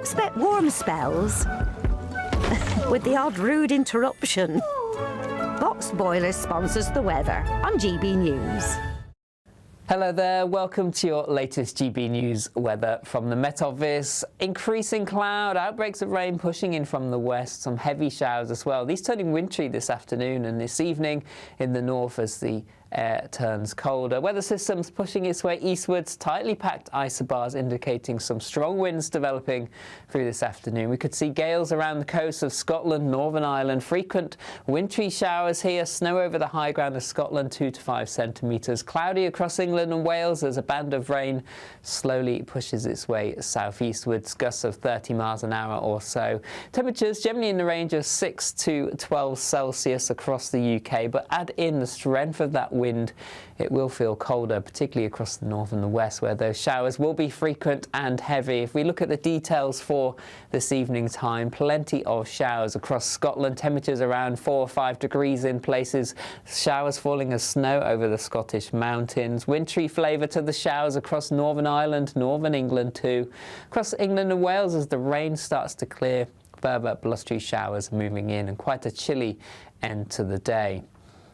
Expect warm spells with the odd rude interruption. Boxed Boiler sponsors the weather on GB News. Hello there, welcome to your latest GB News weather from the Met Office. Increasing cloud, outbreaks of rain pushing in from the west, some heavy showers as well. These turning wintry this afternoon and this evening in the north as the air turns colder. Weather systems pushing its way eastwards, tightly packed isobars indicating some strong winds developing through this afternoon. We could see gales around the coast of Scotland, Northern Ireland, frequent wintry showers here, snow over the high ground of Scotland, 2 to 5 centimetres. Cloudy across England and Wales as a band of rain slowly pushes its way southeastwards, gusts of 30 miles an hour or so. Temperatures generally in the range of 6 to 12 Celsius across the UK, but add in the strength of that wind, it will feel colder, particularly across the north and the west, where those showers will be frequent and heavy. If we look at the details for this evening time, plenty of showers across Scotland, temperatures around 4 or 5 degrees in places, showers falling as snow over the Scottish mountains, wintry flavour to the showers across Northern Ireland, Northern England too. Across England and Wales as the rain starts to clear, further blustery showers moving in and quite a chilly end to the day.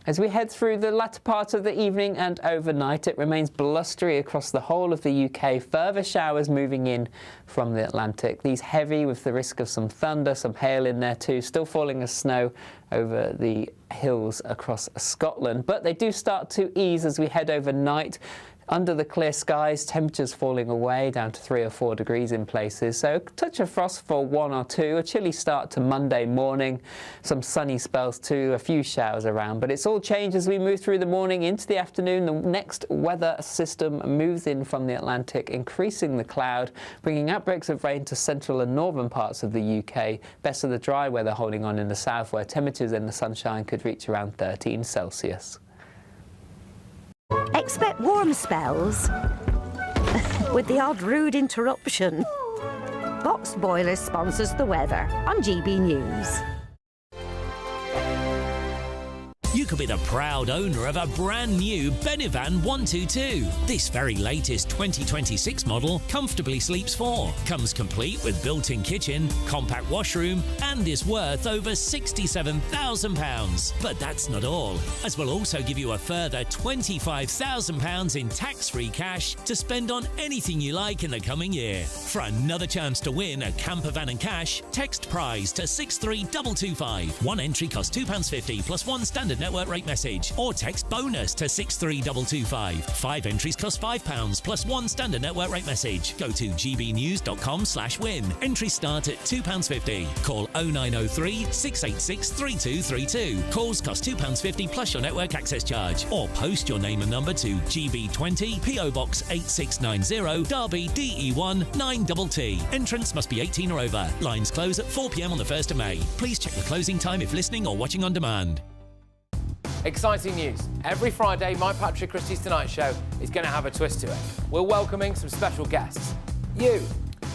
As we head through the latter part of the evening and overnight, it remains blustery across the whole of the UK. Further showers moving in from the Atlantic. These heavy with the risk of some thunder, some hail in there too. Still falling as snow over the hills across Scotland. But they do start to ease as we head overnight. Under the clear skies, temperatures falling away down to 3 or 4 degrees in places. So a touch of frost for 1 or 2, a chilly start to Monday morning, some sunny spells too, a few showers around. But it's all changed as we move through the morning into the afternoon. The next weather system moves in from the Atlantic, increasing the cloud, bringing outbreaks of rain to central and northern parts of the UK. Best of the dry weather holding on in the south, where temperatures in the sunshine could reach around 13 Celsius. Expect warm spells with the odd rude interruption. Boxed Boiler sponsors the weather on GB News. You could be the proud owner of a brand new Benivan 122. This very latest 2026 model comfortably sleeps 4, comes complete with built-in kitchen, compact washroom, and is worth over £67,000. But that's not all, as we'll also give you a further £25,000 in tax-free cash to spend on anything you like in the coming year. For another chance to win a camper van and cash, text prize to 63225. One entry costs £2.50 plus one standard network rate message, or text bonus to 63225. 5 entries cost £5 plus one standard network rate message. Go to gbnews.com/win. Entries start at £2.50. Call 0903 686 3232. Calls cost £2.50 plus your network access charge, or post your name and number to GB20 PO Box 8690 Derby DE1 9TT. Entrance must be 18 or over. Lines close at 4 p.m. on the 1st of May. Please check the closing time if listening or watching on demand. Exciting news. Every Friday, my Patrick Christie's Tonight Show is going to have a twist to it. We're welcoming some special guests. You.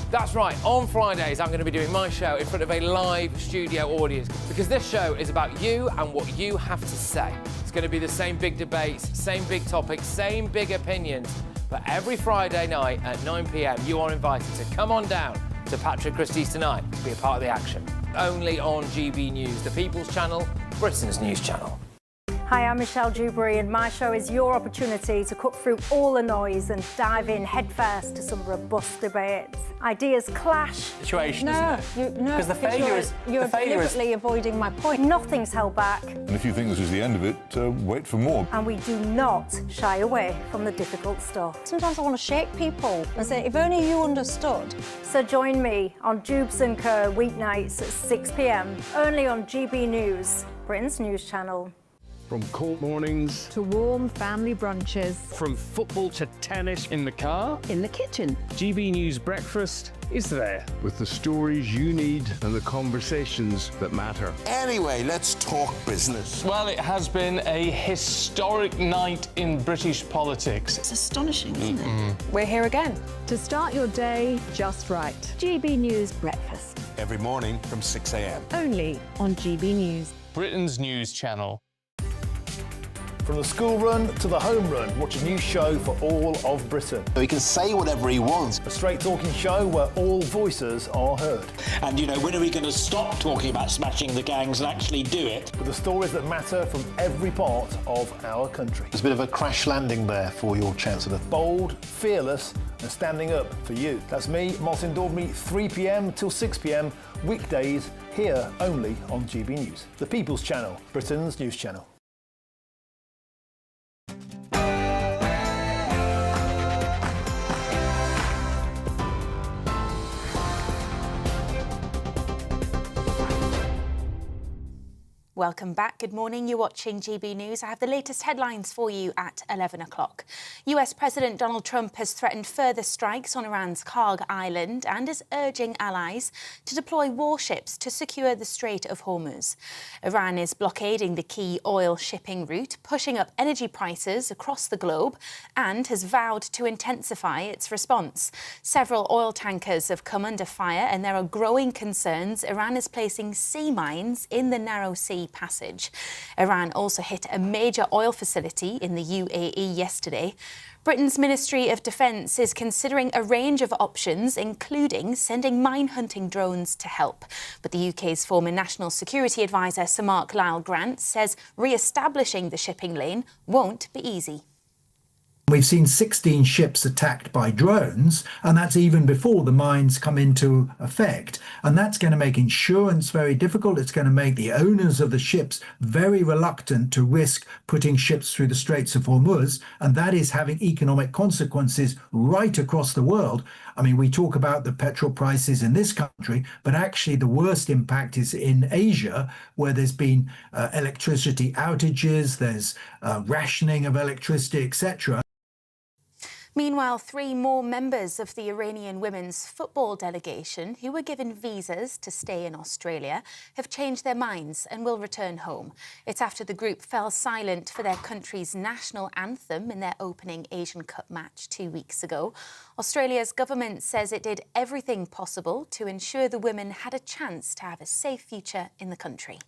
That's right, on Fridays I'm going to be doing my show in front of a live studio audience, because this show is about you and what you have to say. It's going to be the same big debates, same big topics, same big opinions, but every Friday night at 9 p.m. you are invited to come on down to Patrick Christie's Tonight to be a part of the action. Only on GB News, the People's Channel, Britain's news channel. Hi, I'm Michelle Dewberry, and my show is your opportunity to cut through all the noise and dive in headfirst to some robust debates. Ideas clash. Situation, isn't it? No, because the failure is you're deliberately avoiding my point. Nothing's held back. And if you think this is the end of it, wait for more. And we do not shy away from the difficult stuff. Sometimes I want to shake people and say, if only you understood. So join me on Jubes & Co weeknights at 6 p.m. only on GB News, Britain's news channel. From cold mornings to warm family brunches, from football to tennis in the car, in the kitchen. GB News Breakfast is there. With the stories you need and the conversations that matter. Anyway, let's talk business. Well, it has been a historic night in British politics. It's astonishing, isn't it? We're here again to start your day just right. GB News Breakfast. Every morning from 6 a.m. Only on GB News, Britain's news channel. From the school run to the home run, watch a new show for all of Britain. He can say whatever he wants. A straight-talking show where all voices are heard. And, you know, when are we going to stop talking about smashing the gangs and actually do it? With the stories that matter from every part of our country. There's a bit of a crash landing there for your Chancellor. Bold, fearless and standing up for you. That's me, Martin Daubney, 3 p.m. till 6 p.m, weekdays, here only on GB News. The People's Channel, Britain's news channel. Welcome back. Good morning. You're watching GB News. I have the latest headlines for you at 11 o'clock. US President Donald Trump has threatened further strikes on Iran's Karg Island and is urging allies to deploy warships to secure the Strait of Hormuz. Iran is blockading the key oil shipping route, pushing up energy prices across the globe, and has vowed to intensify its response. Several oil tankers have come under fire, and there are growing concerns Iran is placing sea mines in the narrow sea passage. Iran also hit a major oil facility in the UAE yesterday. Britain's Ministry of Defence is considering a range of options, including sending mine-hunting drones to help. But the UK's former National Security Advisor, Sir Mark Lyle-Grant, says re-establishing the shipping lane won't be easy. We've seen 16 ships attacked by drones, and that's even before the mines come into effect. And that's going to make insurance very difficult. It's going to make the owners of the ships very reluctant to risk putting ships through the Straits of Hormuz. And that is having economic consequences right across the world. I mean, we talk about the petrol prices in this country, but actually the worst impact is in Asia, where there's been electricity outages, there's rationing of electricity, etc. Meanwhile, 3 more members of the Iranian women's football delegation who were given visas to stay in Australia have changed their minds and will return home. It's after the group fell silent for their country's national anthem in their opening Asian Cup match 2 weeks ago. Australia's government says it did everything possible to ensure the women had a chance to have a safe future in the country.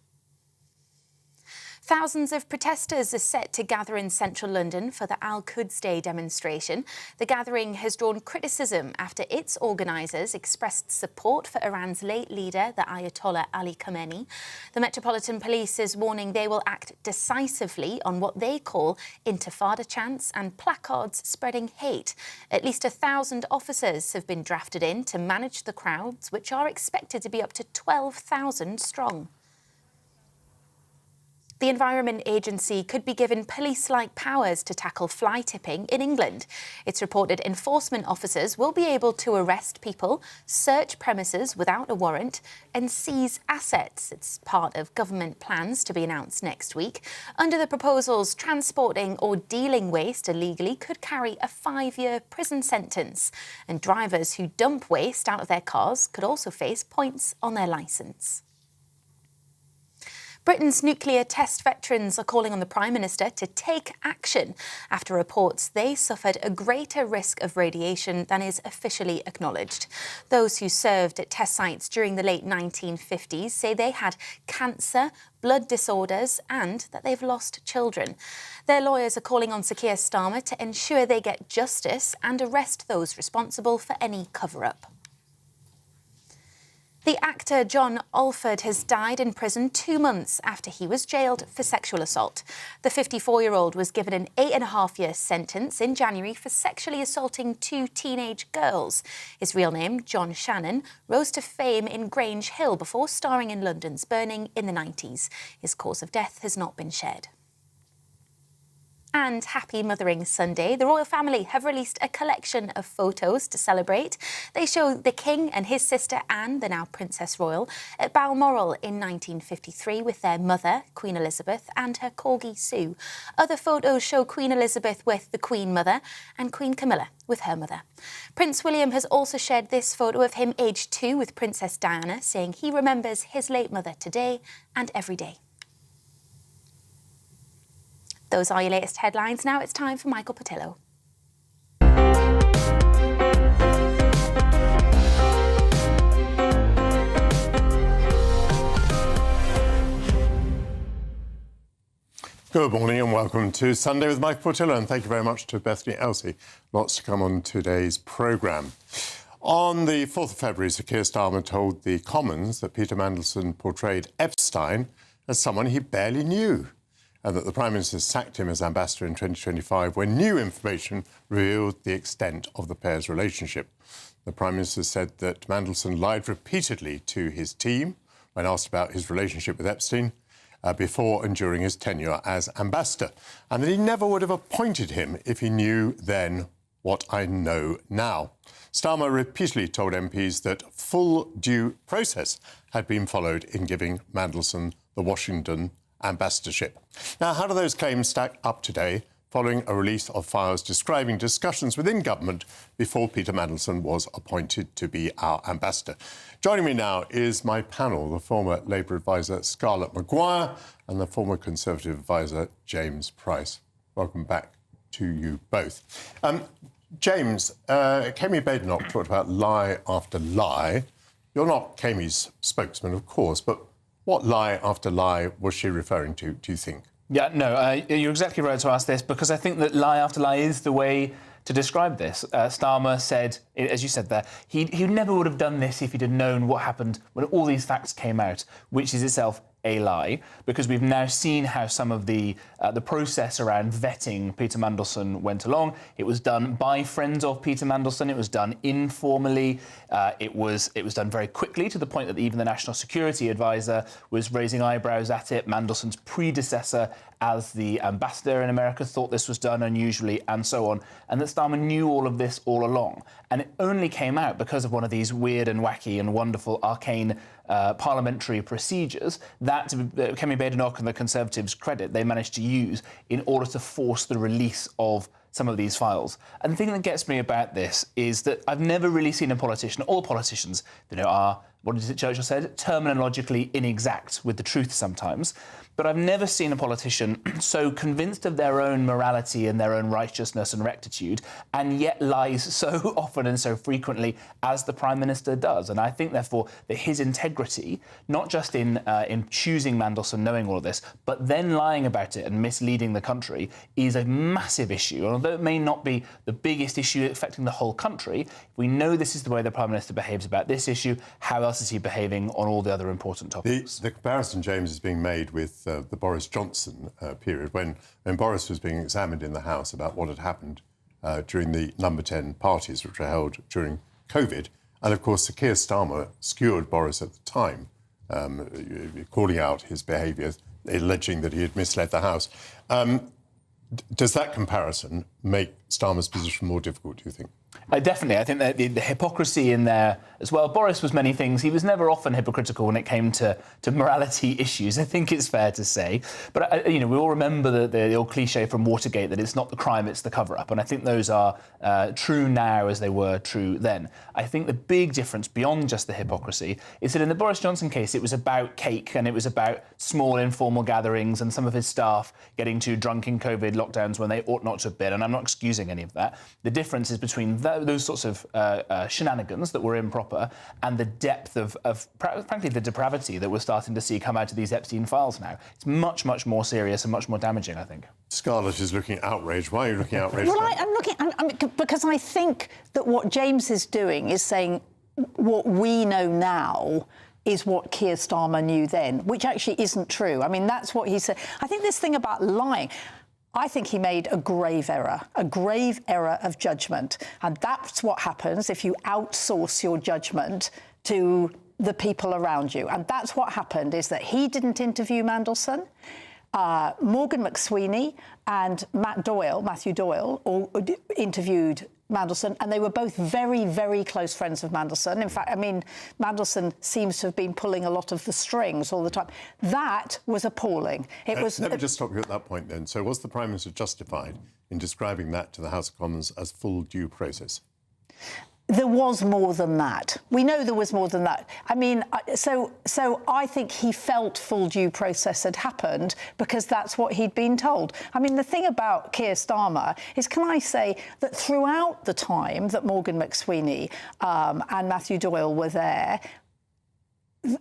Thousands of protesters are set to gather in central London for the Al-Quds Day demonstration. The gathering has drawn criticism after its organisers expressed support for Iran's late leader, the Ayatollah Ali Khamenei. The Metropolitan Police is warning they will act decisively on what they call intifada chants and placards spreading hate. At least 1,000 officers have been drafted in to manage the crowds, which are expected to be up to 12,000 strong. The Environment Agency could be given police-like powers to tackle fly tipping in England. It's reported enforcement officers will be able to arrest people, search premises without a warrant, and seize assets. It's part of government plans to be announced next week. Under the proposals, transporting or dealing waste illegally could carry a 5-year prison sentence, and drivers who dump waste out of their cars could also face points on their licence. Britain's nuclear test veterans are calling on the Prime Minister to take action after reports they suffered a greater risk of radiation than is officially acknowledged. Those who served at test sites during the late 1950s say they had cancer, blood disorders and that they've lost children. Their lawyers are calling on Sir Keir Starmer to ensure they get justice and arrest those responsible for any cover-up. The actor John Alford has died in prison 2 months after he was jailed for sexual assault. The 54-year-old was given an 8.5-year sentence in January for sexually assaulting 2 teenage girls. His real name, John Shannon, rose to fame in Grange Hill before starring in London's Burning in the 90s. His cause of death has not been shared. And happy Mothering Sunday. The royal family have released a collection of photos to celebrate. They show the King and his sister Anne, the now Princess Royal, at Balmoral in 1953 with their mother, Queen Elizabeth, and her corgi Sue. Other photos show Queen Elizabeth with the Queen Mother and Queen Camilla with her mother. Prince William has also shared this photo of him aged 2 with Princess Diana, saying he remembers his late mother today and every day. Those are your latest headlines. Now it's time for Michael Portillo. Good morning and welcome to Sunday with Mike Portillo, and thank you very much to Bethany Elsey. Lots to come on today's programme. On the 4th of February, Sir Keir Starmer told the Commons that Peter Mandelson portrayed Epstein as someone he barely knew, and that the Prime Minister sacked him as ambassador in 2025 when new information revealed the extent of the pair's relationship. The Prime Minister said that Mandelson lied repeatedly to his team when asked about his relationship with Epstein before and during his tenure as ambassador, and that he never would have appointed him if he knew then what I know now. Starmer repeatedly told MPs that full due process had been followed in giving Mandelson the Washington ambassadorship. Now, how do those claims stack up today, following a release of files describing discussions within government before Peter Mandelson was appointed to be our ambassador? Joining me now is my panel, the former Labour advisor Scarlett Maguire and the former Conservative advisor James Price. Welcome back to you both. James, Kemi Badenoch talked about lie after lie. You're not Kemi's spokesman, of course, but what lie after lie was she referring to, do you think? Yeah, no, you're exactly right to ask this, because I think that lie after lie is the way to describe this. Starmer said, as you said there, he never would have done this if he'd have known what happened when all these facts came out, which is itself a lie, because we've now seen how some of the process around vetting Peter Mandelson went along. It was done by friends of Peter Mandelson. It was done informally. It was done very quickly, to the point that even the National Security Advisor was raising eyebrows at it. Mandelson's predecessor as the ambassador in America thought this was done unusually, and so on, and that Starmer knew all of this all along. And it only came out because of one of these weird and wacky and wonderful arcane parliamentary procedures that Kemi Badenoch and the Conservatives' credit, they managed to use in order to force the release of some of these files. And the thing that gets me about this is that I've never really seen a politician, all politicians, are, what is it Churchill said, terminologically inexact with the truth sometimes. But I've never seen a politician so convinced of their own morality and their own righteousness and rectitude, and yet lies so often and so frequently as the Prime Minister does. And I think, therefore, that his integrity, not just in choosing Mandelson, knowing all of this, but then lying about it and misleading the country, is a massive issue. And although it may not be the biggest issue affecting the whole country, if we know this is the way the Prime Minister behaves about this issue, how else is he behaving on all the other important topics? The comparison, James, is being made with the Boris Johnson period, when Boris was being examined in the House about what had happened during the number 10 parties which were held during COVID. And, of course, Sir Keir Starmer skewered Boris at the time, calling out his behaviour, alleging that he had misled the House. Does that comparison make Starmer's position more difficult, do you think? Definitely. I think that the hypocrisy in there as well. Boris was many things. He was never often hypocritical when it came to morality issues, I think it's fair to say. But, we all remember the old cliche from Watergate that it's not the crime, it's the cover-up. And I think those are true now as they were true then. I think the big difference beyond just the hypocrisy is that in the Boris Johnson case, it was about cake and it was about small informal gatherings and some of his staff getting too drunk in COVID lockdowns when they ought not to have been. And I'm not excusing any of that. The difference is between those sorts of shenanigans that were improper and the depth of frankly, the depravity that we're starting to see come out of these Epstein files now. It's much, much more serious and much more damaging, I think. Scarlett is looking outraged. Why are you looking outraged? Well, I'm because I think that what James is doing is saying what we know now is what Keir Starmer knew then, which actually isn't true. I mean, that's what he said. I think this thing about lying, I think he made a grave error of judgment. And that's what happens if you outsource your judgment to the people around you. And that's what happened, is that he didn't interview Mandelson. Morgan McSweeney and Matthew Doyle, all interviewed Mandelson, and they were both very, very close friends of Mandelson. In fact, I mean, Mandelson seems to have been pulling a lot of the strings all the time. That was appalling. It was. Let me just stop you at that point then. So was the Prime Minister justified in describing that to the House of Commons as full due process? There was more than that. We know there was more than that. I mean, so I think he felt full due process had happened because that's what he'd been told. I mean, the thing about Keir Starmer is, can I say that throughout the time that Morgan McSweeney and Matthew Doyle were there,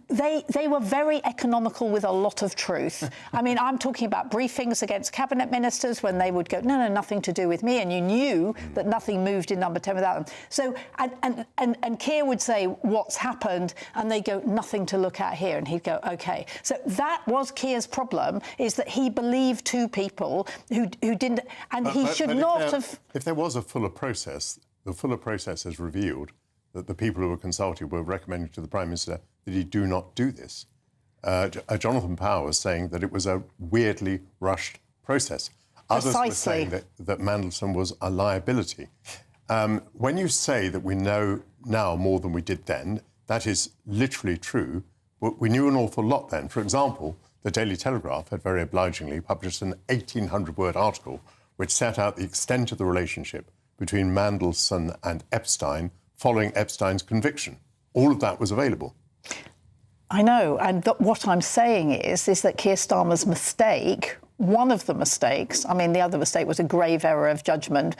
They were very economical with a lot of truth. I mean, I'm talking about briefings against cabinet ministers when they would go, no, nothing to do with me, and you knew that nothing moved in number 10 without them. So, and Keir would say, what's happened? And they go, nothing to look at here. And he'd go, OK. So that was Keir's problem, is that he believed two people who didn't, and he should not have... If there was a fuller process, the fuller process has revealed that the people who were consulted were recommending to the Prime Minister that he do not do this. Jonathan Power was saying that it was a weirdly rushed process. Others were saying that Mandelson was a liability. When you say that we know now more than we did then, that is literally true. But we knew an awful lot then. For example, the Daily Telegraph had very obligingly published an 1,800-word article which set out the extent of the relationship between Mandelson and Epstein following Epstein's conviction. All of that was available. I know, and what I'm saying is that Keir Starmer's mistake, one of the mistakes, I mean, the other mistake was a grave error of judgment.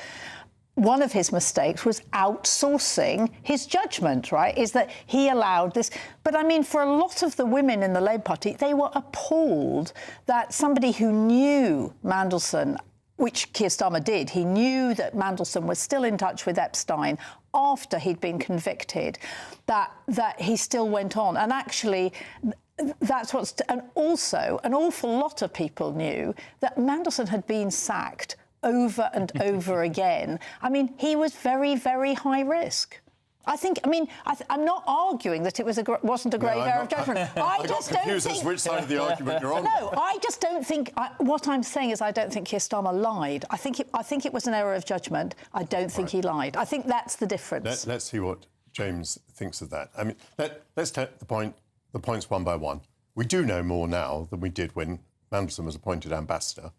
One of his mistakes was outsourcing his judgment, right, is that he allowed this. But, I mean, for a lot of the women in the Labour Party, they were appalled that somebody who knew Mandelson, which Keir Starmer did, he knew that Mandelson was still in touch with Epstein after he'd been convicted, that he still went on. And actually, that's what's... And also, an awful lot of people knew that Mandelson had been sacked over and over again. I mean, he was very, very high risk. I think, I mean, I'm not arguing that it wasn't a grave error of judgment. I just don't think... as which side of the argument you're on. No, I just don't think... what I'm saying is I don't think Keir Starmer lied. I think it was an error of judgment. I don't think he lied. I think that's the difference. Let's see what James thinks of that. I mean, let's take the points one by one. We do know more now than we did when Mandelson was appointed ambassador.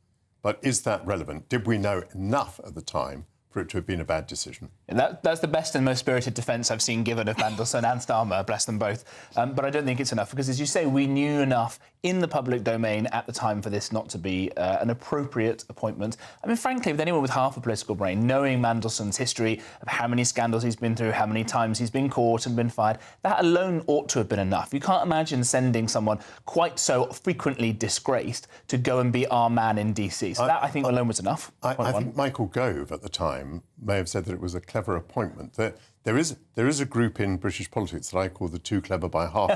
But is that relevant? Did we know enough at the time for it to have been a bad decision? That's the best and most spirited defence I've seen given of Mandelson and Starmer, bless them both. But I don't think it's enough because, as you say, we knew enough in the public domain at the time for this not to be an appropriate appointment. I mean, frankly, with anyone with half a political brain, knowing Mandelson's history of how many scandals he's been through, how many times he's been caught and been fired, that alone ought to have been enough. You can't imagine sending someone quite so frequently disgraced to go and be our man in DC. So that, I think, alone was enough. I think Michael Gove at the time may have said that it was a clever appointment. There is a group in British politics that I call the too clever by half.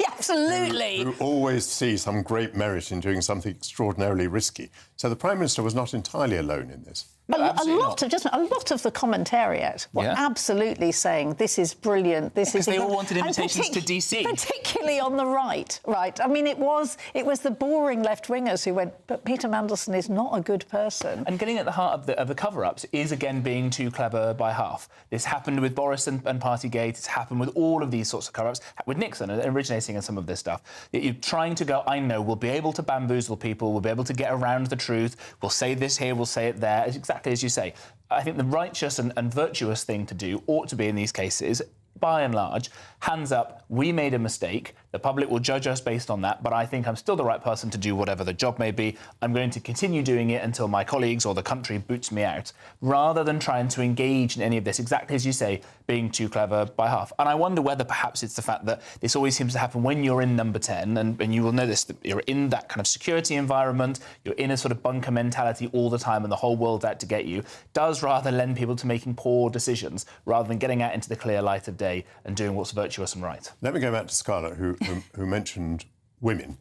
Absolutely. Who always see some great merit in doing something extraordinarily risky. So the Prime Minister was not entirely alone in this. A lot of the commentariat were absolutely saying this is brilliant. This is. They all wanted invitations to DC, particularly on the right. Right. I mean, it was the boring left-wingers who went, but Peter Mandelson is not a good person. And getting at the heart of the cover-ups is again being too clever by half. This happened with Boris and Partygate. It's happened with all of these sorts of cover-ups. With Nixon originating in some of this stuff. You're trying to go, I know, we'll be able to bamboozle people. We'll be able to get around the truth. We'll say this here. We'll say it there. It's exactly as you say. I think the righteous and virtuous thing to do ought to be in these cases, by and large, hands up, we made a mistake. The public will judge us based on that, but I think I'm still the right person to do whatever the job may be. I'm going to continue doing it until my colleagues or the country boots me out, rather than trying to engage in any of this, exactly as you say, being too clever by half. And I wonder whether perhaps it's the fact that this always seems to happen when you're in number 10, and you will know this, that you're in that kind of security environment, you're in a sort of bunker mentality all the time and the whole world's out to get you, does rather lend people to making poor decisions rather than getting out into the clear light of day and doing what's virtuous and right. Let me go back to Scarlett, who mentioned women.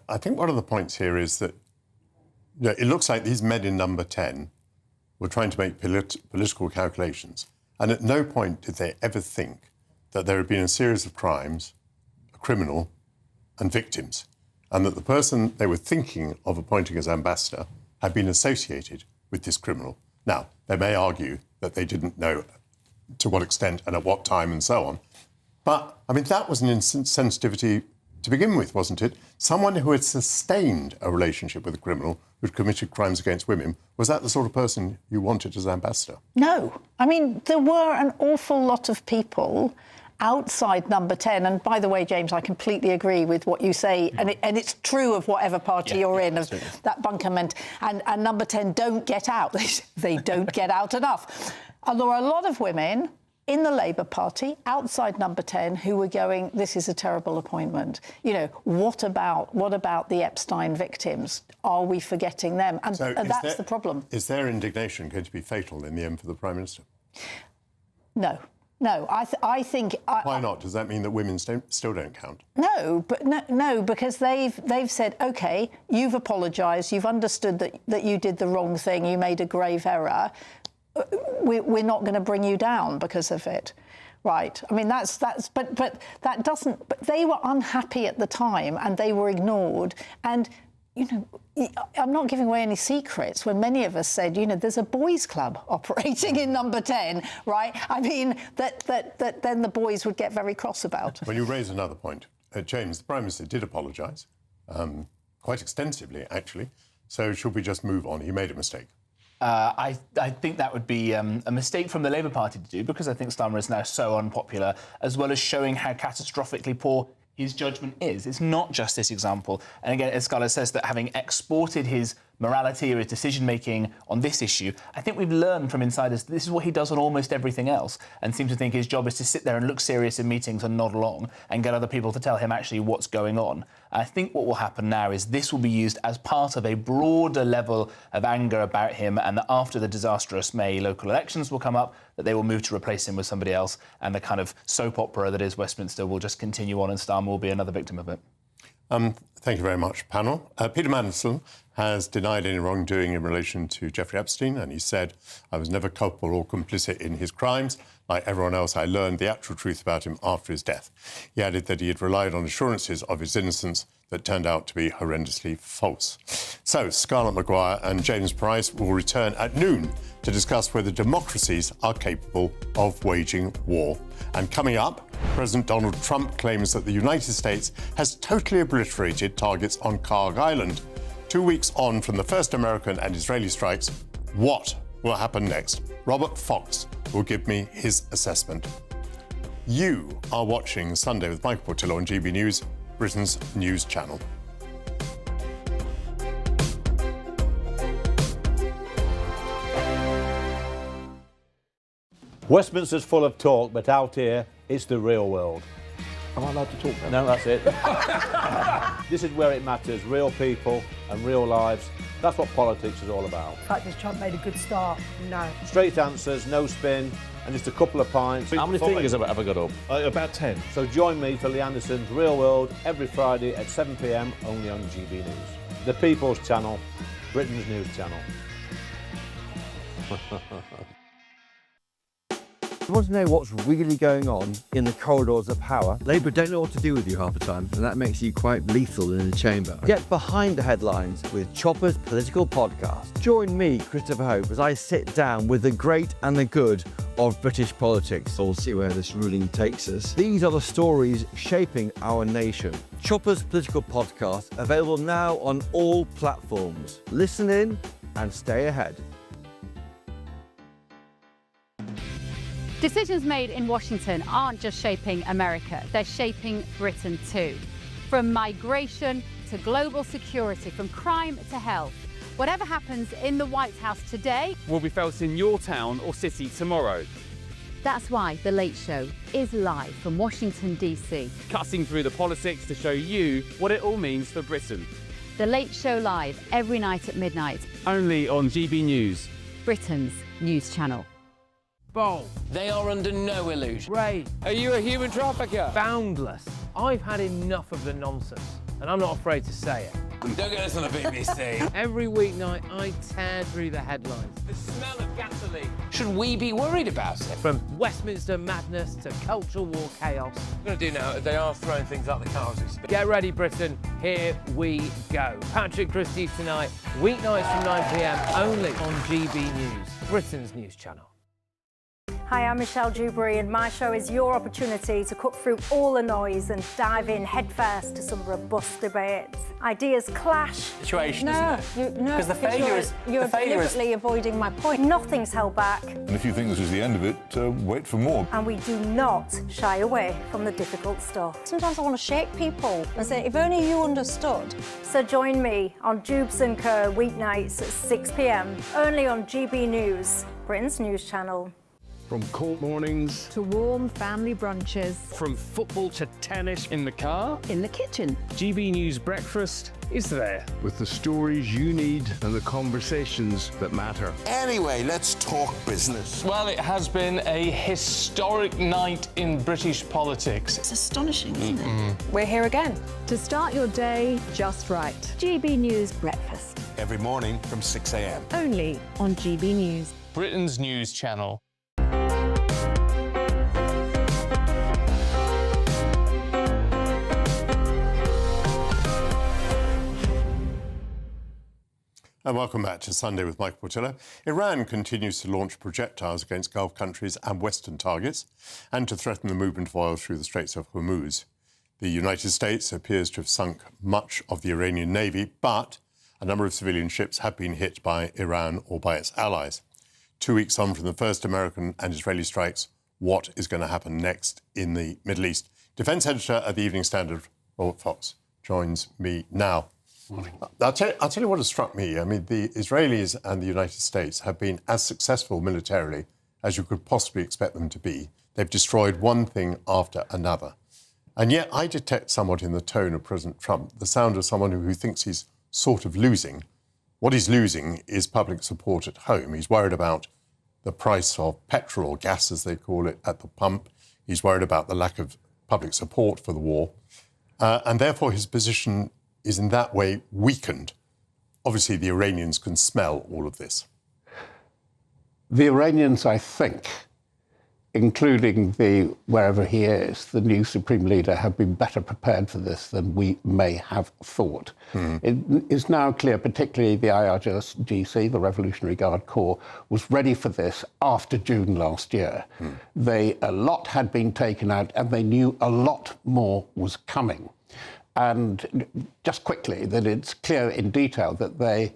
I think one of the points here is that it looks like these men in number 10 were trying to make political calculations, and at no point did they ever think that there had been a series of crimes, a criminal and victims, and that the person they were thinking of appointing as ambassador had been associated with this criminal. Now, they may argue that they didn't know to what extent and at what time and so on. But, I mean, that was an insensitivity to begin with, wasn't it? Someone who had sustained a relationship with a criminal who'd committed crimes against women, was that the sort of person you wanted as ambassador? No. I mean, there were an awful lot of people outside number 10, and by the way, James, I completely agree with what you say, and it's true of whatever party you're in, of that bunker meant, and number 10 don't get out. They don't get out enough. And there are a lot of women in the Labour Party, outside Number 10, who were going, this is a terrible appointment. You know, what about the Epstein victims? Are we forgetting them? And that's the problem. Is their indignation going to be fatal in the end for the Prime Minister? No. No, I think... Why not? Does that mean that women still don't count? No, but no, because they've said, OK, you've apologised, you've understood that you did the wrong thing, you made a grave error. We're not going to bring you down because of it. Right. I mean, but that doesn't... But they were unhappy at the time and they were ignored. And, you know, I'm not giving away any secrets when many of us said, you know, there's a boys' club operating in Number 10, right? I mean, that then the boys would get very cross about. Well, you raise another point. James, the Prime Minister did apologise, quite extensively, actually. So should we just move on? He made a mistake. I think that would be a mistake from the Labour Party to do, because I think Starmer is now so unpopular, as well as showing how catastrophically poor his judgment is. It's not just this example. And again, as Scarlett says, that having exported his morality or his decision-making on this issue, I think we've learned from insiders this is what he does on almost everything else, and seems to think his job is to sit there and look serious in meetings and nod along and get other people to tell him actually what's going on. I think what will happen now is this will be used as part of a broader level of anger about him, and that after the disastrous May local elections will come up, that they will move to replace him with somebody else, and the kind of soap opera that is Westminster will just continue on, and Starmer will be another victim of it. Thank you very much, panel. Peter Mandelson has denied any wrongdoing in relation to Jeffrey Epstein, and he said, I was never culpable or complicit in his crimes. Like everyone else, I learned the actual truth about him after his death. He added that he had relied on assurances of his innocence that turned out to be horrendously false. So, Scarlett Maguire and James Price will return at noon to discuss whether democracies are capable of waging war. And coming up, President Donald Trump claims that the United States has totally obliterated targets on Karg Island. 2 weeks on from the first American and Israeli strikes, what will happen next? Robert Fox will give me his assessment. You are watching Sunday with Michael Portillo on GB News, Britain's news channel. Westminster's full of talk, but out here, it's the real world. Am I allowed to talk now? No, that's it. This is where it matters, real people and real lives. That's what politics is all about. In fact, has Trump made a good start? No. Straight answers, no spin, and just a couple of pints. How many fingers have I ever got up? About 10. So join me for Lee Anderson's Real World every Friday at 7 p.m, only on GB News. The People's Channel, Britain's news channel. You want to know what's really going on in the corridors of power? Labour don't know what to do with you half the time, and that makes you quite lethal in the chamber. Get behind the headlines with Chopper's Political Podcast. Join me, Christopher Hope, as I sit down with the great and the good of British politics. We'll see where this ruling takes us. These are the stories shaping our nation. Chopper's Political Podcast, available now on all platforms. Listen in and stay ahead. Decisions made in Washington aren't just shaping America, they're shaping Britain too. From migration to global security, from crime to health. Whatever happens in the White House today will be felt in your town or city tomorrow. That's why The Late Show is live from Washington, DC. Cutting through the politics to show you what it all means for Britain. The Late Show live every night at midnight. Only on GB News, Britain's news channel. Bold. They are under no illusion. Ray. Are you a human trafficker? Boundless. I've had enough of the nonsense, and I'm not afraid to say it. Don't get this on the BBC. Every weeknight, I tear through the headlines. The smell of gasoline. Should we be worried about it? From Westminster madness to cultural war chaos. What I'm going to do now is they are throwing things out the car as we speak. Get ready, Britain. Here we go. Patrick Christie's tonight, weeknights from 9 p.m, only on GB News, Britain's news channel. Hi, I'm Michelle Dewberry, and my show is your opportunity to cut through all the noise and dive in headfirst to some robust debates. Ideas clash. Situation, isn't it? Because the failure is... You're deliberately avoiding my point. Nothing's held back. And if you think this is the end of it, wait for more. And we do not shy away from the difficult stuff. Sometimes I want to shake people and say, if only you understood. So join me on Jubes & Co. weeknights at 6 p.m, only on GB News, Britain's news channel. From cold mornings to warm family brunches. From football to tennis in the car. In the kitchen. GB News Breakfast is there. with the stories you need and the conversations that matter. Anyway, let's talk business. Well, it has been a historic night in British politics. It's astonishing, isn't it? We're here again. To start your day just right. GB News Breakfast. Every morning from 6 a.m. Only on GB News. Britain's news channel. And welcome back to Sunday with Mike Portillo. Iran continues to launch projectiles against Gulf countries and Western targets and to threaten the movement of oil through the Straits of Hormuz. The United States appears to have sunk much of the Iranian navy, but a number of civilian ships have been hit by Iran or by its allies. 2 weeks on from the first American and Israeli strikes, what is going to happen next in the Middle East? Defence editor at the Evening Standard, Robert Fox, joins me now. I'll tell you what has struck me. I mean, the Israelis and the United States have been as successful militarily as you could possibly expect them to be. They've destroyed one thing after another. And yet I detect somewhat in the tone of President Trump the sound of someone who thinks he's sort of losing. What he's losing is public support at home. He's worried about the price of petrol, or gas as they call it, at the pump. He's worried about the lack of public support for the war. And therefore his position is in that way weakened. Obviously, the Iranians can smell all of this. The Iranians, I think, including wherever he is, the new supreme leader, have been better prepared for this than we may have thought. It is now clear, particularly the IRGC, the Revolutionary Guard Corps, was ready for this after June last year. A lot had been taken out and they knew a lot more was coming. And just quickly, that it's clear in detail that they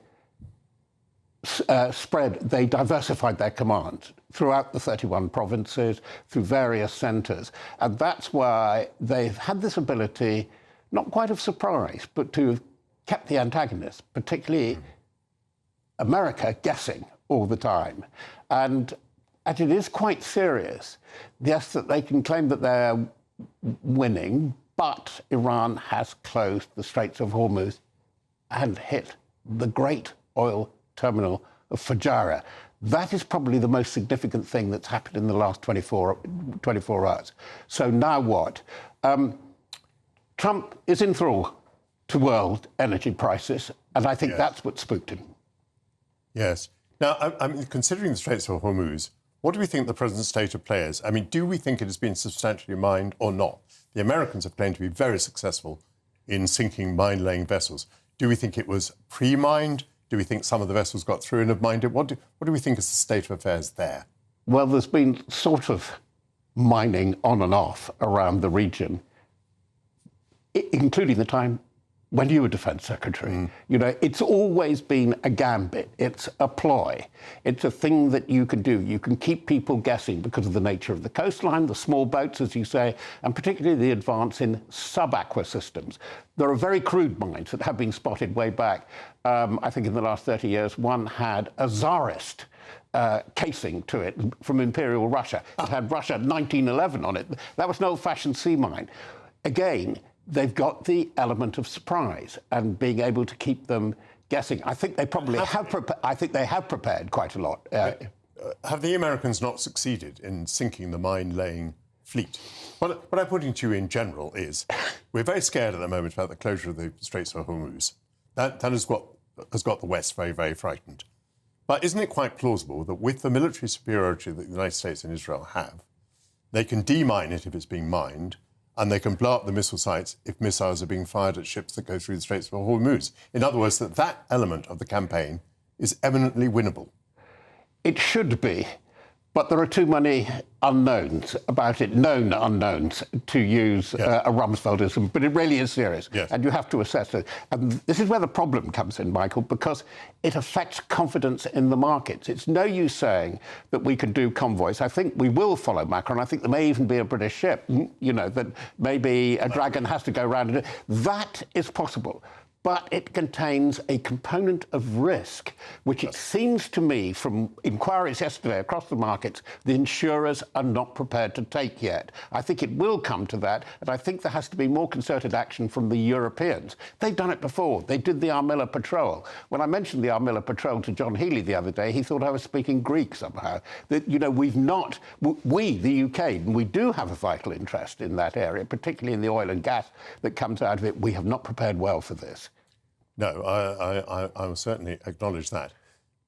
diversified their command throughout the 31 provinces, through various centres. And that's why they've had this ability, not quite of surprise, but to have kept the antagonists, particularly America, guessing all the time. And it is quite serious. Yes, that they can claim that they're winning, but Iran has closed the Straits of Hormuz and hit the great oil terminal of Fujairah. That is probably the most significant thing that's happened in the last 24 hours. So now what? Trump is in thrall to world energy prices, and I think that's what spooked him. Yes. Now, I mean, considering the Straits of Hormuz, what do we think the present state of play is? I mean, do we think it has been substantially mined or not? The Americans have claimed to be very successful in sinking mine-laying vessels. Do we think it was pre-mined? Do we think some of the vessels got through and have mined it? What do we think is the state of affairs there? Well, there's been sort of mining on and off around the region, including the time when you were Defence Secretary. You know, it's always been a gambit. It's a ploy. It's a thing that you can do. You can keep people guessing because of the nature of the coastline, the small boats, as you say, and particularly the advance in sub-aqua systems. There are very crude mines that have been spotted way back. I think in the last 30 years, one had a Tsarist casing to it from Imperial Russia. It had Russia 1911 on it. That was an old-fashioned sea mine. Again, they've got the element of surprise and being able to keep them guessing. I think they probably I think they have prepared quite a lot. Have the Americans not succeeded in sinking the mine-laying fleet? What I'm putting to you in general is we're very scared at the moment about the closure of the Straits of Hormuz. That has got the West very, very frightened. But isn't it quite plausible that with the military superiority that the United States and Israel have, they can demine it if it's being mined, and they can blow up the missile sites if missiles are being fired at ships that go through the Straits of Hormuz? In other words, that element of the campaign is eminently winnable. It should be, but there are too many unknowns about it, known unknowns, to use a Rumsfeldism, but it really is serious, and you have to assess it. And this is where the problem comes in, Michael, because it affects confidence in the markets. It's no use saying that we can do convoys. I think we will follow Macron. I think there may even be a British ship, you know, that maybe a Dragon has to go around and do. That is possible. but it contains a component of risk, which it seems to me from inquiries yesterday across the markets, the insurers are not prepared to take yet. I think it will come to that, and I think there has to be more concerted action from the Europeans. They've done it before. They did the Armilla Patrol. When I mentioned the Armilla Patrol to John Healey the other day, he thought I was speaking Greek somehow. That, you know, we've not, we, the UK, we do have a vital interest in that area, particularly in the oil and gas that comes out of it. We have not prepared well for this. No, I will certainly acknowledge that.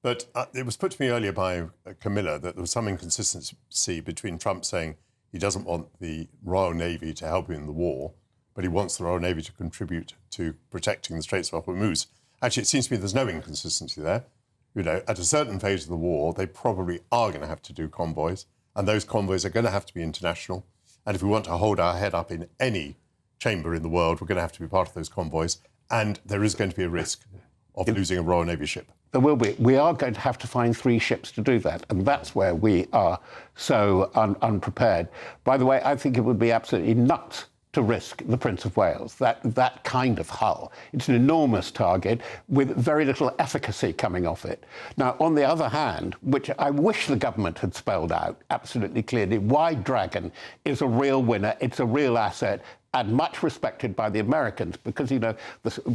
But it was put to me earlier by Camilla that there was some inconsistency between Trump saying he doesn't want the Royal Navy to help him in the war, but he wants the Royal Navy to contribute to protecting the Straits of Hormuz. Actually, it seems to me there's no inconsistency there. You know, at a certain phase of the war, they probably are going to have to do convoys, and those convoys are going to have to be international. And if we want to hold our head up in any chamber in the world, we're going to have to be part of those convoys. And there is going to be a risk of losing a Royal Navy ship. There will be. We are going to have to find 3 ships to do that, and that's where we are so unprepared. By the way, I think it would be absolutely nuts to risk the Prince of Wales, that kind of hull. It's an enormous target with very little efficacy coming off it. Now, on the other hand, which I wish the government had spelled out absolutely clearly, why Dragon is a real winner, it's a real asset, and much respected by the Americans, because, you know,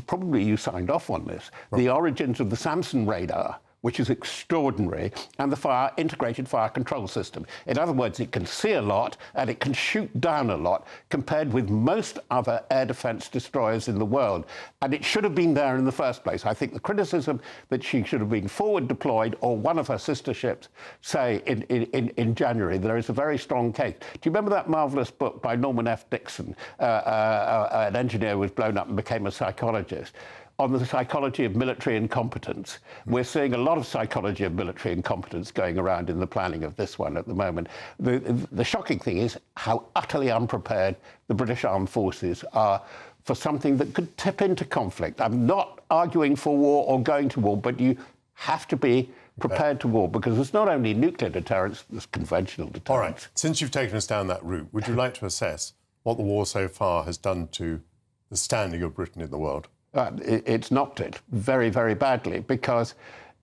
probably you signed off on this, the origins of the Samson radar, which is extraordinary, and the integrated fire control system. In other words, it can see a lot and it can shoot down a lot compared with most other air defence destroyers in the world. And it should have been there in the first place. I think the criticism that she should have been forward deployed, or one of her sister ships, say, in January, there is a very strong case. Do you remember that marvellous book by Norman F. Dixon, an engineer who was blown up and became a psychologist, on the psychology of military incompetence? We're seeing a lot of psychology of military incompetence going around in the planning of this one at the moment. The shocking thing is how utterly unprepared the British Armed Forces are for something that could tip into conflict. I'm not arguing for war or going to war, but you have to be prepared to war, because it's not only nuclear deterrence, there's conventional deterrence. All right, since you've taken us down that route, would you like to assess what the war so far has done to the standing of Britain in the world? It's knocked it very, very badly, because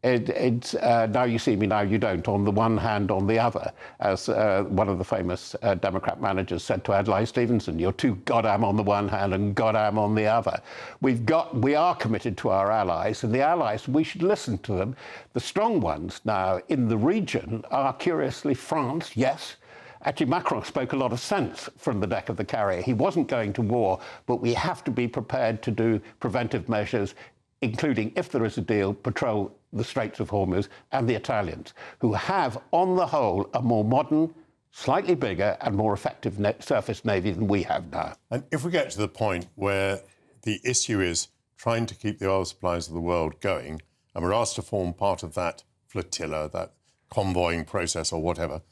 it's now you see me, now you don't, on the one hand, on the other. As one of the famous Democrat managers said to Adlai Stevenson, you're too goddamn on the one hand and goddamn on the other. We are committed to our allies, and the allies, we should listen to them. The strong ones now in the region are, curiously, France, yes. Actually, Macron spoke a lot of sense from the deck of the carrier. He wasn't going to war, but we have to be prepared to do preventive measures, including, if there is a deal, patrol the Straits of Hormuz, and the Italians, who have, on the whole, a more modern, slightly bigger and more effective surface navy than we have now. And if we get to the point where the issue is trying to keep the oil supplies of the world going, and we're asked to form part of that flotilla, that convoying process or whatever,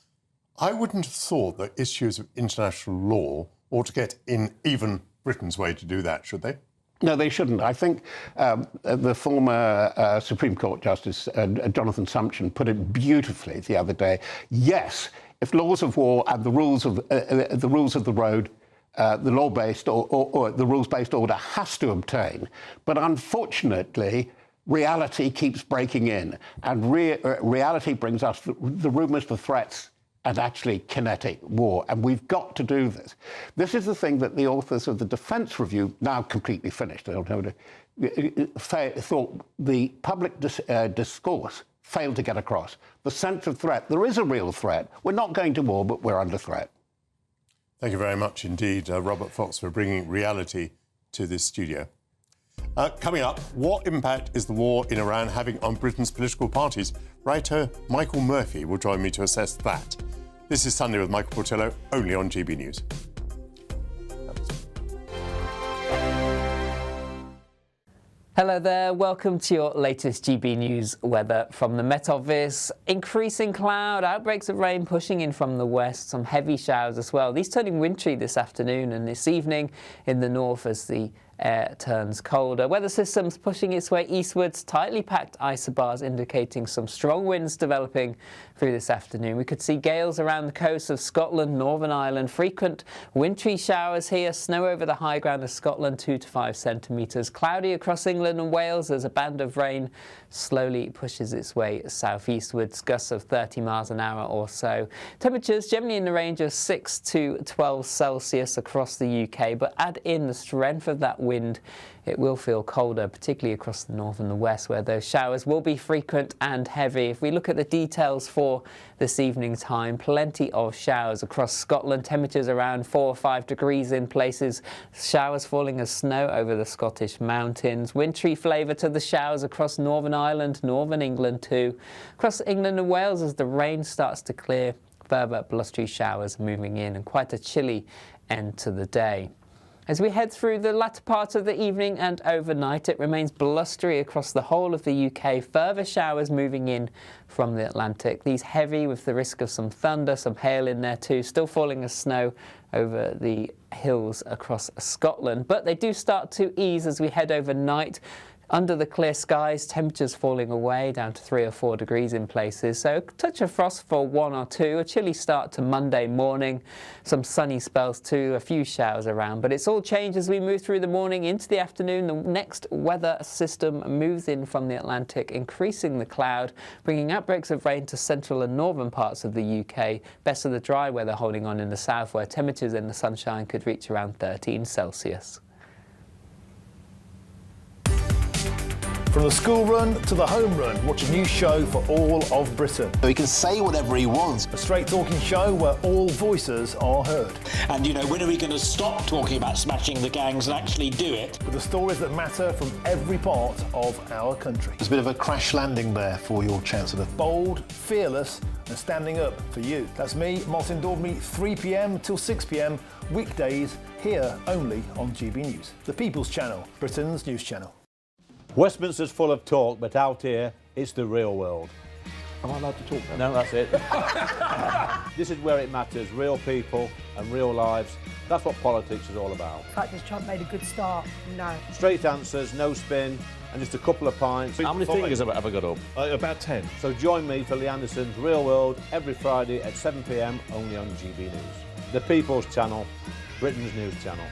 I wouldn't have thought that issues of international law ought to get in even Britain's way to do that, should they? No, they shouldn't. I think the former Supreme Court Justice, Jonathan Sumption, put it beautifully the other day. Yes, if laws of war and the rules of the road, the law-based or the rules-based order has to obtain, but unfortunately, reality keeps breaking in, and reality brings us the rumours, the threats, and actually kinetic war. And we've got to do this. This is the thing that the authors of the Defence Review, now completely finished, thought the public discourse failed to get across. The sense of threat. There is a real threat. We're not going to war, but we're under threat. Thank you very much indeed, Robert Fox, for bringing reality to this studio. Coming up, what impact is the war in Iran having on Britain's political parties? Writer Michael Murphy will join me to assess that. This is Sunday with Michael Portillo, only on GB News. Hello there, welcome to your latest GB News weather from the Met Office. Increasing cloud, outbreaks of rain pushing in from the west, some heavy showers as well. These turning wintry this afternoon and this evening in the north as the air turns colder. Weather systems pushing its way eastwards, tightly packed isobars indicating some strong winds developing through this afternoon. We could see gales around the coast of Scotland, Northern Ireland, frequent wintry showers here, snow over the high ground of Scotland, 2 to 5 centimetres. Cloudy across England and Wales as a band of rain slowly pushes its way southeastwards, gusts of 30 miles an hour or so. Temperatures generally in the range of 6 to 12 Celsius across the UK, but add in the strength of that wind, it will feel colder, particularly across the north and the west, where those showers will be frequent and heavy. If we look at the details for this evening time, plenty of showers across Scotland, temperatures around 4 or 5 degrees in places, showers falling as snow over the Scottish mountains, wintry flavour to the showers across Northern Ireland, Northern England too. Across England and Wales as the rain starts to clear, further blustery showers moving in and quite a chilly end to the day. As we head through the latter part of the evening and overnight, it remains blustery across the whole of the UK. Further showers moving in from the Atlantic. These heavy with the risk of some thunder, some hail in there too. Still falling as snow over the hills across Scotland. But they do start to ease as we head overnight. Under the clear skies, temperatures falling away down to 3 or 4 degrees in places. So a touch of frost for 1 or 2, a chilly start to Monday morning, some sunny spells too, a few showers around. But it's all changed as we move through the morning into the afternoon. The next weather system moves in from the Atlantic, increasing the cloud, bringing outbreaks of rain to central and northern parts of the UK. Best of the dry weather holding on in the south, where temperatures in the sunshine could reach around 13 Celsius. From the school run to the home run, watch a new show for all of Britain. He can say whatever he wants. A straight talking show where all voices are heard. And, you know, when are we going to stop talking about smashing the gangs and actually do it? With the stories that matter from every part of our country. There's a bit of a crash landing there for your Chancellor. Bold, fearless and standing up for you. That's me, Martin Daubney, 3 p.m. till 6 p.m. weekdays, here only on GB News. The People's Channel, Britain's news channel. Westminster's full of talk, but out here, it's the real world. Am I allowed to talk now? No, that's it. This is where it matters, real people and real lives. That's what politics is all about. In fact, has Trump made a good start? No. Straight answers, no spin, and just a couple of pints. How many fingers have I got up? About 10. So join me for Lee Anderson's Real World every Friday at 7 p.m. only on GB News. The People's Channel, Britain's news channel.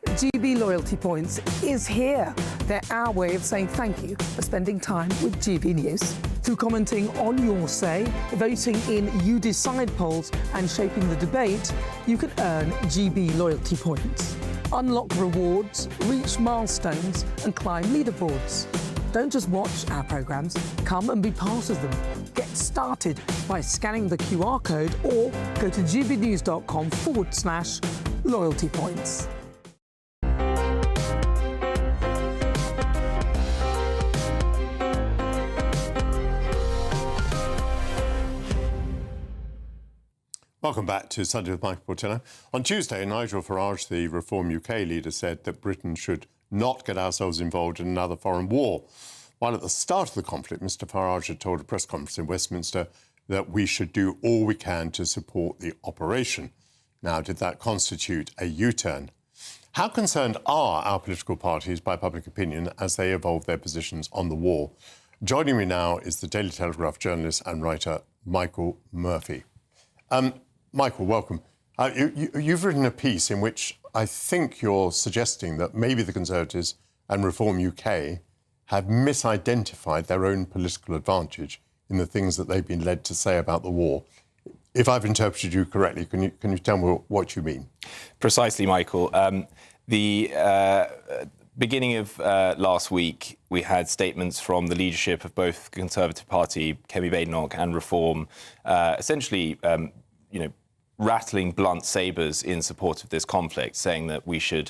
GB Loyalty Points is here. They're our way of saying thank you for spending time with GB News. Through commenting on your say, voting in You Decide polls and shaping the debate, you can earn GB Loyalty Points. Unlock rewards, reach milestones and climb leaderboards. Don't just watch our programmes, come and be part of them. Get started by scanning the QR code or go to gbnews.com/loyalty points. Welcome back to Sunday with Michael Portillo. On Tuesday, Nigel Farage, the Reform UK leader, said that Britain should not get ourselves involved in another foreign war. While at the start of the conflict, Mr Farage had told a press conference in Westminster that we should do all we can to support the operation. Now, did that constitute a U-turn? How concerned are our political parties by public opinion as they evolve their positions on the war? Joining me now is the Daily Telegraph journalist and writer Michael Murphy. Michael, welcome. You've written a piece in which I think you're suggesting that maybe the Conservatives and Reform UK have misidentified their own political advantage in the things that they've been led to say about the war. If I've interpreted you correctly, can you tell me what you mean? Precisely, Michael. The beginning of last week, we had statements from the leadership of both the Conservative Party, Kemi Badenoch, and Reform, essentially, rattling blunt sabres in support of this conflict, saying that we should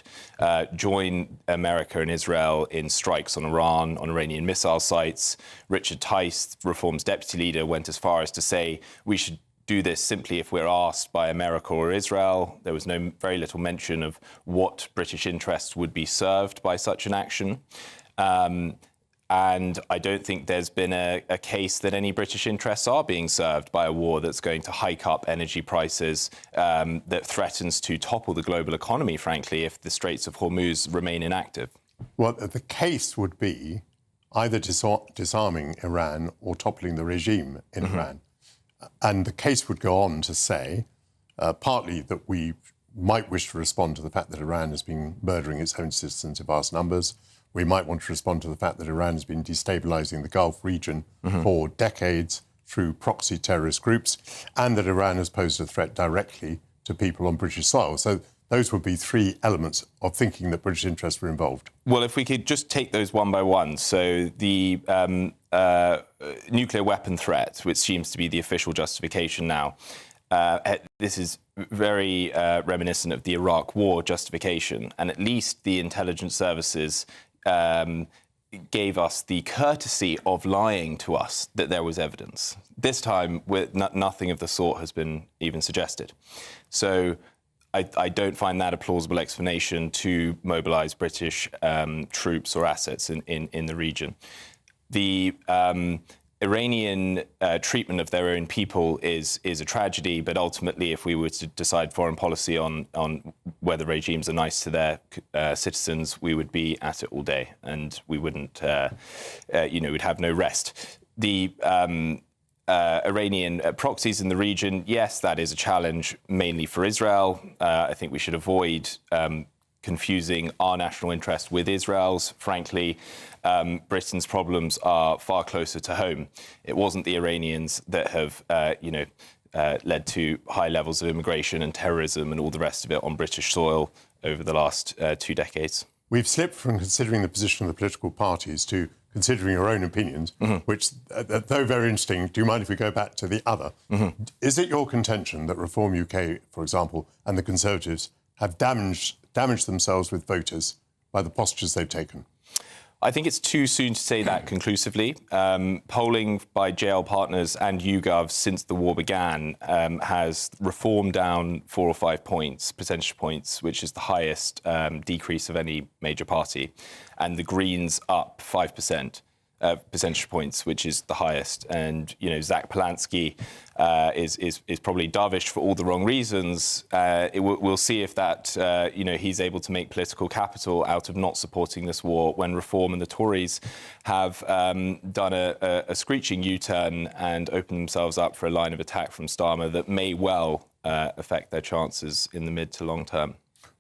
join America and Israel in strikes on Iran, on Iranian missile sites. Richard Tice, Reform's deputy leader, went as far as to say we should do this simply if we're asked by America or Israel. There was very little mention of what British interests would be served by such an action. And I don't think there's been a case that any British interests are being served by a war that's going to hike up energy prices, that threatens to topple the global economy, frankly, if the Straits of Hormuz remain inactive. Well, the case would be either disarming Iran or toppling the regime in Iran. And the case would go on to say, partly that we might wish to respond to the fact that Iran has been murdering its own citizens in vast numbers. We might want to respond to the fact that Iran has been destabilising the Gulf region for decades through proxy terrorist groups, and that Iran has posed a threat directly to people on British soil. So those would be three elements of thinking that British interests were involved. Well, if we could just take those one by one. So the nuclear weapon threat, which seems to be the official justification now, this is very reminiscent of the Iraq War justification, and at least the intelligence services gave us the courtesy of lying to us that there was evidence. This time, nothing of the sort has been even suggested. So I don't find that a plausible explanation to mobilise British troops or assets in the region. The Iranian treatment of their own people is a tragedy, but ultimately, if we were to decide foreign policy on whether regimes are nice to their citizens, we would be at it all day, and we wouldn't, we'd have no rest. The Iranian proxies in the region, yes, that is a challenge mainly for Israel. I think we should avoid confusing our national interest with Israel's. Frankly, Britain's problems are far closer to home. It wasn't the Iranians that have, led to high levels of immigration and terrorism and all the rest of it on British soil over the last 2 decades. We've slipped from considering the position of the political parties to considering your own opinions, which, though very interesting, do you mind if we go back to the other? Is it your contention that Reform UK, for example, and the Conservatives have damaged themselves with voters by the postures they've taken? I think it's too soon to say that conclusively. Polling by JL Partners and YouGov since the war began has Reform down 4 or 5 percentage points, which is the highest decrease of any major party, and the Greens up 5%. Percentage points, which is the highest. And, Zach Polanski is probably dovish for all the wrong reasons. We'll see if that, he's able to make political capital out of not supporting this war when Reform and the Tories have done a screeching U-turn and opened themselves up for a line of attack from Starmer that may well affect their chances in the mid to long term.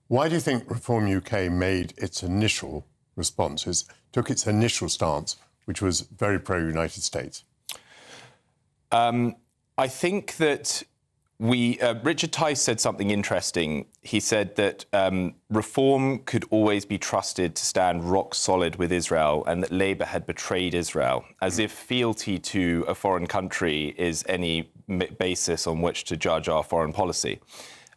Why do you think Reform UK made its initial responses, took its initial stance, which was very pro-United States? I think that Richard Tice said something interesting. He said that Reform could always be trusted to stand rock solid with Israel, and that Labour had betrayed Israel, as if fealty to a foreign country is any basis on which to judge our foreign policy.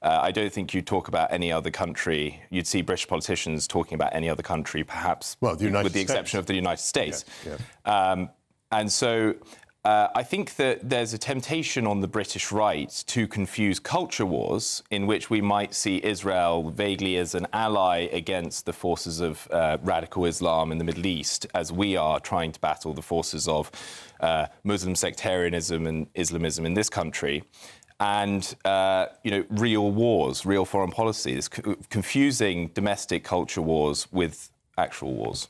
I don't think you'd talk about any other country. You'd see British politicians talking about any other country, perhaps with the exception of the United States. Yes. And so I think that there's a temptation on the British right to confuse culture wars, in which we might see Israel vaguely as an ally against the forces of radical Islam in the Middle East, as we are trying to battle the forces of Muslim sectarianism and Islamism in this country. And, real wars, real foreign policies, confusing domestic culture wars with actual wars.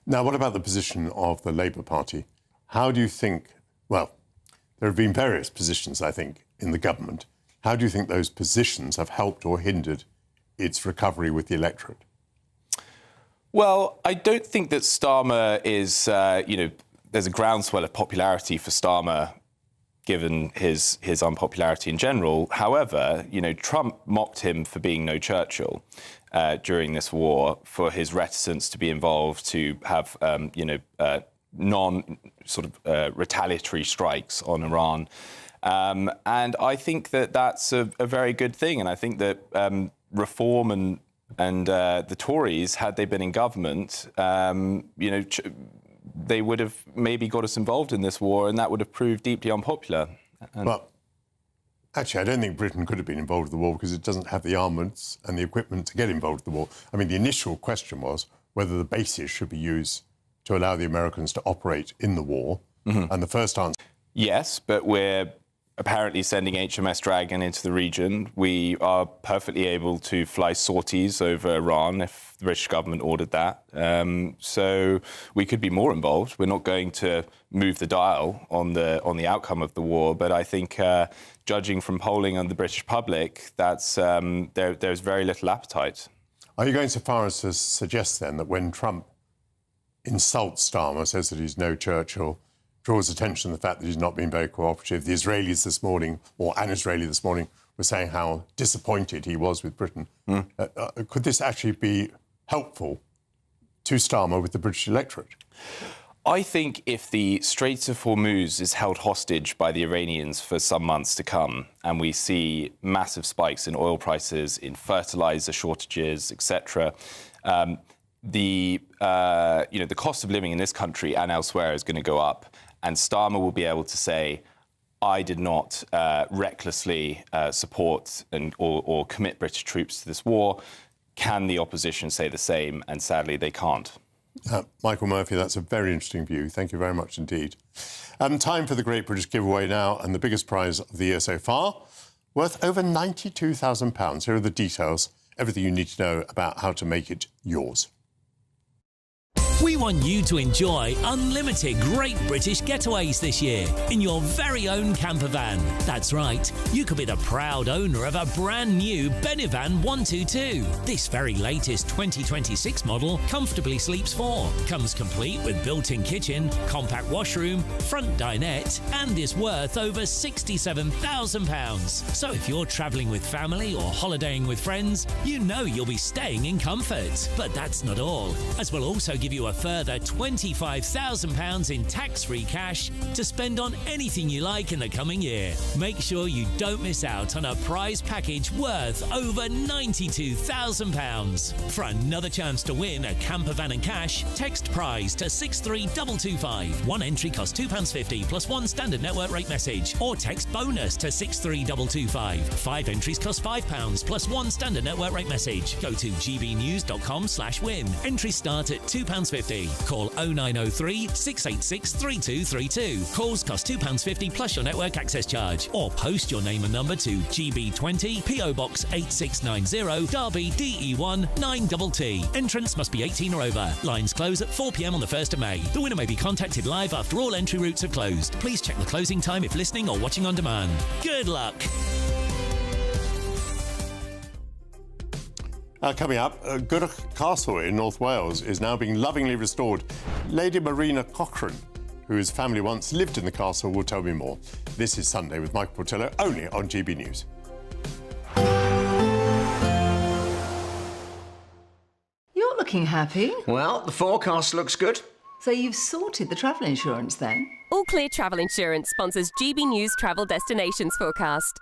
Now, what about the position of the Labour Party? How do you think, well, there have been various positions, I think, in the government. How do you think those positions have helped or hindered its recovery with the electorate? Well, I don't think that Starmer is, there's a groundswell of popularity for Starmer, given his unpopularity in general. However, Trump mocked him for being no Churchill during this war, for his reticence to be involved, to have, retaliatory strikes on Iran. And I think that that's a very good thing. And I think that Reform and the Tories, had they been in government, they would have maybe got us involved in this war, and that would have proved deeply unpopular. Well, actually, I don't think Britain could have been involved in the war because it doesn't have the armaments and the equipment to get involved in the war. I mean, the initial question was whether the bases should be used to allow the Americans to operate in the war? And the first answer... Yes, but we're apparently sending HMS Dragon into the region. We are perfectly able to fly sorties over Iran if the British government ordered that. So we could be more involved. We're not going to move the dial on the outcome of the war, but I think judging from polling on the British public, that's there's very little appetite. Are you going so far as to suggest then that when Trump insults Starmer, says that he's no Churchill, draws attention to the fact that he's not been very cooperative, the Israelis this morning, or an Israeli this morning, was saying how disappointed he was with Britain. Could this actually be helpful to Starmer with the British electorate? I think if the Straits of Hormuz is held hostage by the Iranians for some months to come, and we see massive spikes in oil prices, in fertilizer shortages, etc., the cost of living in this country and elsewhere is going to go up, and Starmer will be able to say, I did not recklessly support or commit British troops to this war. Can the opposition say the same? And sadly, they can't. Michael Murphy, that's a very interesting view. Thank you very much indeed. Time for the Great British Giveaway now, and the biggest prize of the year so far, worth over £92,000. Here are the details, everything you need to know about how to make it yours. We want you to enjoy unlimited Great British Getaways this year in your very own camper van. That's right, you could be the proud owner of a brand new Benivan 122. This very latest 2026 model comfortably sleeps 4, comes complete with built-in kitchen, compact washroom, front dinette, and is worth over £67,000. So if you're travelling with family or holidaying with friends, you know you'll be staying in comfort. But that's not all, as we'll also give you a further £25,000 in tax-free cash to spend on anything you like in the coming year. Make sure you don't miss out on a prize package worth over £92,000. For another chance to win a camper van and cash, text prize to 63225. One entry costs £2.50 plus one standard network rate message, or text bonus to 63225. 5 entries cost £5 plus one standard network rate message. Go to gbnews.com/win. Entries start at £2.50. Call 0903 686 3232. Calls cost £2.50 plus your network access charge. Or post your name and number to GB20 PO Box 8690 Derby DE1 9TT. Entrance must be 18 or over. Lines close at 4 p.m. on the 1st of May. The winner may be contacted live after all entry routes have closed. Please check the closing time if listening or watching on demand. Good luck. Coming up, Gwrych Castle in North Wales is now being lovingly restored. Lady Marina Cochrane, whose family once lived in the castle, will tell me more. This is Sunday with Michael Portillo, only on GB News. You're looking happy. Well, the forecast looks good. So you've sorted the travel insurance then? All Clear Travel Insurance sponsors GB News Travel Destinations Forecast.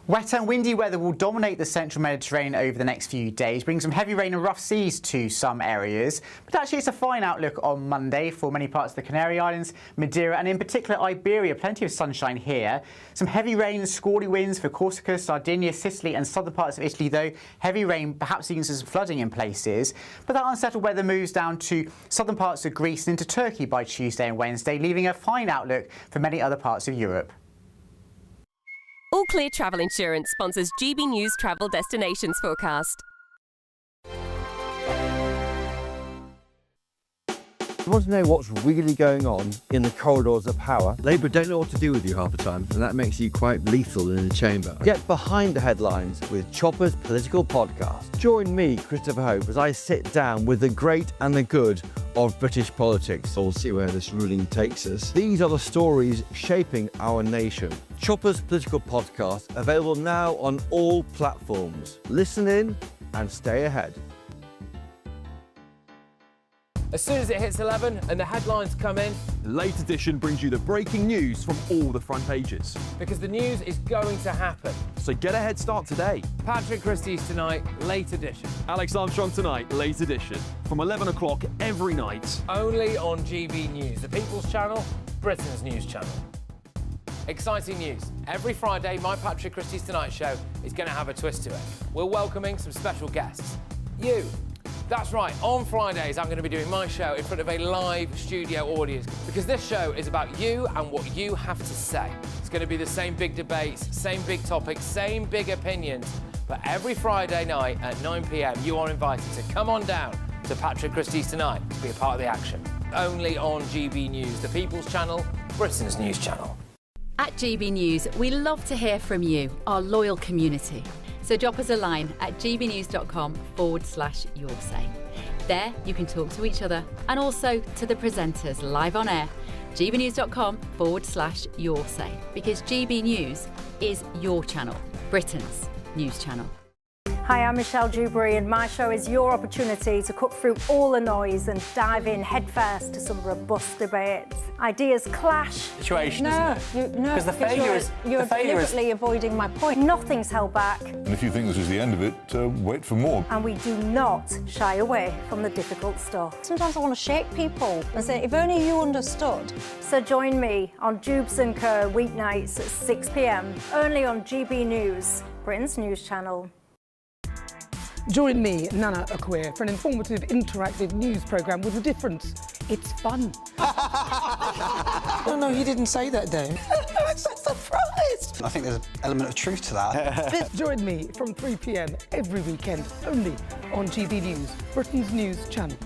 Wet and windy weather will dominate the central Mediterranean over the next few days, bringing some heavy rain and rough seas to some areas. But actually, it's a fine outlook on Monday for many parts of the Canary Islands, Madeira and in particular Iberia. Plenty of sunshine here. Some heavy rain and squally winds for Corsica, Sardinia, Sicily and southern parts of Italy, though. Heavy rain, perhaps even some flooding in places. But that unsettled weather moves down to southern parts of Greece and into Turkey by Tuesday and Wednesday, leaving a fine outlook for many other parts of Europe. All Clear Travel Insurance sponsors GB News Travel Destinations Forecast. You want to know what's really going on in the corridors of power? Labour don't know what to do with you half the time, and that makes you quite lethal in the chamber. Get behind the headlines with Chopper's political podcast. Join me, Christopher Hope, as I sit down with the great and the good of British politics. We'll see where this ruling takes us. These are the stories shaping our nation. Chopper's political podcast, available now on all platforms. Listen in and stay ahead. As soon as it hits 11 and the headlines come in, the Late Edition brings you the breaking news from all the front pages. Because the news is going to happen. So get a head start today. Patrick Christie's Tonight, Late Edition. Alex Armstrong Tonight, Late Edition. From 11 o'clock every night. Only on GB News, the People's Channel, Britain's news channel. Exciting news. Every Friday, my Patrick Christie's Tonight show is going to have a twist to it. We're welcoming some special guests. You. That's right, on Fridays I'm going to be doing my show in front of a live studio audience because this show is about you and what you have to say. It's going to be the same big debates, same big topics, same big opinions, but every Friday night at 9 p.m. you are invited to come on down to Patrick Christie's Tonight to be a part of the action. Only on GB News, the People's Channel, Britain's news channel. At GB News, we love to hear from you, our loyal community. So drop us a line at gbnews.com/yoursay. There you can talk to each other and also to the presenters live on air. gbnews.com/yoursay, because GB News is your channel, Britain's news channel. Hi, I'm Michelle Dewberry, and my show is your opportunity to cut through all the noise and dive in headfirst to some robust debates. Ideas clash. Situation, no, isn't it? no, Because the failure is you're deliberately avoiding my point. Nothing's held back, And if you think this is the end of it, wait for more. and we do not shy away from the difficult stuff. Sometimes I want to shake people and say, if only you understood. So join me on Jubes & Co weeknights at 6 p.m. only on GB News, Britain's news channel. Join me, Nana Akwe, for an informative, interactive news programme with a difference. It's fun. No, he didn't say that, though. I'm so surprised. I think there's an element of truth to that. Join me from 3 p.m. every weekend, only on GB News, Britain's news channel.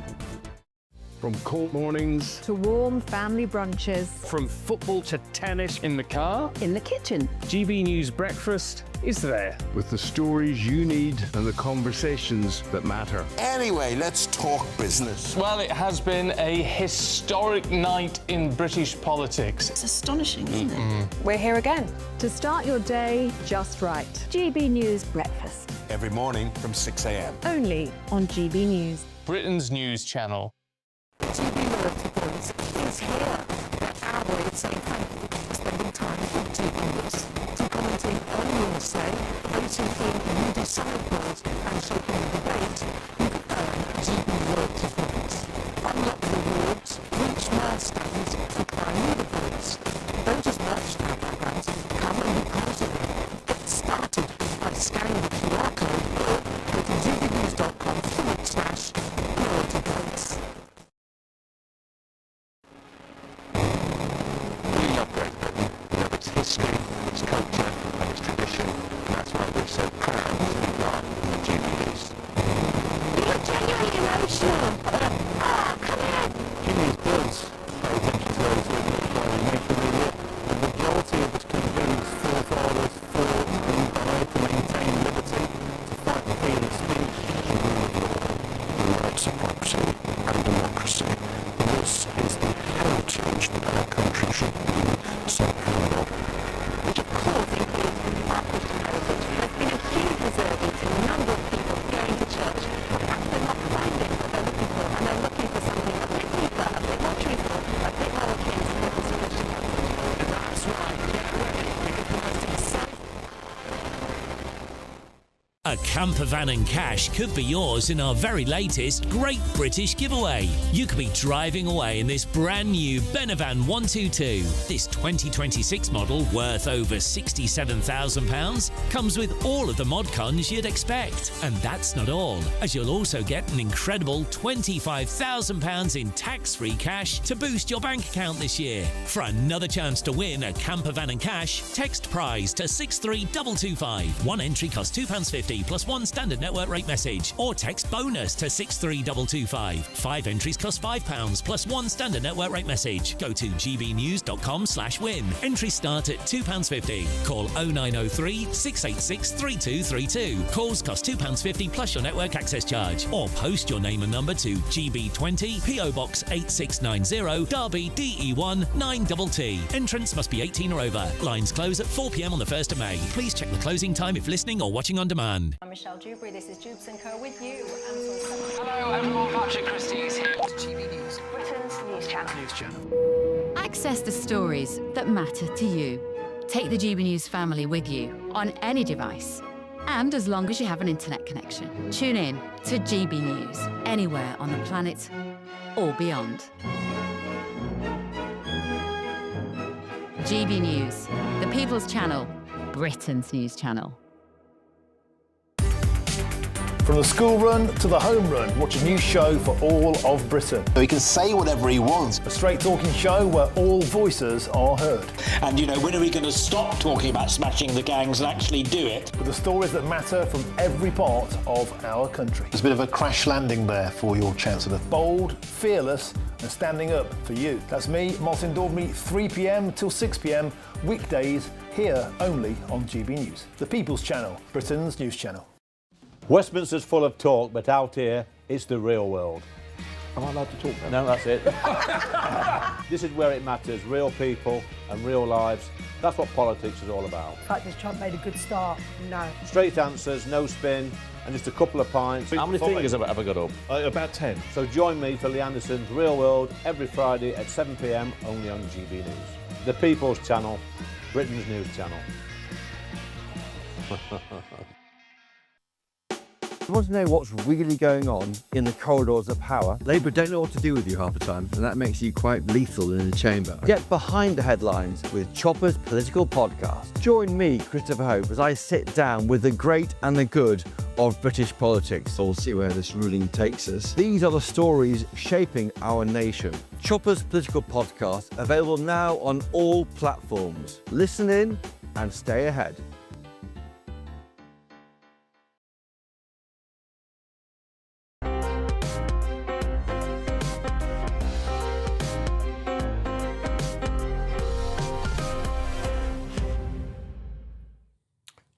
From cold mornings to warm family brunches, from football to tennis in the car, in the kitchen. GB News Breakfast is there with the stories you need and the conversations that matter. Anyway, let's talk business. Well, it has been a historic night in British politics. It's astonishing, isn't it? We're here again to start your day just right. GB News Breakfast. Every morning from 6 a.m. Only on GB News. Britain's news channel. GB Loyalty Points is here. They're our way of saying thank you for spending time with GB News. Through commenting on your say, voting in new disciples and shaping the debate, you can earn GB Loyalty Points. Unlock rewards, reach milestones through primary rewards. Don't just watch our programmes, come and be part of them. Get started by scanning the QR code or go to gbnews.com/loyalty points. Its history, its culture, and its tradition. And that's why we're so proud to be part of the GB News. You're genuinely emotional. Come in. GB News does pay attention to those living in the making media. The majority of its conveners forefathers fought and died to maintain liberty, to fight for freedom of speech, and rule of law, the rights of property and democracy. This is the heritage that our country should be so proud of. Which of course includes our Christian heritage. There's been a huge resurgence in a number of people going to church, but perhaps they're not finding what they're looking for, and they're looking for something a bit deeper, a bit more truthful, a bit more akin to the Christian heritage. That's right, get ready, because the most exciting... A camper van and cash could be yours in our very latest Great British Giveaway. You could be driving away in this brand new Benavan 122. This 2026 model, worth over £67,000, comes with all of the mod cons you'd expect. And that's not all, as you'll also get an incredible £25,000 in tax-free cash to boost your bank account this year. For another chance to win a camper van and cash, text prize to 63225. One entry costs £2.50 plus one standard network rate message, or text bonus to 63225. 5 entries cost £5 plus one standard network rate message. Go to gbnews.com/win. Entries start at £2.50. Call 0903 686 3232. Calls cost £2.50 plus your network access charge, or post your name and number to GB20 PO Box 8690 Derby DE1 9TT. Entrance must be 18 or over. Lines close at 4 p.m. on the 1st of May. Please check the closing time if listening or watching on demand. I'm Michelle Dewberry, this is Jubes & Co with you. Hello everyone, Patrick Christie is here. GB News, Britain's news channel. Access the stories that matter to you. Take the GB News family with you on any device. And as long as you have an internet connection, tune in to GB News anywhere on the planet or beyond. GB News, the People's Channel, Britain's news channel. From the school run to the home run, watch a new show for all of Britain. So he can say whatever he wants. A straight talking show where all voices are heard. And, you know, when are we going to stop talking about smashing the gangs and actually do it? With the stories that matter from every part of our country. There's a bit of a crash landing there for your Chancellor. Bold, fearless and standing up for you. That's me, Martin Daubney, 3 p.m. till 6 p.m, weekdays, here only on GB News. The People's Channel, Britain's news channel. Westminster's full of talk, but out here, it's the real world. Am I allowed to talk now? No, that's it. This is where it matters, real people and real lives. That's what politics is all about. The fact is Trump made a good start, no. Straight answers, no spin, and just a couple of pints. How many fingers have I got up? About 10. So join me for Lee Anderson's Real World every Friday at 7 p.m, only on GB News. The People's Channel, Britain's news channel. You want to know what's really going on in the corridors of power? Labour don't know what to do with you half the time, and that makes you quite lethal in the chamber. Get behind the headlines with Chopper's political podcast. Join me, Christopher Hope, as I sit down with the great and the good of British politics. We'll see where this ruling takes us. These are the stories shaping our nation. Chopper's political podcast, available now on all platforms. Listen in and stay ahead.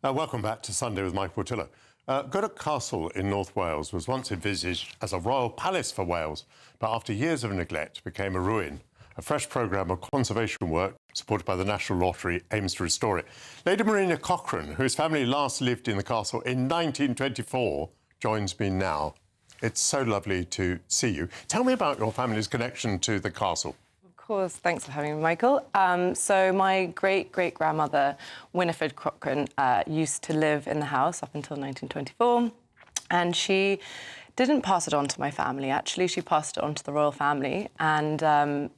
Welcome back to Sunday with Mike Portillo. Gwrych Castle in North Wales was once envisaged as a royal palace for Wales, but after years of neglect became a ruin. A fresh programme of conservation work, supported by the National Lottery, aims to restore it. Lady Marina Cochrane, whose family last lived in the castle in 1924, joins me now. It's so lovely to see you. Tell me about your family's connection to the castle. Of course, thanks for having me, Michael. So my great-great-grandmother, Winifred Cochrane, used to live in the house up until 1924, and she didn't pass it on to my family. Actually, she passed it on to the royal family and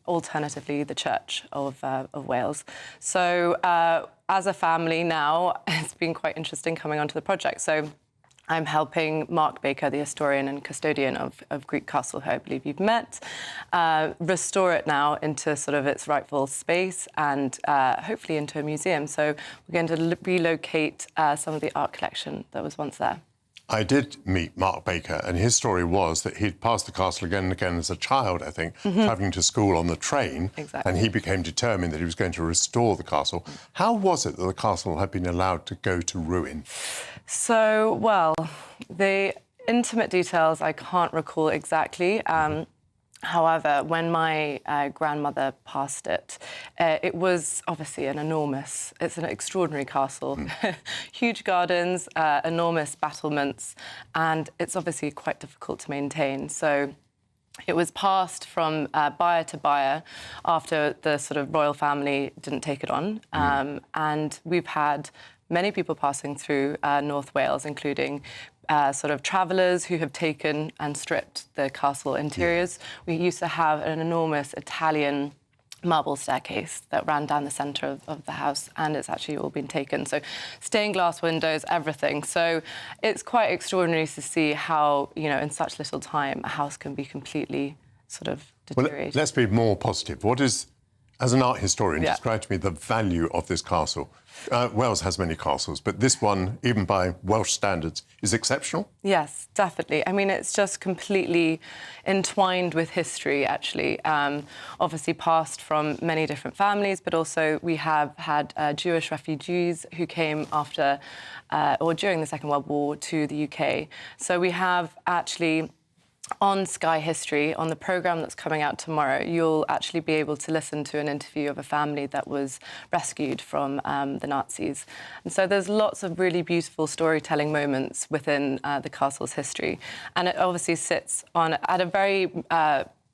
alternatively the Church of Wales. So as a family now, it's been quite interesting coming onto the project. So I'm helping Mark Baker, the historian and custodian of Gwrych Castle, who I believe you've met, restore it now into sort of its rightful space and hopefully into a museum. So we're going to relocate some of the art collection that was once there. I did meet Mark Baker, and his story was that he'd passed the castle again and again as a child, I think, travelling to school on the train, and he became determined that he was going to restore the castle. How was it that the castle had been allowed to go to ruin? So, well, the intimate details I can't recall exactly. However, when my grandmother passed it, it was obviously it's an extraordinary castle. Huge gardens, enormous battlements, and it's obviously quite difficult to maintain. So it was passed from buyer to buyer after the sort of royal family didn't take it on. And we've had many people passing through North Wales, including sort of travellers who have taken and stripped the castle interiors. We used to have an enormous Italian marble staircase that ran down the centre of the house, and it's actually all been taken. So stained glass windows, everything. So it's quite extraordinary to see how, you know, in such little time, a house can be completely sort of deteriorated. Well, let's be more positive. What is, as an art historian, describe to me the value of this castle. Wales has many castles, but this one, even by Welsh standards, is exceptional? Yes, definitely. I mean, it's just completely entwined with history, actually. Obviously passed from many different families, but also we have had Jewish refugees who came after or during the Second World War to the UK. So we have actually, on Sky History, on the programme that's coming out tomorrow, you'll actually be able to listen to an interview of a family that was rescued from the Nazis. And so there's lots of really beautiful storytelling moments within the castle's history. And it obviously sits at a very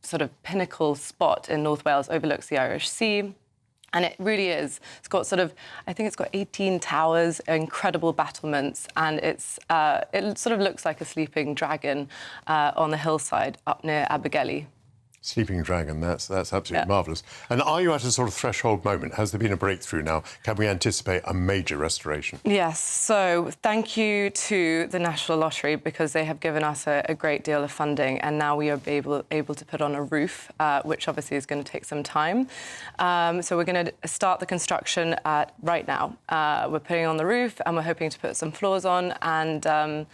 sort of pinnacle spot in North Wales, overlooks the Irish Sea. And it really is. It's got sort of, I think it's got 18 towers, incredible battlements, and it sort of looks like a sleeping dragon on the hillside up near Abergele. Sleeping Dragon, that's absolutely marvellous. And are you at a sort of threshold moment? Has there been a breakthrough now? Can we anticipate a major restoration? Yes, so thank you to the National Lottery because they have given us a great deal of funding, and now we are able to put on a roof, which obviously is going to take some time. So we're going to start the construction right now. We're putting on the roof and we're hoping to put some floors on, and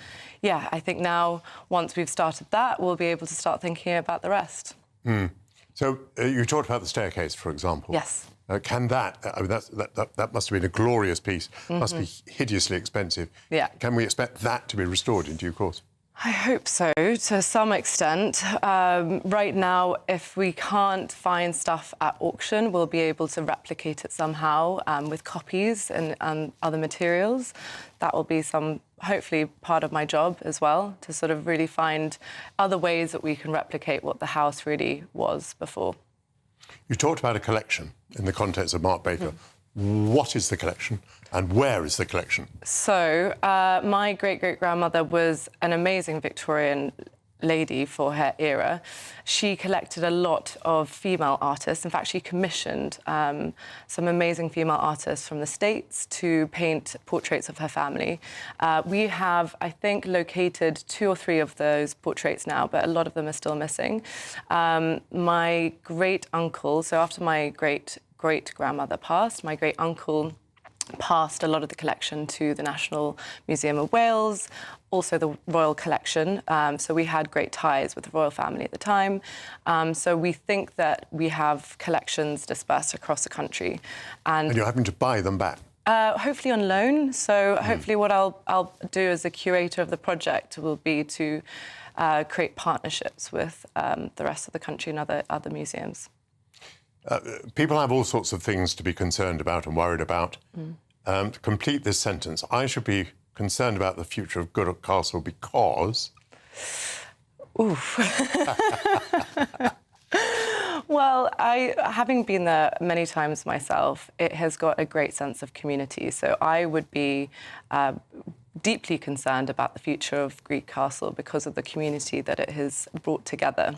yeah, I think now, once we've started that, we'll be able to start thinking about the rest. So you talked about the staircase, for example. Yes. Can that, I mean, that must have been a glorious piece, must be hideously expensive. Yeah. Can we expect that to be restored in due course? I hope so, to some extent. Right now, if we can't find stuff at auction, we'll be able to replicate it somehow with copies and other materials. That will be hopefully part of my job as well, to sort of really find other ways that we can replicate what the house really was before. You talked about a collection in the context of Mark Baker. What is the collection and where is the collection? So, my great-great-grandmother was an amazing Victorian lady for her era. She collected a lot of female artists. In fact, she commissioned some amazing female artists from the States to paint portraits of her family. We have, I think, located 2 or 3 of those portraits now, but a lot of them are still missing. My great-uncle, so after my great-grandmother passed, my great-uncle passed a lot of the collection to the National Museum of Wales, also the Royal Collection. So we had great ties with the royal family at the time. So we think that we have collections dispersed across the country. And you're having to buy them back? Hopefully on loan. So hopefully what I'll do as the curator of the project will be to create partnerships with the rest of the country and other museums. People have all sorts of things to be concerned about and worried about. To complete this sentence, I should be concerned about the future of Gwrych Castle because... Oof. Well, having been there many times myself, it has got a great sense of community. So I would be deeply concerned about the future of Gwrych Castle because of the community that it has brought together.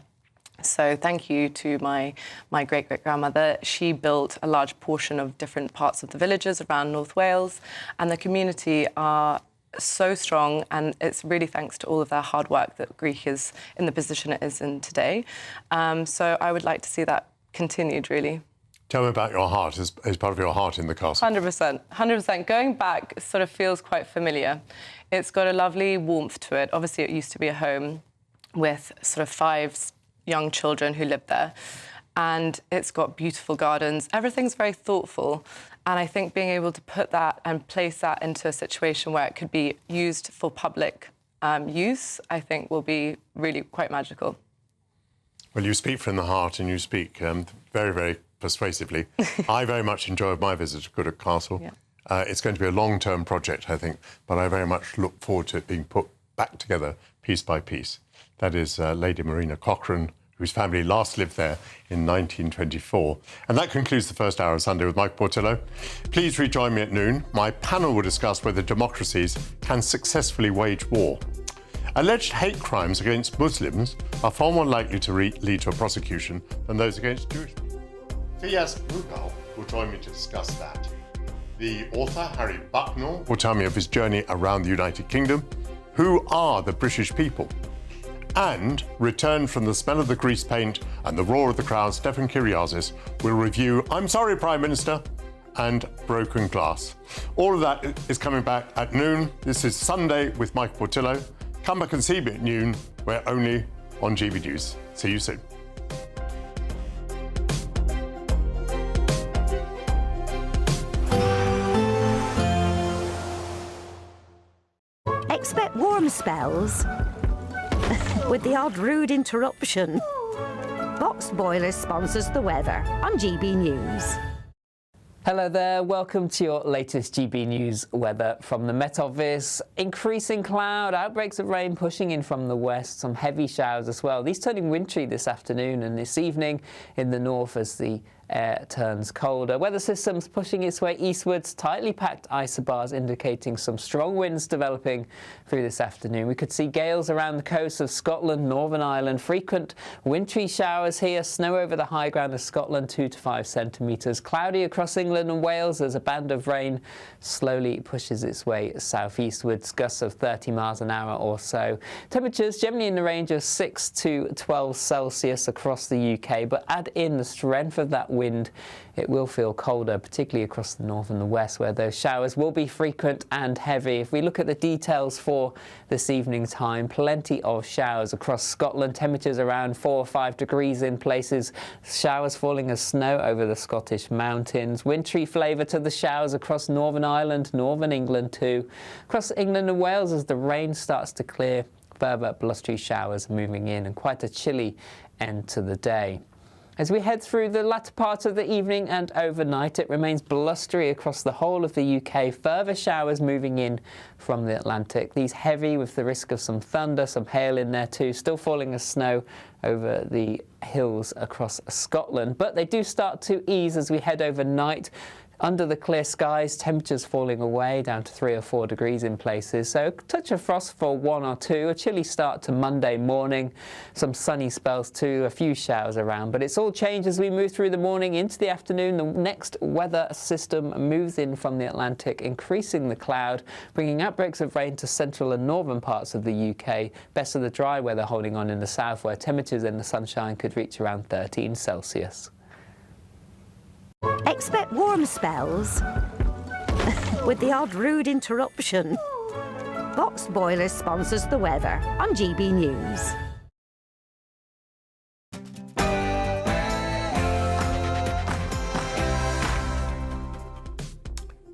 So thank you to my great-great-grandmother. She built a large portion of different parts of the villages around North Wales, and the community are so strong, and it's really thanks to all of their hard work that Gwrych is in the position it is in today. So I would like to see that continued, really. Tell me about your heart, as part of your heart in the castle. 100%. 100%. Going back sort of feels quite familiar. It's got a lovely warmth to it. Obviously, it used to be a home with sort of 5 young children who lived there. And it's got beautiful gardens. Everything's very thoughtful. And I think being able to put that and place that into a situation where it could be used for public use, I think will be really quite magical. Well, you speak from the heart and you speak very, very persuasively. I very much enjoyed my visit to Gwrych Castle. Yeah. It's going to be a long-term project, I think, but I very much look forward to it being put back together piece by piece. That is Lady Marina Cochrane, whose family last lived there in 1924. And that concludes the first hour of Sunday with Mike Portillo. Please rejoin me at noon. My panel will discuss whether democracies can successfully wage war. Alleged hate crimes against Muslims are far more likely to lead to a prosecution than those against Jewish people. Fias Rupal will join me to discuss that. The author, Harry Bucknell, will tell me of his journey around the United Kingdom. Who are the British people? And, returned from the smell of the grease paint and the roar of the crowd, Stefan Kyriazis will review I'm Sorry, Prime Minister and Broken Glass. All of that is coming back at noon. This is Sunday with Mike Portillo. Come back and see me at noon. We're only on GB News. See you soon. Expect warm spells with the odd rude interruption. Box Boilers sponsors the weather on GB News. Hello there, welcome to your latest GB News weather from the Met Office. Increasing cloud, outbreaks of rain pushing in from the west, some heavy showers as well. These turning wintry this afternoon and this evening in the north as the air turns colder. Weather systems pushing its way eastwards, tightly packed isobars indicating some strong winds developing through this afternoon. We could see gales around the coast of Scotland, Northern Ireland, frequent wintry showers here, snow over the high ground of Scotland, 2 to 5 centimetres, cloudy across England and Wales as a band of rain slowly pushes its way southeastwards, gusts of 30 miles an hour or so. Temperatures generally in the range of 6 to 12 Celsius across the UK, but add in the strength of that wind, it will feel colder, particularly across the north and the west, where those showers will be frequent and heavy. If we look at the details for this evening time, plenty of showers across Scotland, temperatures around 4 or 5 degrees in places, showers falling as snow over the Scottish mountains, wintry flavour to the showers across Northern Ireland, Northern England too, across England and Wales as the rain starts to clear, further blustery showers moving in, and quite a chilly end to the day. As we head through the latter part of the evening and overnight, it remains blustery across the whole of the UK. Further showers moving in from the Atlantic. These heavy with the risk of some thunder, some hail in there too. Still falling as snow over the hills across Scotland. But they do start to ease as we head overnight. Under the clear skies, temperatures falling away down to 3 or 4 degrees in places. So a touch of frost for 1 or 2, a chilly start to Monday morning, some sunny spells too, a few showers around. But it's all changed as we move through the morning into the afternoon. The next weather system moves in from the Atlantic, increasing the cloud, bringing outbreaks of rain to central and northern parts of the UK. Best of the dry weather holding on in the south, where temperatures in the sunshine could reach around 13 Celsius. Expect warm spells with the odd rude interruption. Boxed Boilers sponsors the weather on GB News.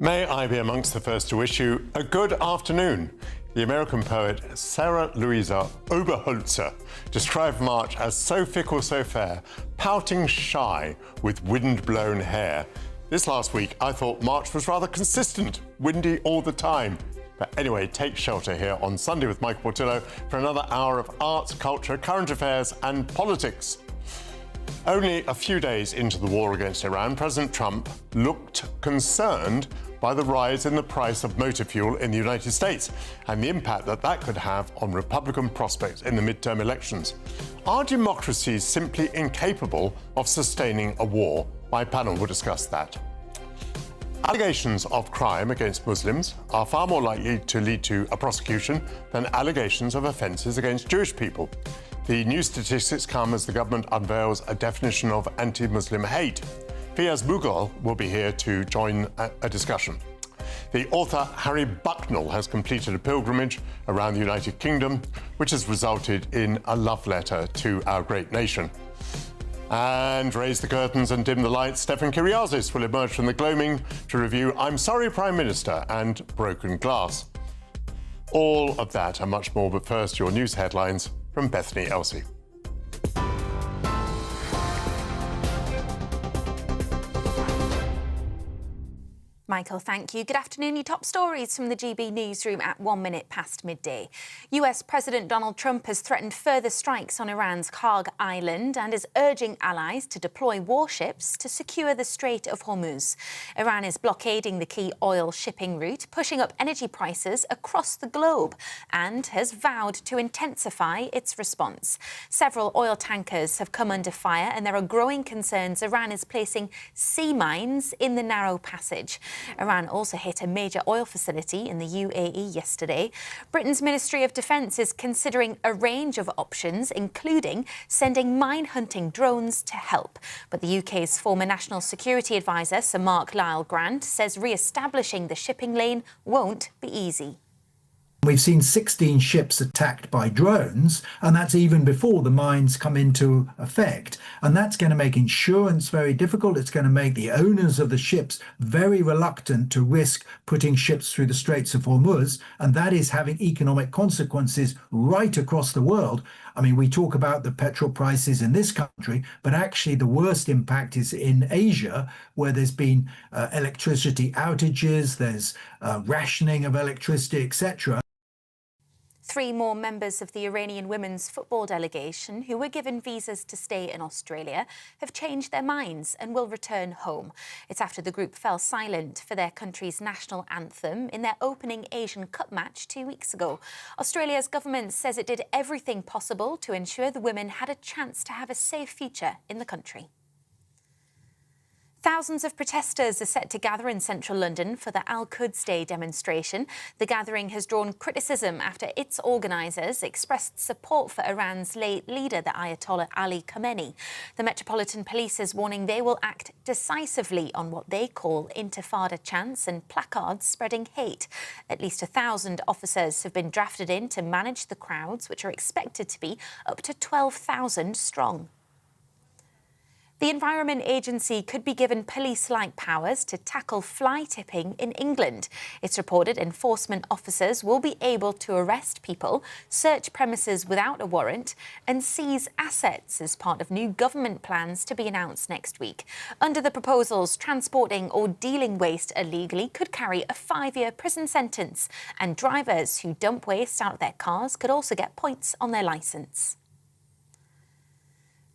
May I be amongst the first to wish you a good afternoon. The American poet Sarah Louisa Oberholzer described March as so fickle, so fair, pouting shy with wind-blown hair. This last week, I thought March was rather consistent, windy all the time. But anyway, take shelter here on Sunday with Mike Portillo for another hour of arts, culture, current affairs and politics. Only a few days into the war against Iran, President Trump looked concerned by the rise in the price of motor fuel in the United States and the impact that that could have on Republican prospects in the midterm elections. Are democracies simply incapable of sustaining a war? My panel will discuss that. Allegations of crime against Muslims are far more likely to lead to a prosecution than allegations of offences against Jewish people. The new statistics come as the government unveils a definition of anti-Muslim hate. Fiaz Mughal will be here to join a discussion. The author Harry Bucknell has completed a pilgrimage around the United Kingdom, which has resulted in a love letter to our great nation. And raise the curtains and dim the lights, Stefan Kyriazis will emerge from the gloaming to review I'm Sorry, Prime Minister and Broken Glass. All of that and much more, but first your news headlines from Bethany Elsey. Michael, thank you. Good afternoon. Your top stories from the GB newsroom at 1 minute past midday. US President Donald Trump has threatened further strikes on Iran's Karg Island and is urging allies to deploy warships to secure the Strait of Hormuz. Iran is blockading the key oil shipping route, pushing up energy prices across the globe, and has vowed to intensify its response. Several oil tankers have come under fire, and there are growing concerns Iran is placing sea mines in the narrow passage. Iran also hit a major oil facility in the UAE yesterday. Britain's Ministry of Defence is considering a range of options, including sending mine-hunting drones to help. But the UK's former National Security Advisor, Sir Mark Lyle-Grant, says re-establishing the shipping lane won't be easy. We've seen 16 ships attacked by drones, and that's even before the mines come into effect. And that's going to make insurance very difficult. It's going to make the owners of the ships very reluctant to risk putting ships through the Straits of Hormuz. And that is having economic consequences right across the world. I mean, we talk about the petrol prices in this country, but actually the worst impact is in Asia, where there's been electricity outages, there's rationing of electricity, etc. 3 more members of the Iranian women's football delegation who were given visas to stay in Australia have changed their minds and will return home. It's after the group fell silent for their country's national anthem in their opening Asian Cup match 2 weeks ago. Australia's government says it did everything possible to ensure the women had a chance to have a safe future in the country. Thousands of protesters are set to gather in central London for the Al-Quds Day demonstration. The gathering has drawn criticism after its organisers expressed support for Iran's late leader, the Ayatollah Ali Khamenei. The Metropolitan Police is warning they will act decisively on what they call intifada chants and placards spreading hate. At least 1,000 officers have been drafted in to manage the crowds, which are expected to be up to 12,000 strong. The Environment Agency could be given police-like powers to tackle fly tipping in England. It's reported enforcement officers will be able to arrest people, search premises without a warrant and seize assets as part of new government plans to be announced next week. Under the proposals, transporting or dealing waste illegally could carry a 5-year prison sentence, and drivers who dump waste out of their cars could also get points on their licence.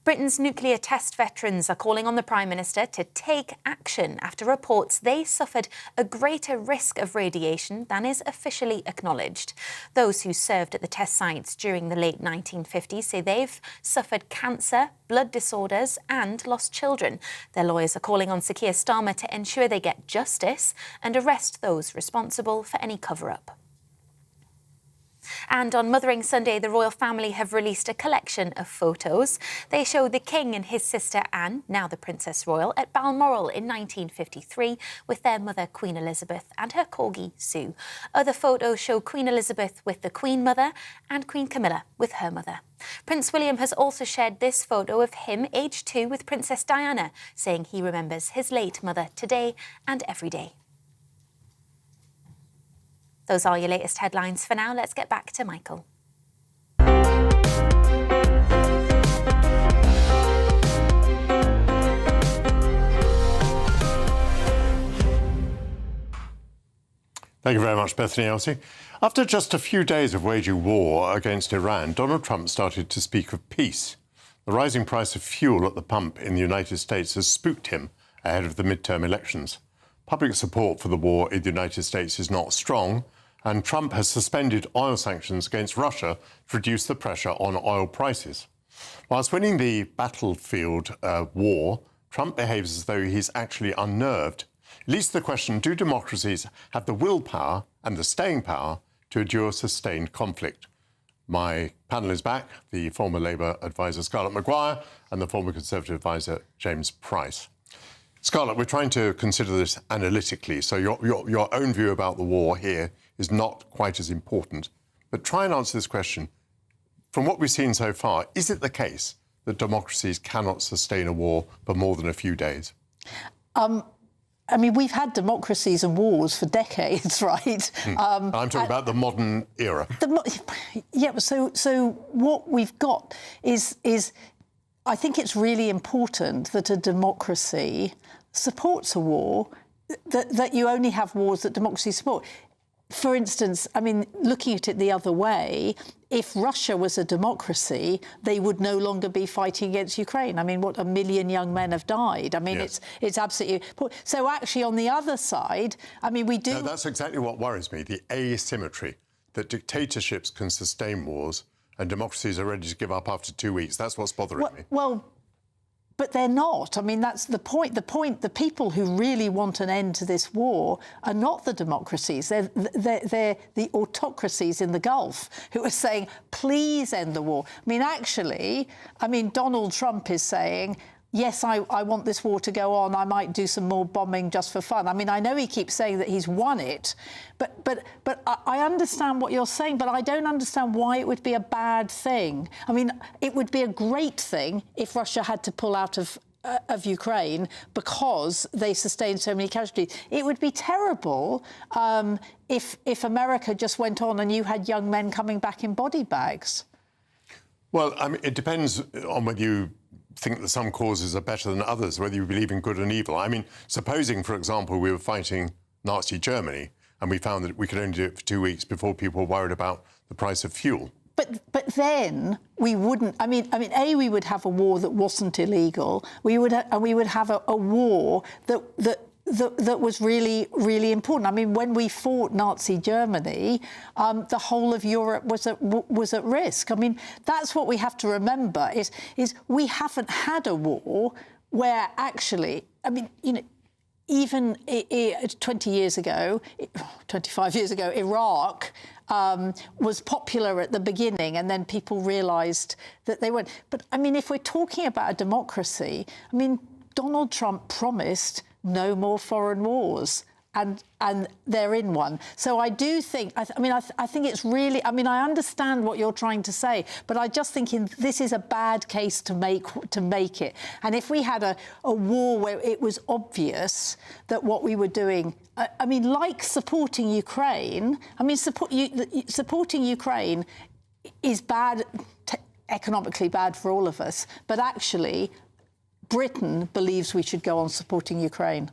Britain's nuclear test veterans are calling on the Prime Minister to take action after reports they suffered a greater risk of radiation than is officially acknowledged. Those who served at the test sites during the late 1950s say they've suffered cancer, blood disorders and lost children. Their lawyers are calling on Sir Keir Starmer to ensure they get justice and arrest those responsible for any cover-up. And on Mothering Sunday, the royal family have released a collection of photos. They show the King and his sister Anne, now the Princess Royal, at Balmoral in 1953 with their mother Queen Elizabeth and her corgi Sue. Other photos show Queen Elizabeth with the Queen Mother and Queen Camilla with her mother. Prince William has also shared this photo of him, aged 2, with Princess Diana, saying he remembers his late mother today and every day. Those are your latest headlines for now. Let's get back to Michael. Thank you very much, Bethany Elsey. After just a few days of waging war against Iran, Donald Trump started to speak of peace. The rising price of fuel at the pump in the United States has spooked him ahead of the midterm elections. Public support for the war in the United States is not strong, and Trump has suspended oil sanctions against Russia to reduce the pressure on oil prices. Whilst winning the battlefield war, Trump behaves as though he's actually unnerved. It leads to the question, do democracies have the willpower and the staying power to endure sustained conflict? My panel is back, the former Labour advisor Scarlett Maguire and the former Conservative advisor James Price. Scarlett, we're trying to consider this analytically, so your own view about the war here is not quite as important. But try and answer this question. From what we've seen so far, is it the case that democracies cannot sustain a war for more than a few days? I mean, we've had democracies and wars for decades, right? I'm talking about the modern era. So what we've got is I think it's really important that a democracy supports a war, that you only have wars that democracies support. For instance, I mean, looking at it the other way, if Russia was a democracy, they would no longer be fighting against Ukraine. I mean, what, 1 million young men have died. I mean, yes. It's absolutely... So actually, on the other side, I mean, we do... No, that's exactly what worries me, the asymmetry, that dictatorships can sustain wars and democracies are ready to give up after 2 weeks. That's what's bothering me. Well, but they're not. I mean, that's the point. The people who really want an end to this war are not the democracies. They're the autocracies in the Gulf who are saying, please end the war. I mean, actually, Donald Trump is saying, yes, I want this war to go on. I might do some more bombing just for fun. I mean, I know he keeps saying that he's won it, but I understand what you're saying, but I don't understand why it would be a bad thing. I mean, it would be a great thing if Russia had to pull out of Ukraine because they sustained so many casualties. It would be terrible if America just went on and you had young men coming back in body bags. Well, I mean, it depends on whether you think that some causes are better than others, whether you believe in good and evil. I mean, supposing, for example, we were fighting Nazi Germany and we found that we could only do it for 2 weeks before people were worried about the price of fuel. But then we wouldn't. I mean, we would have a war that wasn't illegal. We would have a war that was really, really important. I mean, when we fought Nazi Germany, the whole of Europe was at risk. I mean, that's what we have to remember is we haven't had a war where actually, I mean, you know, even 20 years ago, 25 years ago, Iraq was popular at the beginning, and then people realised that they weren't. But, I mean, if we're talking about a democracy, I mean, Donald Trump promised no more foreign wars, and they're in one. So I do think, I think it's really, I mean, I understand what you're trying to say, but I just think this is a bad case to make it. And if we had a war where it was obvious that what we were doing, I mean, like supporting Ukraine, I mean, supporting Ukraine is bad, economically bad for all of us, but actually Britain believes we should go on supporting Ukraine.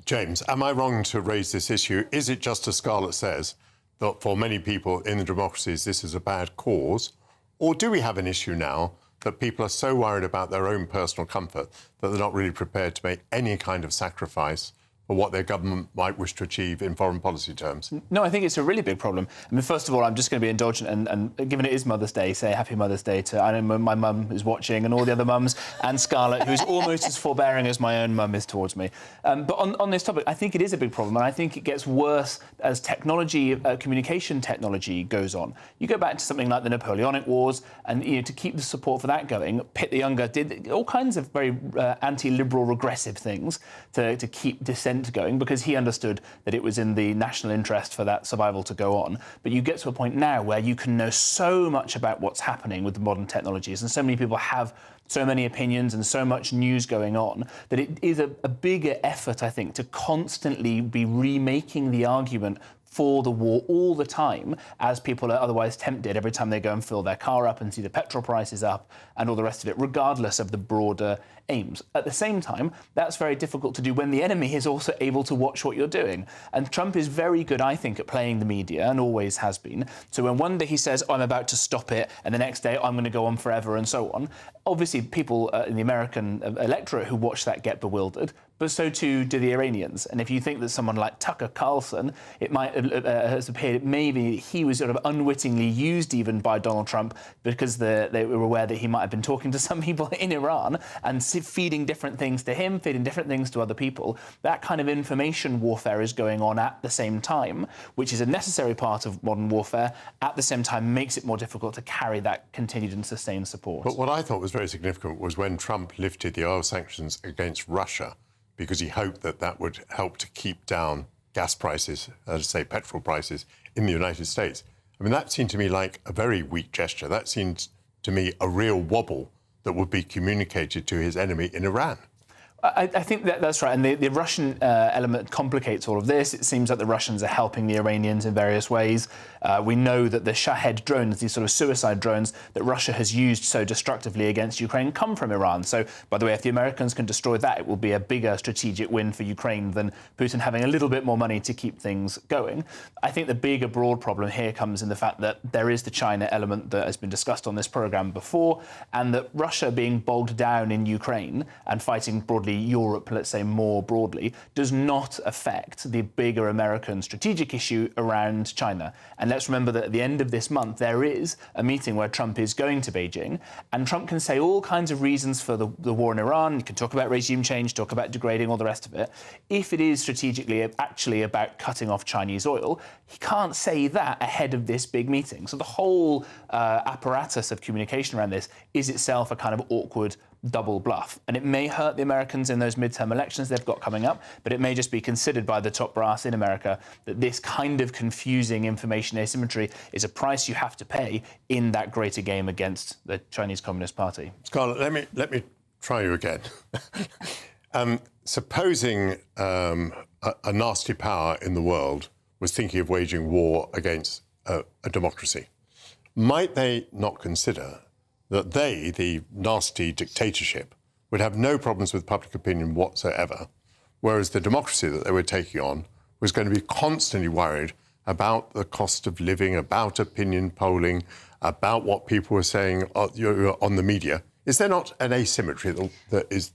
James, am I wrong to raise this issue? Is it just as Scarlett says, that for many people in the democracies this is a bad cause? Or do we have an issue now that people are so worried about their own personal comfort that they're not really prepared to make any kind of sacrifice for what their government might wish to achieve in foreign policy terms? No, I think it's a really big problem. I mean, first of all, I'm just going to be indulgent and given it is Mother's Day, say Happy Mother's Day to, I know my mum is watching and all the other mums, and Scarlett, who's almost as forbearing as my own mum is towards me. But on this topic, I think it is a big problem, and I think it gets worse as technology, communication technology goes on. You go back to something like the Napoleonic Wars, and to keep the support for that going, Pitt the Younger did all kinds of very anti-liberal, regressive things to keep dissent going, because he understood that it was in the national interest for that survival to go on. But you get to a point now where you can know so much about what's happening with the modern technologies, and so many people have so many opinions and so much news going on, that it is a bigger effort, I think, to constantly be remaking the argument for the war all the time, as people are otherwise tempted every time they go and fill their car up and see the petrol prices up and all the rest of it, regardless of the broader aims. At the same time, that's very difficult to do when the enemy is also able to watch what you're doing. And Trump is very good, I think, at playing the media, and always has been. So when one day he says, I'm about to stop it, and the next day I'm going to go on forever and so on, obviously people in the American electorate who watch that get bewildered, but so too do the Iranians. And if you think that someone like Tucker Carlson, it might has appeared maybe he was sort of unwittingly used even by Donald Trump because they were aware that he might have been talking to some people in Iran and feeding different things to him, feeding different things to other people. That kind of information warfare is going on at the same time, which is a necessary part of modern warfare, at the same time makes it more difficult to carry that continued and sustained support. But what I thought was very significant was when Trump lifted the oil sanctions against Russia, because he hoped that that would help to keep down gas prices, say petrol prices, in the United States. I mean, that seemed to me like a very weak gesture. That seemed to me a real wobble that would be communicated to his enemy in Iran. I think that's right, and the Russian element complicates all of this. It seems like the Russians are helping the Iranians in various ways. We know that the Shahed drones, these sort of suicide drones that Russia has used so destructively against Ukraine, come from Iran. So, by the way, if the Americans can destroy that, it will be a bigger strategic win for Ukraine than Putin having a little bit more money to keep things going. I think the bigger, broad problem here comes in the fact that there is the China element that has been discussed on this programme before, and that Russia being bogged down in Ukraine and fighting broadly Europe, let's say more broadly, does not affect the bigger American strategic issue around China. And let's remember that at the end of this month, there is a meeting where Trump is going to Beijing, and Trump can say all kinds of reasons for the war in Iran. He can talk about regime change, talk about degrading, all the rest of it. If it is strategically actually about cutting off Chinese oil, he can't say that ahead of this big meeting. So the whole apparatus of communication around this is itself a kind of awkward double bluff. And it may hurt the Americans in those midterm elections they've got coming up, but it may just be considered by the top brass in America that this kind of confusing information asymmetry is a price you have to pay in that greater game against the Chinese Communist Party. Scarlett, let me try you again. Supposing a nasty power in the world was thinking of waging war against a democracy, might they not consider that they, the nasty dictatorship, would have no problems with public opinion whatsoever, whereas the democracy that they were taking on was going to be constantly worried about the cost of living, about opinion polling, about what people were saying on the media. Is there not an asymmetry that is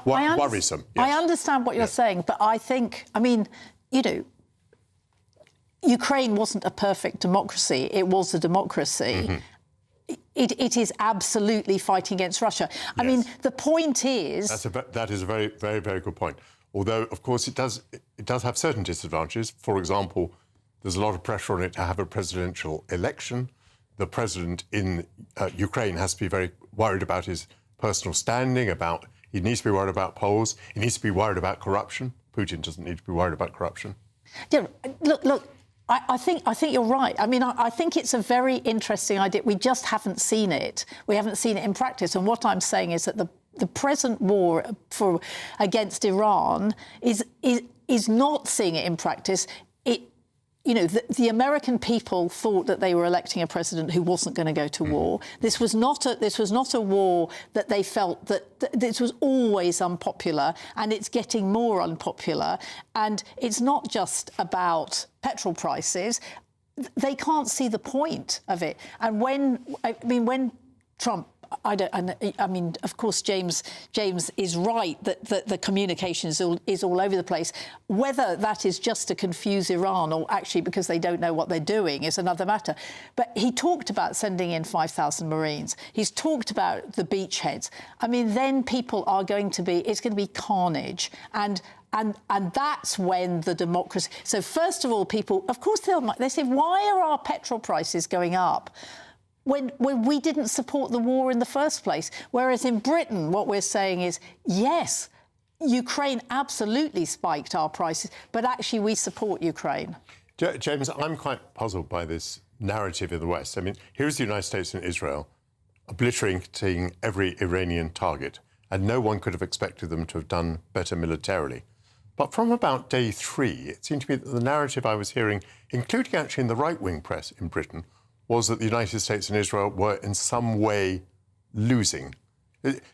worrisome? Yes. I understand what you're saying, but I think, I mean, you know, Ukraine wasn't a perfect democracy. It was a democracy. Mm-hmm. It is absolutely fighting against Russia. Yes. I mean, the point is... That is a very, very, very good point. Although, of course, it does have certain disadvantages. For example, there's a lot of pressure on it to have a presidential election. The president in Ukraine has to be very worried about his personal standing, he needs to be worried about polls, he needs to be worried about corruption. Putin doesn't need to be worried about corruption. Yeah, look, I think you're right. I mean, I think it's a very interesting idea. We just haven't seen it. We haven't seen it in practice. And what I'm saying is that the present war against Iran is not seeing it in practice. You know, the American people thought that they were electing a president who wasn't going to go to war. This was not a war that they felt that this was always unpopular, and it's getting more unpopular. And it's not just about petrol prices. They can't see the point of it. And when Trump... I mean, of course, James is right that the communication is all over the place. Whether that is just to confuse Iran or actually because they don't know what they're doing is another matter. But he talked about sending in 5,000 Marines. He's talked about the beachheads. I mean, then people are going to be... It's going to be carnage. And that's when the democracy... So, first of all, people... Of course, they say, why are our petrol prices going up? When we didn't support the war in the first place. Whereas in Britain, what we're saying is, yes, Ukraine absolutely spiked our prices, but actually we support Ukraine. James, I'm quite puzzled by this narrative in the West. I mean, here's the United States and Israel obliterating every Iranian target, and no one could have expected them to have done better militarily. But from about day 3, it seemed to me that the narrative I was hearing, including actually in the right-wing press in Britain, was that the United States and Israel were in some way losing.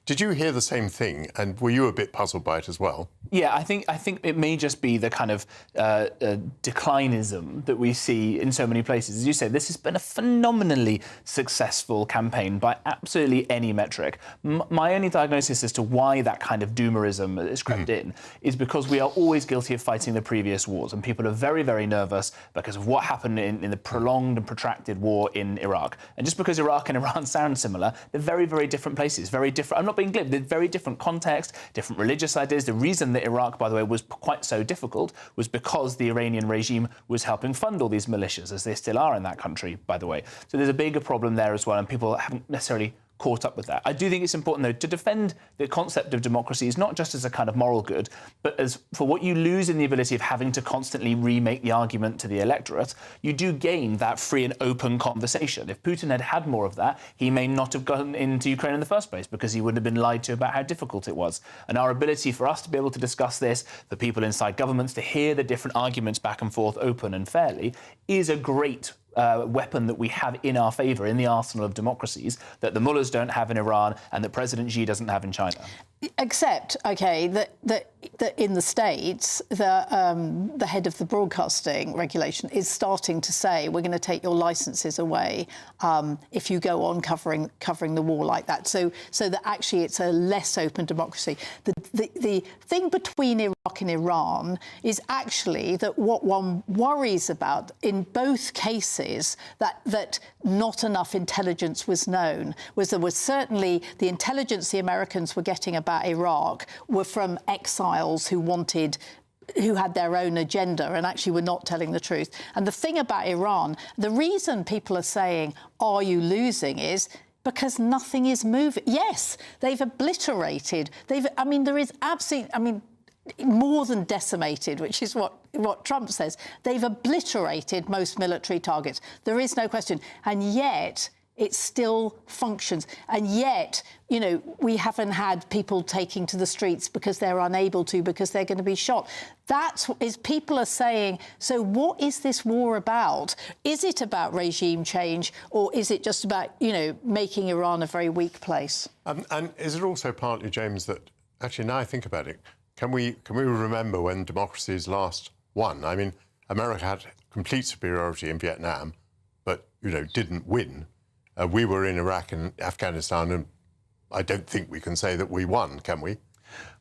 Did you hear the same thing, and were you a bit puzzled by it as well? Yeah, I think it may just be the kind of declinism that we see in so many places. As you say, this has been a phenomenally successful campaign by absolutely any metric. My only diagnosis as to why that kind of doomerism is crept in is because we are always guilty of fighting the previous wars, and people are very, very nervous because of what happened in the prolonged and protracted war in Iraq. And just because Iraq and Iran sound similar, they're very, very different places, very different. I'm not being glib. They're very different context, different religious ideas. The reason that Iraq, by the way, was quite so difficult was because the Iranian regime was helping fund all these militias, as they still are in that country, by the way. So there's a bigger problem there as well, and people haven't necessarily caught up with that. I do think it's important, though, to defend the concept of democracy is not just as a kind of moral good, but as for what you lose in the ability of having to constantly remake the argument to the electorate, you do gain that free and open conversation. If Putin had had more of that, he may not have gotten into Ukraine in the first place because he would have been lied to about how difficult it was. And our ability for us to be able to discuss this, for people inside governments to hear the different arguments back and forth open and fairly, is a great weapon that we have in our favour in the arsenal of democracies that the mullahs don't have in Iran and that President Xi doesn't have in China. Except, OK, that in the States, the head of the broadcasting regulation is starting to say we're going to take your licences away if you go on covering the war like that. So that actually it's a less open democracy. The thing between Iraq and Iran is actually that what one worries about in both cases that not enough intelligence was known was there was certainly the intelligence the Americans were getting about Iraq were from exiles who had their own agenda and actually were not telling the truth. And the thing about Iran, the reason people are saying, are you losing, is because nothing is moving. Yes, they've obliterated. There is absolutely, more than decimated, which is what Trump says. They've obliterated most military targets. There is no question. And yet it still functions. And yet, you know, we haven't had people taking to the streets because they're unable to, because they're going to be shot. That's people are saying, so what is this war about? Is it about regime change, or is it just about, you know, making Iran a very weak place? And is it also partly, James, that actually now I think about it, can we remember when democracies last won. I mean, America had complete superiority in Vietnam, but, didn't win. We were in Iraq and Afghanistan, and I don't think we can say that we won, can we?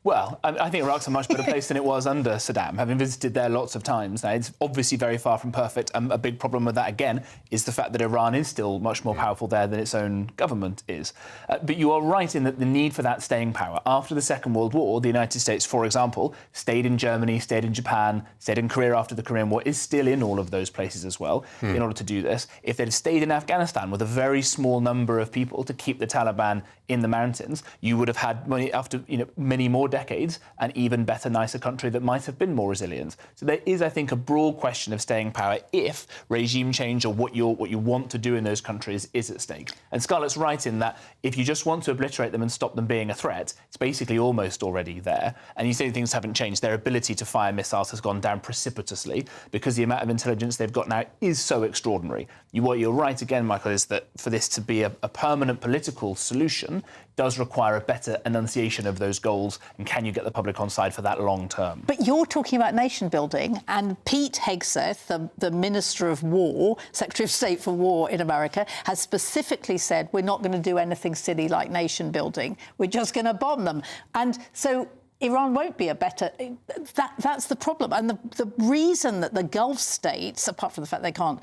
Well, I think Iraq's a much better place than it was under Saddam, having visited there lots of times. Now, it's obviously very far from perfect. A big problem with that, again, is the fact that Iran is still much more powerful there than its own government is. But you are right in that the need for that staying power. After the Second World War, the United States, for example, stayed in Germany, stayed in Japan, stayed in Korea after the Korean War, is still in all of those places as well in order to do this. If they'd stayed in Afghanistan with a very small number of people to keep the Taliban in the mountains, you would have had, after many more decades, an even better, nicer country that might have been more resilient. So there is, I think, a broad question of staying power if regime change or what you want to do in those countries is at stake. And Scarlett's right in that if you just want to obliterate them and stop them being a threat, it's basically almost already there. And you say things haven't changed. Their ability to fire missiles has gone down precipitously because the amount of intelligence they've got now is so extraordinary. What you're right again, Michael, is that for this to be a permanent political solution does require a better enunciation of those goals, and can you get the public on side for that long term? But you're talking about nation building, and Pete Hegseth, the Minister of War, Secretary of State for War in America, has specifically said we're not going to do anything silly like nation building. We're just going to bomb them. And so Iran won't be a better... That's the problem. And the reason that the Gulf states, apart from the fact they can't...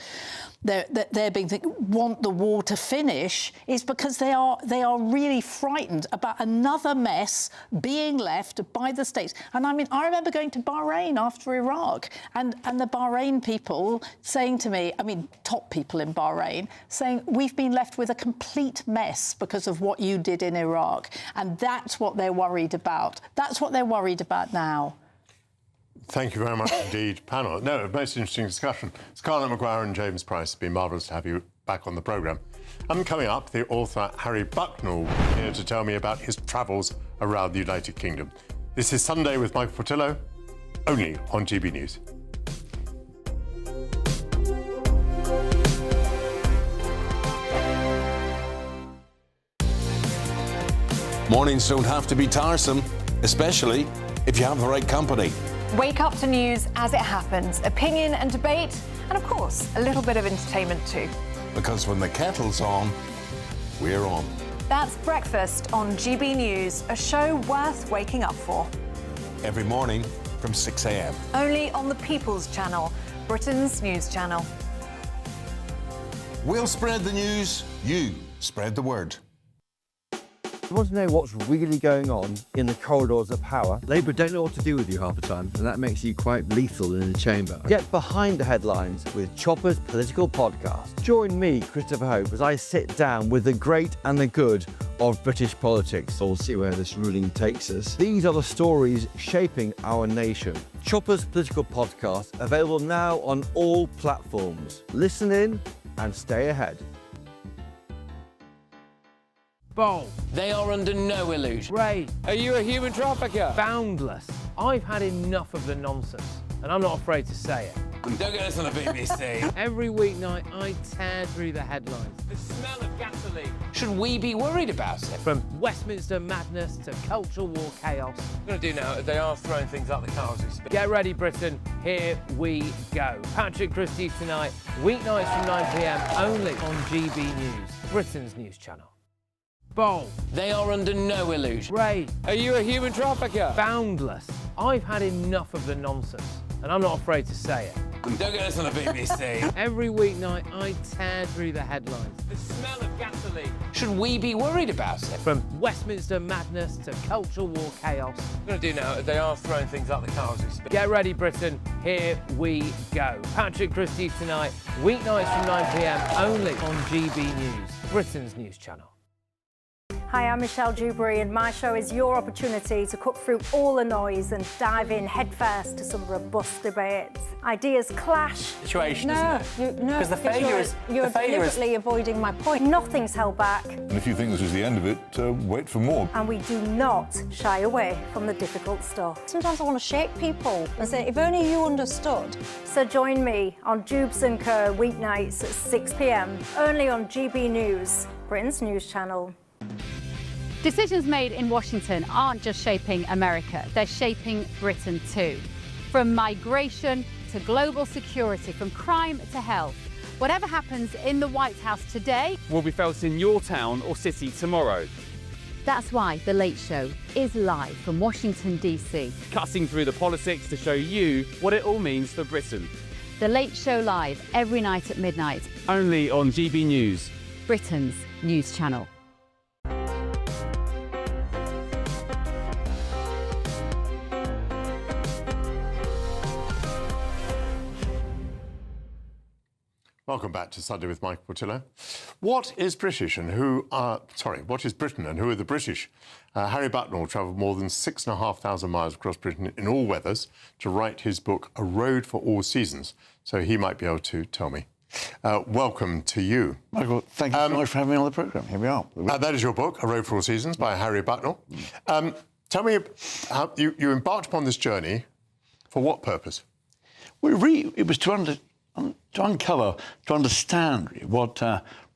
They're being want the war to finish is because they are really frightened about another mess being left by the states. And I mean, I remember going to Bahrain after Iraq, and the Bahrain people saying to me, I mean, top people in Bahrain, saying we've been left with a complete mess because of what you did in Iraq, and that's what they're worried about. That's what they're worried about now. Thank you very much indeed, panel. No, most interesting discussion. Scarlett Maguire and James Price, it's been marvellous to have you back on the programme. And coming up, the author Harry Bucknell here to tell me about his travels around the United Kingdom. This is Sunday with Michael Portillo, only on GB News. Mornings don't have to be tiresome, especially if you have the right company. Wake up to news as it happens, opinion and debate, and of course, a little bit of entertainment too. Because when the kettle's on, we're on. That's Breakfast on GB News, a show worth waking up for. Every morning from 6 a.m. Only on the People's Channel, Britain's news channel. We'll spread the news, you spread the word. You want to know what's really going on in the corridors of power? Labour don't know what to do with you half the time, and that makes you quite lethal in the chamber. Get behind the headlines with Chopper's political podcast. Join me, Christopher Hope, as I sit down with the great and the good of British politics. We'll see where this ruling takes us. These are the stories shaping our nation. Chopper's political podcast, available now on all platforms. Listen in and stay ahead. Bold. They are under no illusion. Ray, are you a human trafficker? Boundless. I've had enough of the nonsense, and I'm not afraid to say it. Don't get us on the BBC. Every weeknight, I tear through the headlines. The smell of gasoline. Should we be worried about it? From Westminster madness to cultural war chaos. I'm going to do now, they are throwing things out the car as we speak. Get ready, Britain. Here we go. Patrick Christie's tonight, weeknights from 9 p.m, only on GB News, Britain's news channel. Bold. They are under no illusion. Ray, are you a human trafficker? Boundless. I've had enough of the nonsense, and I'm not afraid to say it. Don't get us on the BBC. Every weeknight, I tear through the headlines. The smell of gasoline. Should we be worried about it? From Westminster madness to cultural war chaos. I'm going to do now, they are throwing things out the car as we speak. Get ready, Britain. Here we go. Patrick Christie's tonight, weeknights from 9 p.m, only on GB News, Britain's news channel. Hi, I'm Michelle Dewberry, and my show is your opportunity to cut through all the noise and dive in headfirst to some robust debates. Ideas clash. Situation, isn't it? No, because the failure is you're deliberately avoiding my point. Nothing's held back. And if you think this is the end of it, wait for more. And we do not shy away from the difficult stuff. Sometimes I want to shake people and say, if only you understood. So join me on Jubes and Kerr weeknights at 6 p.m, only on GB News, Britain's news channel. Decisions made in Washington aren't just shaping America, they're shaping Britain too. From migration to global security, from crime to health. Whatever happens in the White House today will be felt in your town or city tomorrow. That's why The Late Show is live from Washington, D.C. Cutting through the politics to show you what it all means for Britain. The Late Show live every night at midnight. Only on GB News, Britain's news channel. Welcome back to Sunday with Mike Portillo. What is British and what is Britain and who are the British? Harry Bucknell travelled more than 6,500 miles across Britain in all weathers to write his book, A Road for All Seasons. So he might be able to tell me. Welcome to you. Michael, thank you so much for having me on the programme. Here we are. That is your book, A Road for All Seasons, by Harry Bucknell. Tell me how you embarked upon this journey. For what purpose? Well, really, it was to uncover, to understand really what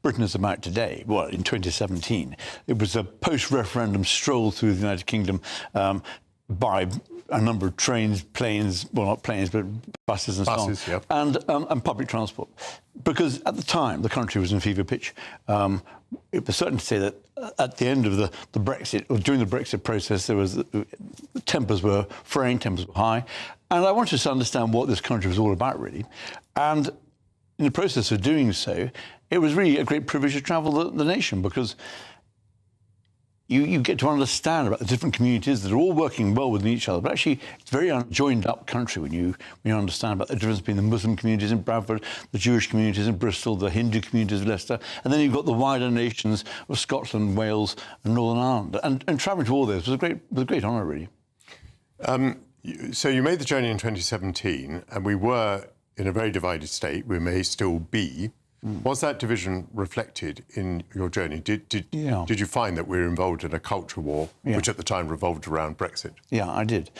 Britain is about today. Well, in 2017, it was a post-referendum stroll through the United Kingdom by a number of trains, planes, well, not planes, but buses and so on, yep. And public transport. Because at the time, the country was in fever pitch. It was certain to say that at the end of the Brexit, or during the Brexit process, the tempers were fraying, tempers were high. And I wanted to understand what this country was all about, really. And in the process of doing so, it was really a great privilege to travel the nation, because you get to understand about the different communities that are all working well with each other. But actually, it's a very joined-up country when you understand about the difference between the Muslim communities in Bradford, the Jewish communities in Bristol, the Hindu communities of Leicester, and then you've got the wider nations of Scotland, Wales, and Northern Ireland. And travelling to all those was a great honour, really. So you made the journey in 2017, and we were in a very divided state. We may still be. Was that division reflected in your journey? Did you find that we were involved in a culture war, which at the time revolved around Brexit? Yeah, I did.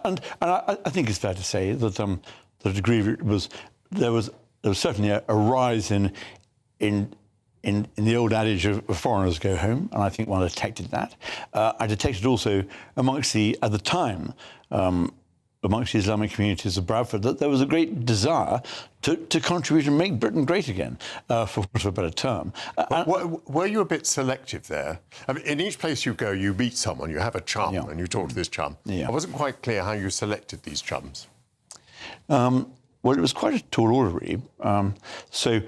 And I think it's fair to say that the degree of it was there was certainly a rise in the old adage of foreigners go home, and I think one detected that. I detected also amongst the Islamic communities of Bradford that there was a great desire to contribute and make Britain great again, for a better term. Were you a bit selective there? I mean, in each place you go, you meet someone, you have a chum, and you talk to this chum. I wasn't quite clear how you selected these chums. Well, it was quite a tall order, really. So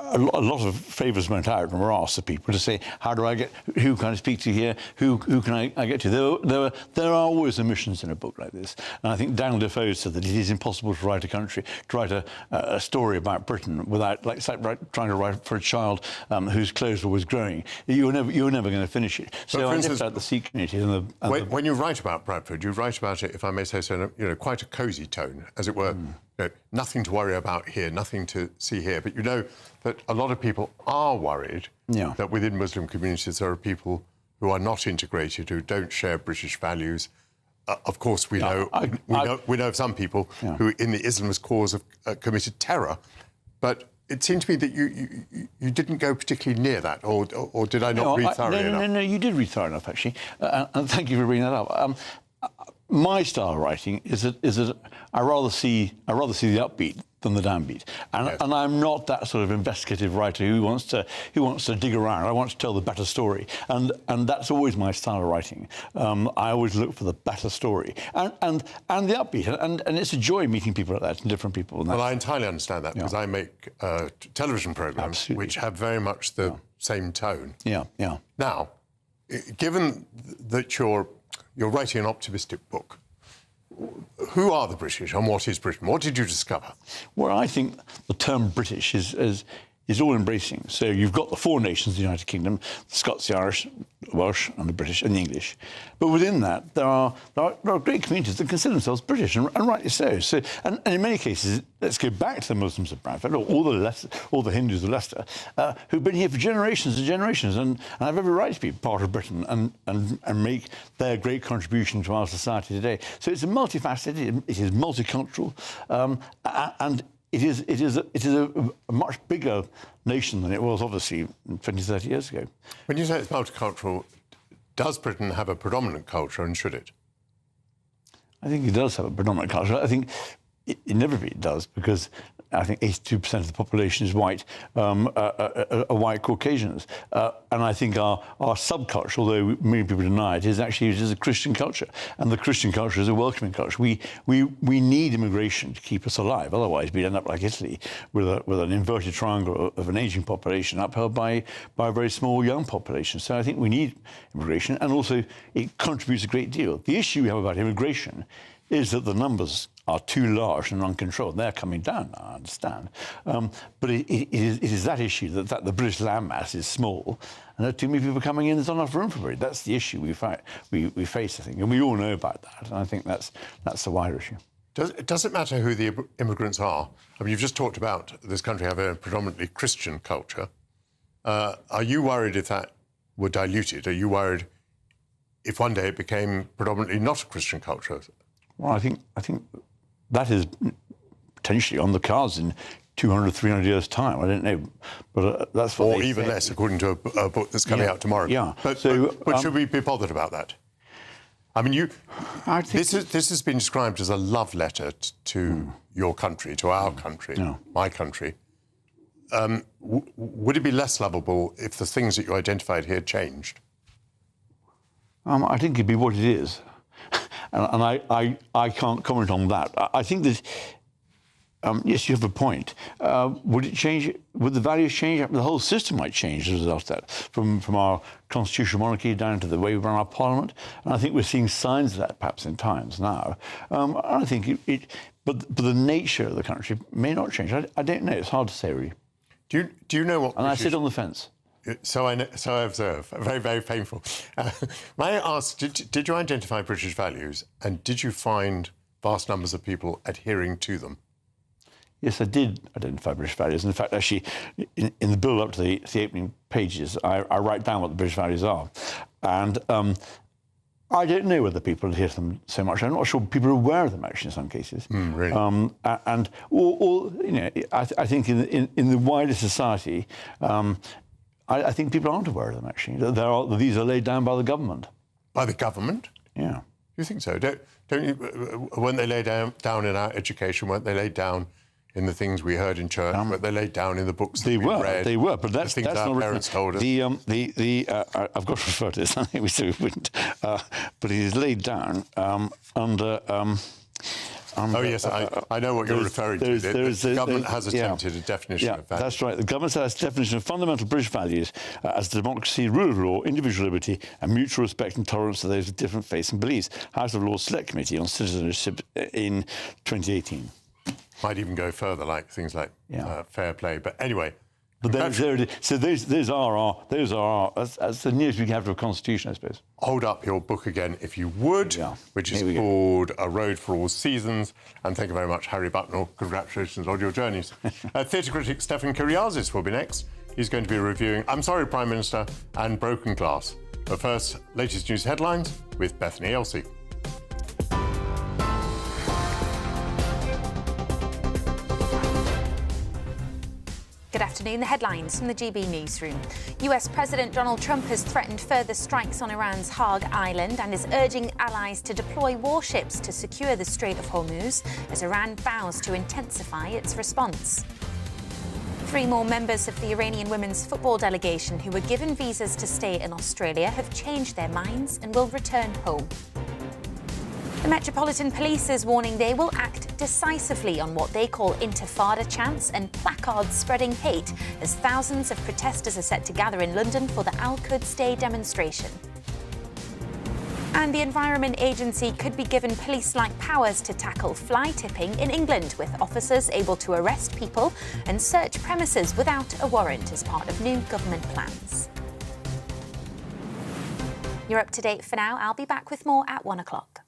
a lot of favours went out and were asked of people to say, who can I speak to here, who can I get to? There are always omissions in a book like this. And I think Daniel Defoe said that it is impossible to write a story about Britain without, it's like trying to write for a child whose clothes were always growing. You're never going to finish it. So I left out the sea community. When you write about Bradford, you write about it, if I may say so, in quite a cosy tone, as it were. Nothing to worry about here, nothing to see here. But you know that a lot of people are worried that within Muslim communities there are people who are not integrated, who don't share British values. Of course, we know of some people who, in the Islamist cause, have committed terror. But it seemed to me that you didn't go particularly near that, or did I not read thoroughly enough? No, you did read thoroughly enough, actually. And thank you for bringing that up. My style of writing is that I rather see the upbeat than the downbeat, and I'm not that sort of investigative writer who wants to dig around. I want to tell the better story, and that's always my style of writing. I always look for the better story and the upbeat, and it's a joy meeting people like that and different people. Well, I entirely understand that because I make television programmes which have very much the same tone. Yeah. Now, given that you're writing an optimistic book, who are the British and what is Britain? What did you discover? Well, I think the term British is all-embracing. So you've got the four nations, the United Kingdom, the Scots, the Irish, the Welsh and the British and the English. But within that, there are great communities that consider themselves British, and rightly so. And in many cases, let's go back to the Muslims of Bradford, or all the Hindus of Leicester, who've been here for generations and generations and have every right to be part of Britain and make their great contribution to our society today. So it's a multifaceted, it is multicultural, and it is a much bigger nation than it was, obviously, 20, 30 years ago. When you say it's multicultural, does Britain have a predominant culture, and should it? I think it does have a predominant culture. I think inevitably it does, because I think 82% of the population is white, are white Caucasians. And I think our subculture, although many people deny it, is a Christian culture. And the Christian culture is a welcoming culture. We need immigration to keep us alive. Otherwise, we'd end up like Italy, with an inverted triangle of an ageing population upheld by a very small young population. So I think we need immigration, and also it contributes a great deal. The issue we have about immigration is that the numbers are too large and uncontrolled. They're coming down now, I understand. But it is that issue that the British landmass is small, and there are too many people coming in. There's not enough room for everybody. That's the issue we face, I think, and we all know about that. And I think that's the wider issue. Does it matter who the immigrants are? I mean, you've just talked about this country having a predominantly Christian culture. Are you worried if that were diluted? Are you worried if one day it became predominantly not a Christian culture? Well, I think that is potentially on the cards in 200, 300 years' time. I don't know, but that's what. Or even less, according to a book that's coming out tomorrow. Yeah. But should we be bothered about that? I mean, this has been described as a love letter to your country, to our country, my country. Would it be less lovable if the things that you identified here changed? I think it'd be what it is. And I can't comment on that. I think that, yes, you have a point. Would it change? Would the values change? The whole system might change as a result of that, from our constitutional monarchy down to the way we run our parliament. And I think we're seeing signs of that perhaps in times now. I think but the nature of the country may not change. I don't know. It's hard to say, really. Do you know what? And I sit on the fence. So I observe. Very, very painful. May I ask, did you identify British values, and did you find vast numbers of people adhering to them? Yes, I did identify British values. And in fact, actually, in the build-up to the opening pages, I write down what the British values are. And I don't know whether people adhere to them so much. I'm not sure people are aware of them, actually, in some cases. Really? Or you know, I think in the wider society, I think people aren't aware of them, actually. These are laid down by the government. By the government? Yeah. You think so? Don't you? Weren't they laid down in our education? Weren't they laid down in the things we heard in church? Weren't they laid down in the books that we read? They were, but that's things our parents told us. I've got to refer to this. I think we said we wouldn't. But it is laid down under. Oh, yes, I know what you're referring to. The government has attempted a definition of values. That's right. The government has a definition of fundamental British values as democracy, rule of law, individual liberty, and mutual respect and tolerance to those with different faiths and beliefs. House of Lords Select Committee on Citizenship in 2018. Might even go further, like things like fair play. But anyway. But those are that's the nearest we can have to a constitution, I suppose. Hold up your book again, if you would, which is called A Road for All Seasons. And thank you very much, Harry Bucknell. Congratulations on your journeys. Theatre critic Stefan Kyriazis will be next. He's going to be reviewing I'm Sorry, Prime Minister and Broken Glass. But first, latest news headlines with Bethany Elsey. Good afternoon. The headlines from the GB newsroom. US President Donald Trump has threatened further strikes on Iran's Kharg Island and is urging allies to deploy warships to secure the Strait of Hormuz as Iran vows to intensify its response. 3 more members of the Iranian women's football delegation who were given visas to stay in Australia have changed their minds and will return home. The Metropolitan Police is warning they will act decisively on what they call intifada chants and placards spreading hate as thousands of protesters are set to gather in London for the Al-Quds Day demonstration. And the Environment Agency could be given police-like powers to tackle fly tipping in England, with officers able to arrest people and search premises without a warrant as part of new government plans. You're up to date for now. I'll be back with more at 1 o'clock.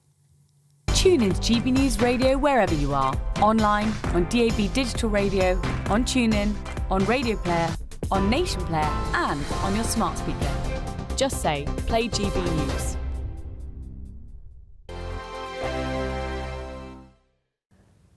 Tune in to GB News Radio wherever you are. Online, on DAB Digital Radio, on TuneIn, on Radio Player, on Nation Player and on your smart speaker. Just say, play GB News.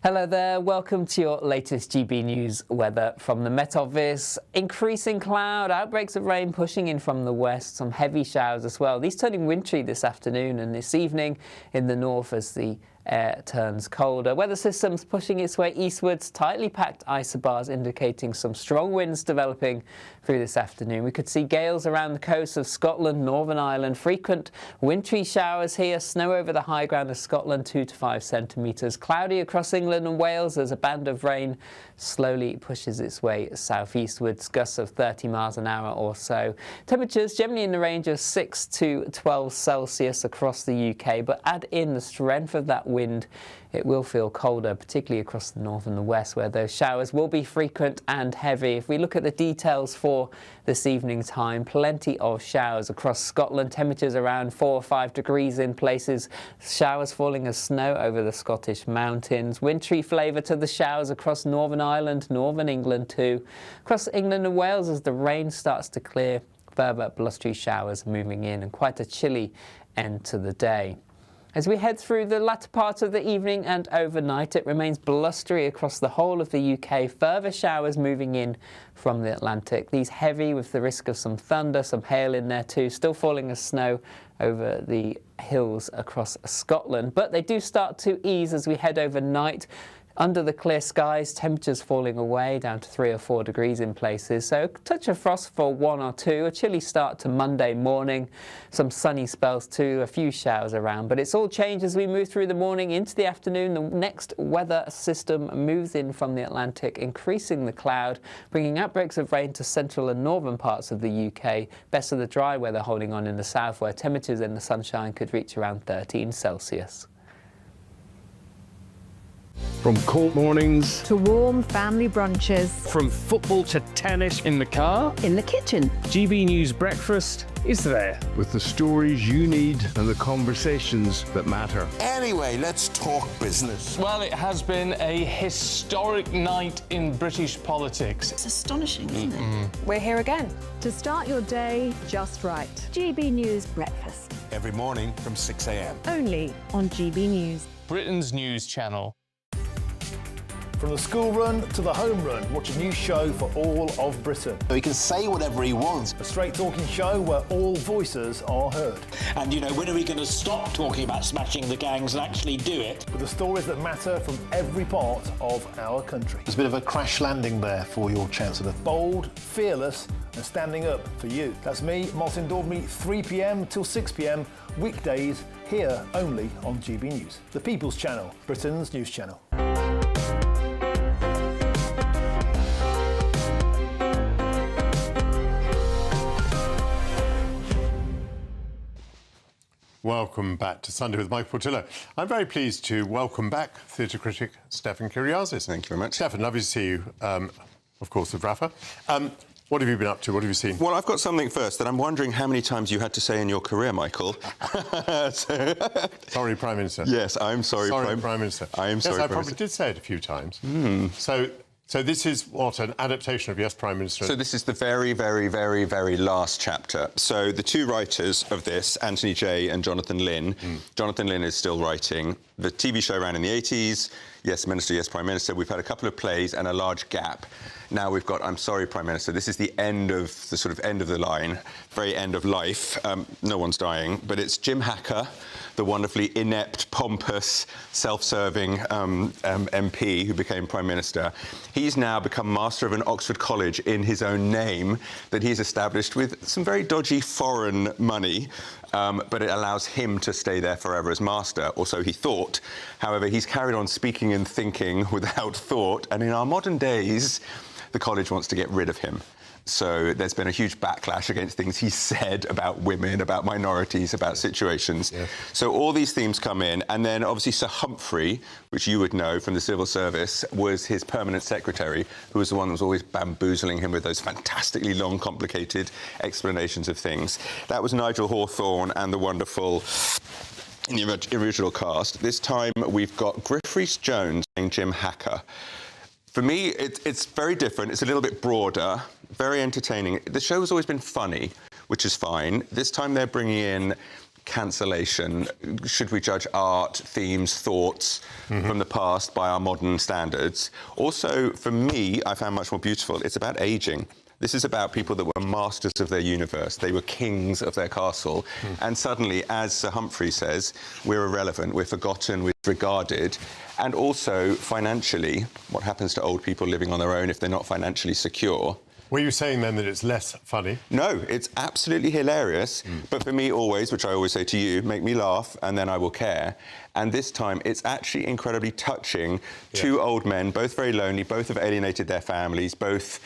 Hello there, welcome to your latest GB News weather from the Met Office. Increasing cloud, outbreaks of rain pushing in from the west, some heavy showers as well. These turning wintry this afternoon and this evening in the north as the air turns colder. Weather systems pushing its way eastwards, tightly packed isobars indicating some strong winds developing through this afternoon. We could see gales around the coast of Scotland, Northern Ireland, frequent wintry showers here, snow over the high ground of Scotland, 2 to 5 centimetres. Cloudy across England and Wales as a band of rain slowly pushes its way southeastwards, gusts of 30 miles an hour or so. Temperatures generally in the range of 6 to 12 Celsius across the UK, but add in the strength of that wind, it will feel colder, particularly across the north and the west, where those showers will be frequent and heavy. If we look at the details for this evening time, plenty of showers across Scotland, temperatures around 4 or 5 degrees in places, showers falling as snow over the Scottish mountains, wintry flavour to the showers across Northern Ireland, Northern England too. Across England and Wales as the rain starts to clear, further blustery showers moving in and quite a chilly end to the day. As we head through the latter part of the evening and overnight, it remains blustery across the whole of the UK. Further showers moving in from the Atlantic. These heavy with the risk of some thunder, some hail in there too. Still falling as snow over the hills across Scotland. But they do start to ease as we head overnight. Under the clear skies, temperatures falling away down to 3 or 4 degrees in places. So a touch of frost for 1 or 2, a chilly start to Monday morning, some sunny spells too, a few showers around. But it's all changed as we move through the morning into the afternoon. The next weather system moves in from the Atlantic, increasing the cloud, bringing outbreaks of rain to central and northern parts of the UK. Best of the dry weather holding on in the south, where temperatures in the sunshine could reach around 13 Celsius. From cold mornings to warm family brunches, from football to tennis in the car, in the kitchen. GB News Breakfast is there with the stories you need and the conversations that matter. Anyway, let's talk business. Well, it has been a historic night in British politics. It's astonishing, isn't it? We're here again. To start your day just right. GB News Breakfast. Every morning from 6 a.m. Only on GB News. Britain's news channel. From the school run to the home run, watch a new show for all of Britain. He can say whatever he wants. A straight-talking show where all voices are heard. And, you know, when are we going to stop talking about smashing the gangs and actually do it? With the stories that matter from every part of our country. There's a bit of a crash landing there for your Chancellor. Bold, fearless and standing up for you. That's me, Martin Daubney, 3 p.m. till 6 p.m, weekdays, here only on GB News. The People's Channel, Britain's news channel. Welcome back to Sunday with Mike Portillo. I'm very pleased to welcome back theatre critic Stefan Kyriazis. Thank you very much. Stefan, lovely to see you, of course, with Rafa. What have you been up to? What have you seen? Well, I've got something first that I'm wondering how many times you had to say in your career, Michael. Sorry, Prime Minister. Yes, I'm sorry, Prime Minister. I am sorry, Yes, I Prime probably Minister. did say it a few times. So this is, what, an adaptation of Yes, Prime Minister? So this is the very, very, very, very last chapter. So the two writers of this, Anthony Jay and Jonathan Lynn, Jonathan Lynn is still writing. The TV show ran in the 80s, Yes, Minister, Yes, Prime Minister. We've had a couple of plays and a large gap. Now we've got I'm Sorry, Prime Minister. This is the end of the sort of end of the line, very end of life. No one's dying, but it's Jim Hacker, the wonderfully inept, pompous, self-serving MP who became Prime Minister. He's now become master of an Oxford college in his own name that he's established with some very dodgy foreign money, but it allows him to stay there forever as master, or so he thought. However, he's carried on speaking and thinking without thought, and in our modern days, the college wants to get rid of him. So there's been a huge backlash against things he said about women, about minorities, about situations. Yeah. So all these themes come in, and then obviously Sir Humphrey, which you would know from the civil service, was his permanent secretary, who was the one that was always bamboozling him with those fantastically long, complicated explanations of things. That was Nigel Hawthorne and the wonderful in the original cast. This time we've got Griff Jones playing Jim Hacker. For me, it's very different. It's a little bit broader, very entertaining. The show has always been funny, which is fine. This time they're bringing in cancellation. Should we judge art, themes, thoughts from the past by our modern standards? Also, for me, I found much more beautiful. It's about ageing. This is about people that were masters of their universe. They were kings of their castle. And suddenly, as Sir Humphrey says, we're irrelevant, we're forgotten, we're disregarded. And also, financially, what happens to old people living on their own if they're not financially secure? Were you saying then that it's less funny? No, it's absolutely hilarious. But for me, always, which I always say to you, make me laugh and then I will care. And this time, it's actually incredibly touching. Two old men, both very lonely, both have alienated their families, both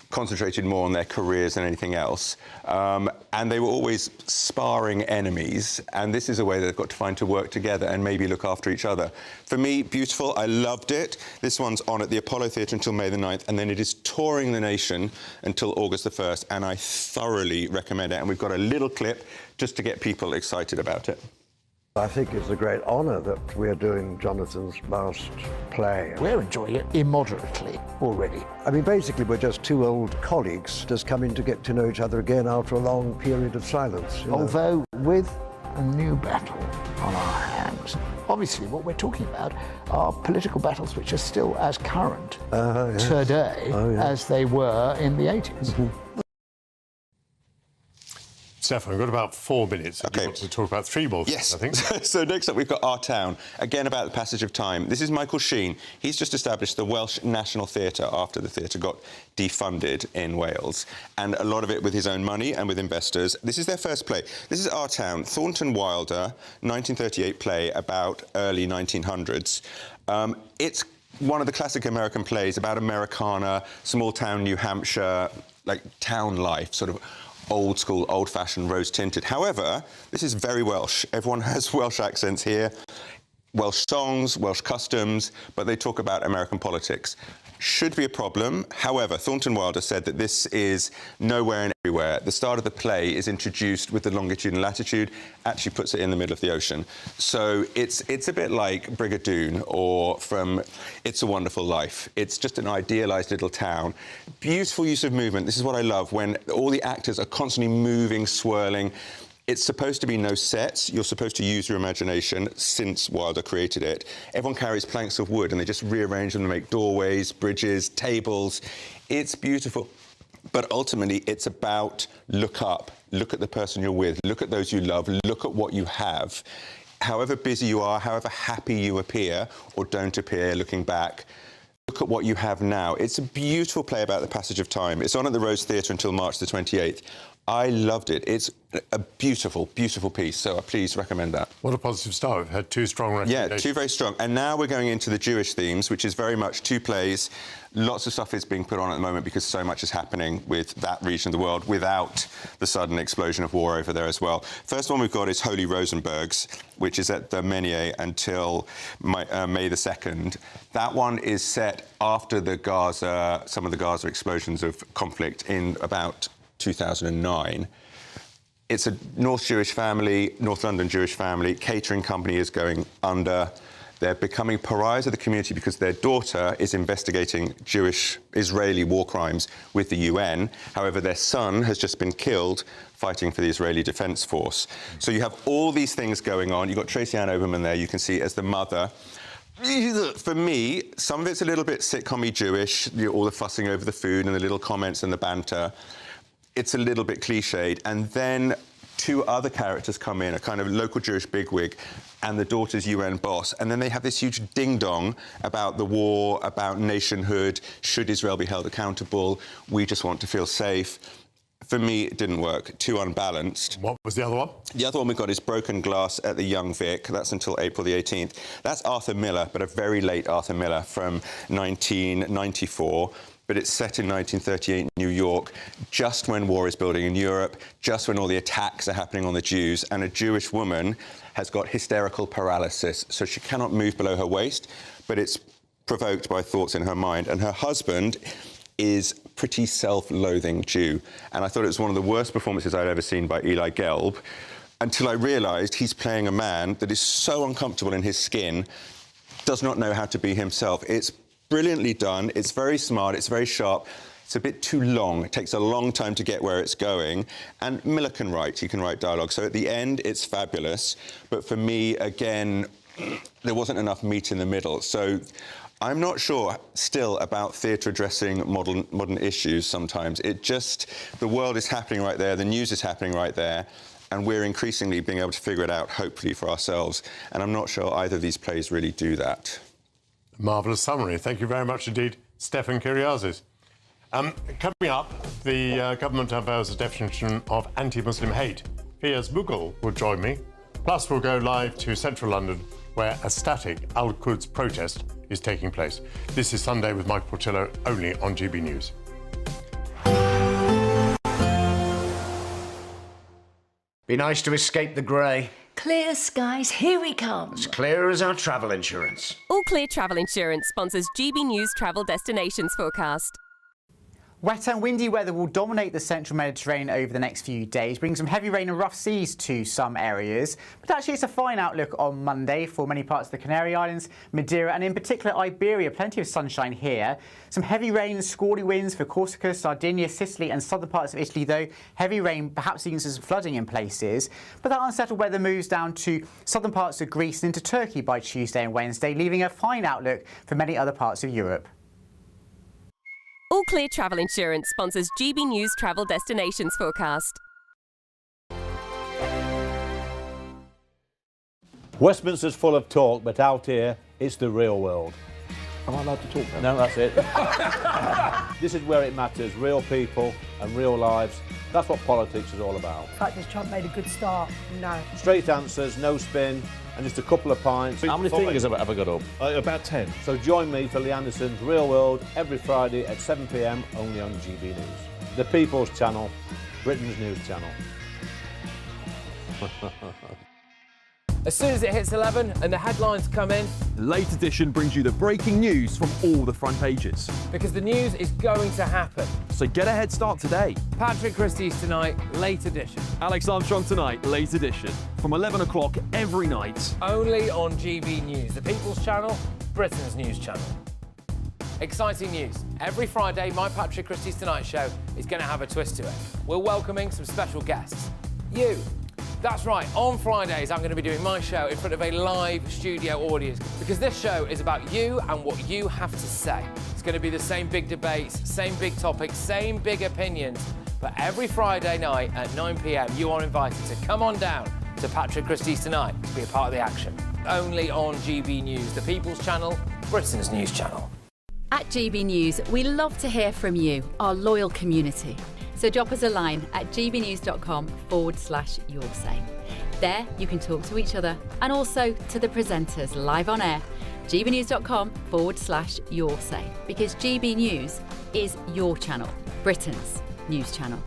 concentrated more on their careers than anything else. And they were always sparring enemies. And this is a way they've got to find to work together and maybe look after each other. For me, beautiful. I loved it. This one's on at the Apollo Theatre until May the 9th. And then it is touring the nation until August the 1st. And I thoroughly recommend it. And we've got a little clip just to get people excited about it. I think it's a great honour that we're doing Jonathan's last play. We're enjoying it immoderately already. I mean, basically, we're just two old colleagues just coming to get to know each other again after a long period of silence. You know? Although with a new battle on our hands. Obviously, what we're talking about are political battles which are still as current today as they were in the 80s. Stefan, we've got about 4 minutes. Okay. You want to talk about 3 more things, yes. I think. So next up, we've got Our Town, again about the passage of time. This is Michael Sheen. He's just established the Welsh National Theatre after the theatre got defunded in Wales, and a lot of it with his own money and with investors. This is their first play. This is Our Town, Thornton Wilder, 1938 play about early 1900s. It's one of the classic American plays about Americana, small town New Hampshire, like town life, sort of old school, old-fashioned, rose-tinted. However, this is very Welsh. Everyone has Welsh accents here. Welsh songs, Welsh customs, but they talk about American politics. Should be a problem. However, Thornton Wilder said that this is nowhere and everywhere. The start of the play is introduced with the longitude and latitude, actually puts it in the middle of the ocean. So it's a bit like Brigadoon or from It's a Wonderful Life. It's just an idealised little town. Beautiful use of movement. This is what I love, when all the actors are constantly moving, swirling. It's supposed to be no sets. You're supposed to use your imagination since Wilder created it. Everyone carries planks of wood and they just rearrange them to make doorways, bridges, tables. It's beautiful. But ultimately, it's about look up, look at the person you're with, look at those you love, look at what you have. However busy you are, however happy you appear or don't appear looking back, look at what you have now. It's a beautiful play about the passage of time. It's on at the Rose Theatre until March the 28th. I loved it. It's a beautiful, beautiful piece, so I please recommend that. What a positive start. We've had 2 strong recommendations. Yeah, 2 very strong. And now we're going into the Jewish themes, which is very much 2 plays. Lots of stuff is being put on at the moment because so much is happening with that region of the world without the sudden explosion of war over there as well. First one we've got is Holy Rosenbergs, which is at the Midday until May the 2nd. That one is set after the Gaza, some of the Gaza explosions of conflict in about 2009. It's a North Jewish family, North London Jewish family. Catering company is going under. They're becoming pariahs of the community because their daughter is investigating Jewish Israeli war crimes with the UN. However, their son has just been killed fighting for the Israeli Defense Force. So you have all these things going on. You've got Tracy Ann Oberman there, you can see as the mother. For me, some of it's a little bit sitcom-y Jewish, all the fussing over the food and the little comments and the banter. It's a little bit cliched, and then 2 other characters come in, a kind of local Jewish bigwig and the daughter's UN boss, and then they have this huge ding-dong about the war, about nationhood, should Israel be held accountable, we just want to feel safe. For me, it didn't work, too unbalanced. What was the other one? The other one we've got is Broken Glass at the Young Vic. That's until April the 18th. That's Arthur Miller, but a very late Arthur Miller from 1994. But it's set in 1938 in New York, just when war is building in Europe, just when all the attacks are happening on the Jews, and a Jewish woman has got hysterical paralysis, so she cannot move below her waist, but it's provoked by thoughts in her mind. And her husband is pretty self-loathing Jew. And I thought it was one of the worst performances I'd ever seen by Eli Gelb, until I realised he's playing a man that is so uncomfortable in his skin, does not know how to be himself. It's brilliantly done. It's very smart. It's very sharp. It's a bit too long. It takes a long time to get where it's going. And Miller can write. He can write dialogue. So at the end, it's fabulous. But for me, again, there wasn't enough meat in the middle. So I'm not sure still about theatre addressing modern issues sometimes. The world is happening right there, the news is happening right there, and we're increasingly being able to figure it out, hopefully, for ourselves. And I'm not sure either of these plays really do that. Marvellous summary. Thank you very much indeed, Stefan Kyriazis. Coming up, the government unveils a definition of anti-Muslim hate. Fiaz Mughal will join me. Plus, we'll go live to central London, where a static Al-Quds protest is taking place. This is Sunday with Mike Portillo, only on GB News. Be nice to escape the grey. Clear skies, here we come. As clear as our travel insurance. All Clear Travel Insurance sponsors GB News travel destinations forecast. Wet and windy weather will dominate the central Mediterranean over the next few days, bringing some heavy rain and rough seas to some areas. But actually, it's a fine outlook on Monday for many parts of the Canary Islands, Madeira and in particular Iberia. Plenty of sunshine here. Some heavy rain and squally winds for Corsica, Sardinia, Sicily and southern parts of Italy, though. Heavy rain, perhaps even some flooding in places. But that unsettled weather moves down to southern parts of Greece and into Turkey by Tuesday and Wednesday, leaving a fine outlook for many other parts of Europe. All Clear Travel Insurance sponsors GB News travel destinations forecast. Westminster's full of talk, but out here, it's the real world. Am I allowed to talk now? No, that's it. This is where it matters, real people and real lives. That's what politics is all about. The fact is Trump made a good start. No. Straight answers, no spin, and just a couple of pints. How many fingers have I ever got up? About 10. So join me for Lee Anderson's Real World every Friday at 7 p.m. only on GB News. The People's Channel, Britain's news channel. As soon as it hits 11 and the headlines come in, Late Edition brings you the breaking news from all the front pages. because the news is going to happen. So get a head start today. Patrick Christie's tonight, Late Edition. Alex Armstrong tonight, Late Edition. From 11 o'clock every night. Only on GB News, the People's Channel, Britain's news channel. Exciting news. Every Friday, my Patrick Christie's Tonight Show is going to have a twist to it. We're welcoming some special guests. You. That's right, on Fridays I'm going to be doing my show in front of a live studio audience because this show is about you and what you have to say. It's going to be the same big debates, same big topics, same big opinions, but every Friday night at 9 p.m. you are invited to come on down to Patrick Christie's Tonight to be a part of the action. Only on GB News, the People's Channel, Britain's news channel. At GB News, we love to hear from you, our loyal community. So drop us a line at gbnews.com/yoursay. There you can talk to each other and also to the presenters live on air. gbnews.com/yoursay, because GB News is your channel, Britain's news channel.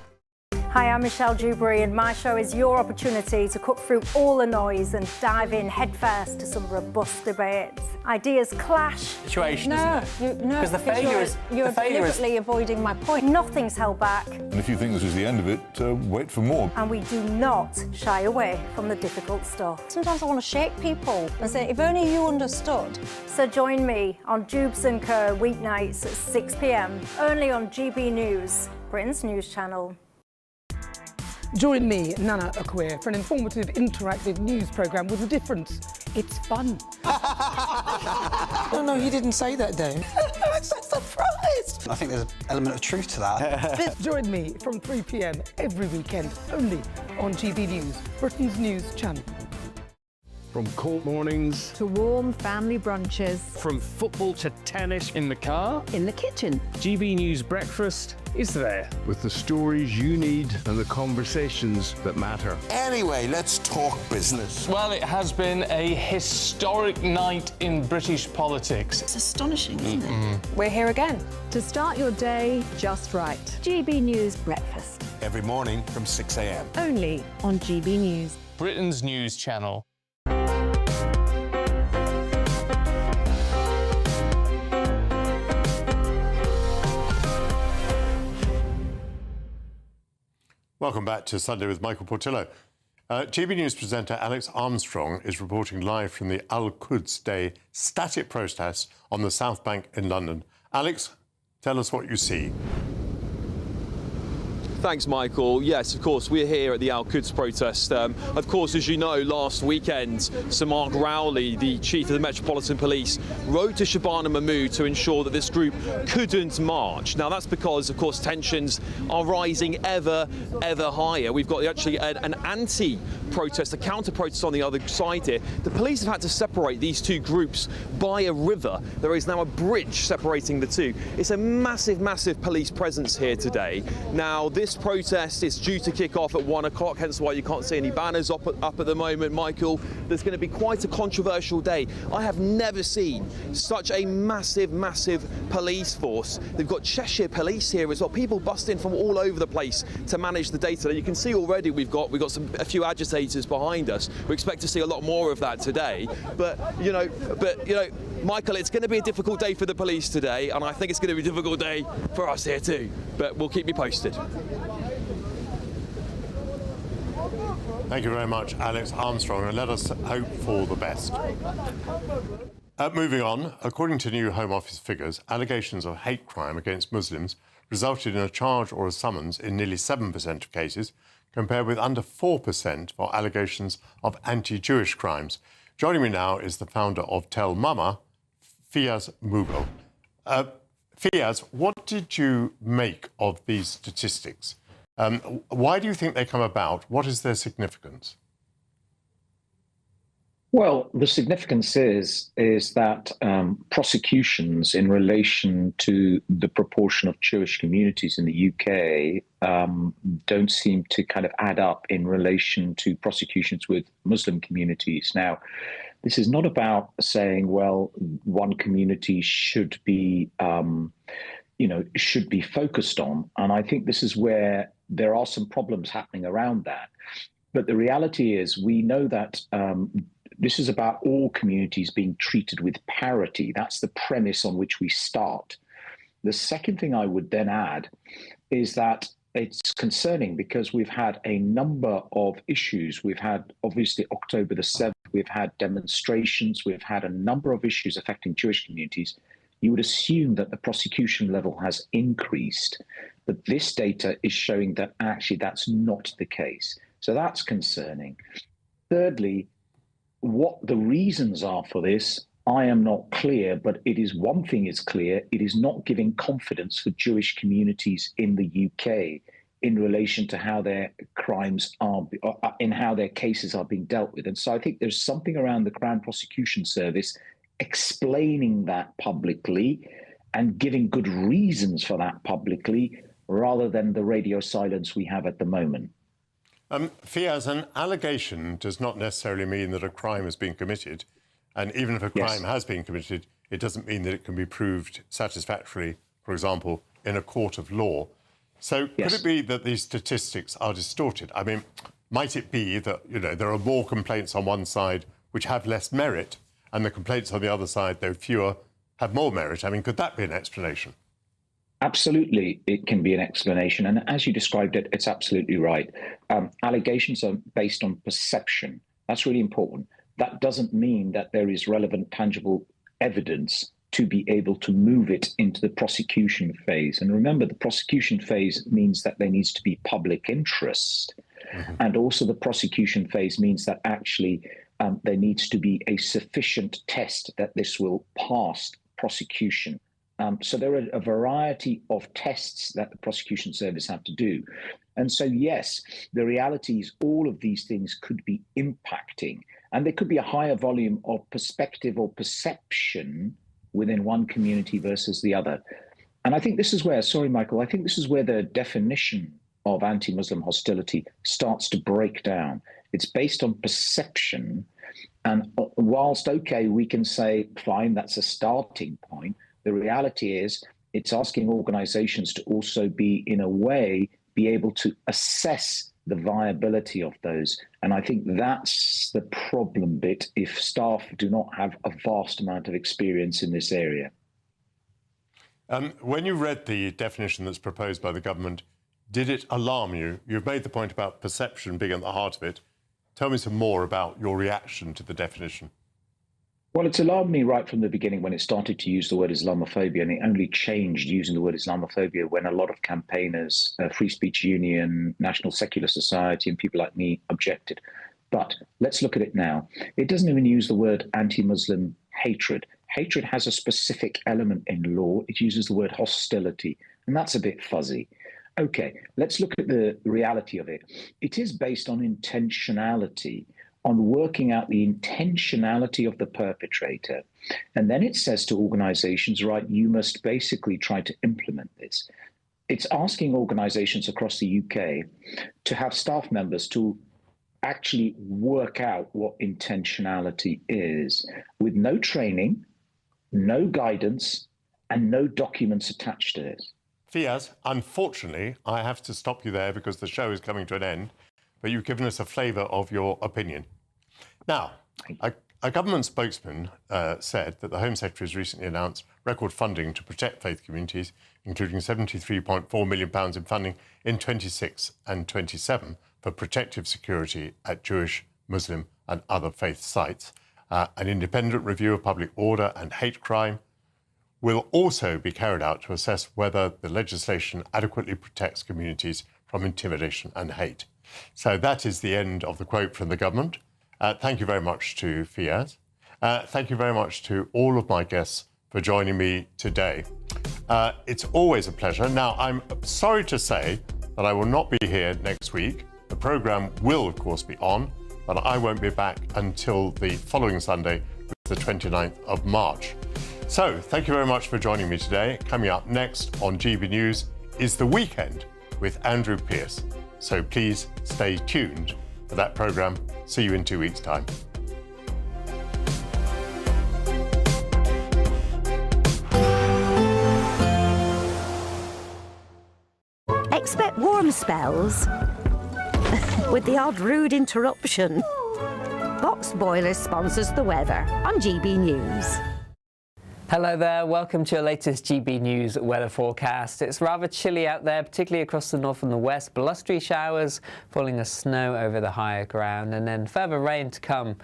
Hi, I'm Michelle Dewberry and my show is your opportunity to cut through all the noise and dive in headfirst to some robust debates. Ideas clash. Situation, No, isn't it? no, Because the failure is... You're deliberately avoiding my point. Nothing's held back. And if you think this is the end of it, wait for more. And we do not shy away from the difficult stuff. Sometimes I want to shake people and say, if only you understood. So join me on Jubes and Co weeknights at 6 p.m. only on GB News, Britain's news channel. Join me, Nana Akwe, for an informative, interactive news programme with a difference. It's fun. No, he didn't say that, Dave. I'm so surprised. I think there's an element of truth to that. Join me from 3 p.m. every weekend, only on GB News, Britain's news channel. From cold mornings to warm family brunches. From football to tennis in the car. In the kitchen. GB News Breakfast is there with the stories you need and the conversations that matter. Anyway, let's talk business. Well, it has been a historic night in British politics. It's astonishing, isn't it? We're here again. To start your day just right. GB News Breakfast. Every morning from 6 a.m. Only on GB News. Britain's news channel. Welcome back to Sunday with Michael Portillo. GB News presenter Alex Armstrong is reporting live from the Al-Quds Day static protest on the South Bank in London. Alex, tell us what you see. Thanks, Michael. Yes, of course, we're here at the Al-Quds protest. Of course, as you know, last weekend, Sir Mark Rowley, the Chief of the Metropolitan Police, wrote to Shabana Mahmood to ensure that this group couldn't march. Now, that's because, of course, tensions are rising ever higher. We've got actually an anti-protest, a counter-protest on the other side here. The police have had to separate these two groups by a river. There is now a bridge separating the two. It's a massive, massive police presence here today. Now, this protest is due to kick off at 1 o'clock, hence why you can't see any banners up at the moment, Michael. There's going to be quite a controversial day. I have never seen such a massive, massive police force. They've got Cheshire Police here as well. People busting from all over the place to manage the day today. You can see already we've got a few agitators behind us. We expect to see a lot more of that today. But you know, Michael, it's going to be a difficult day for the police today, and I think it's going to be a difficult day for us here too. But we'll keep you posted. Thank you very much, Alex Armstrong, and let us hope for the best. Moving on, according to new Home Office figures, allegations of hate crime against Muslims resulted in a charge or a summons in nearly 7% of cases, compared with under 4% for allegations of anti-Jewish crimes. Joining me now is the founder of Tell Mama, Fiaz Mughal. Fiaz, what did you make of these statistics? Why do you think they come about? What is their significance? Well, the significance is that prosecutions in relation to the proportion of Jewish communities in the UK don't seem to kind of add up in relation to prosecutions with Muslim communities. Now, this is not about saying, well, one community should be, should be focused on. And I think this is where there are some problems happening around that. But the reality is we know that this is about all communities being treated with parity. That's the premise on which we start. The second thing I would then add is that it's concerning because we've had a number of issues. We've had, obviously, October the 7th, we've had demonstrations, we've had a number of issues affecting Jewish communities. You would assume that the prosecution level has increased, but this data is showing that actually that's not the case. So that's concerning. Thirdly, what the reasons are for this, I am not clear, but it is one thing is clear, it is not giving confidence for Jewish communities in the UK in relation to how their crimes are, in how their cases are being dealt with. And so I think there's something around the Crown Prosecution Service explaining that publicly and giving good reasons for that publicly, rather than the radio silence we have at the moment. Fiaz, an allegation does not necessarily mean that a crime has been committed. And even if a crime has been committed, it doesn't mean that it can be proved satisfactorily, for example, in a court of law. So could it be that these statistics are distorted? I mean, might it be that, there are more complaints on one side which have less merit, and the complaints on the other side, though fewer, have more merit? I mean, could that be an explanation? Absolutely, it can be an explanation. And as you described it, it's absolutely right. Allegations are based on perception. That's really important. That doesn't mean that there is relevant, tangible evidence to be able to move it into the prosecution phase. And remember, the prosecution phase means that there needs to be public interest. And also the prosecution phase means that actually there needs to be a sufficient test that this will pass prosecution. So there are a variety of tests that the prosecution service have to do. And so, yes, the reality is all of these things could be impacting, and there could be a higher volume of perspective or perception within one community versus the other. And I think this is where, sorry, Michael, I think this is where the definition of anti-Muslim hostility starts to break down. It's based on perception. And whilst, okay, we can say, fine, that's a starting point, the reality is it's asking organizations to also be, in a way, be able to assess the viability of those. And I think that's the problem bit if staff do not have a vast amount of experience in this area. When you read the definition that's proposed by the government, did it alarm you? You've made the point about perception being at the heart of it. Tell me some more about your reaction to the definition. Well, it's alarmed me right from the beginning when it started to use the word Islamophobia, and it only changed using the word Islamophobia when a lot of campaigners, Free Speech Union, National Secular Society, and people like me objected. But let's look at it now. It doesn't even use the word anti-Muslim hatred. Hatred has a specific element in law. It uses the word hostility, and that's a bit fuzzy. Okay, let's look at the reality of it. It is based on intentionality, on working out the intentionality of the perpetrator. And then it says to organizations, right, you must basically try to implement this. It's asking organizations across the UK to have staff members to actually work out what intentionality is with no training, no guidance, and no documents attached to it. Fiaz, unfortunately, I have to stop you there because the show is coming to an end, but you've given us a flavour of your opinion. Now, a government spokesman said that the Home Secretary has recently announced record funding to protect faith communities, including £73.4 million in funding in 26 and 27 for protective security at Jewish, Muslim and other faith sites. An independent review of public order and hate crime will also be carried out to assess whether the legislation adequately protects communities from intimidation and hate. So that is the end of the quote from the government. Thank you very much to Fiaz. Thank you very much to all of my guests for joining me today. It's always a pleasure. Now, I'm sorry to say that I will not be here next week. The programme will, of course, be on, but I won't be back until the following Sunday, the 29th of March. So, thank you very much for joining me today. Coming up next on GB News is The Weekend with Andrew Pearce. So please stay tuned for that programme. See you in 2 weeks' time. Expect warm spells with the odd rude interruption. Box Boiler sponsors the weather on GB News. Hello there, welcome to your latest GB News weather forecast. It's rather chilly out there, particularly across the north and the west. Blustery showers, falling as snow over the higher ground, and then further rain to come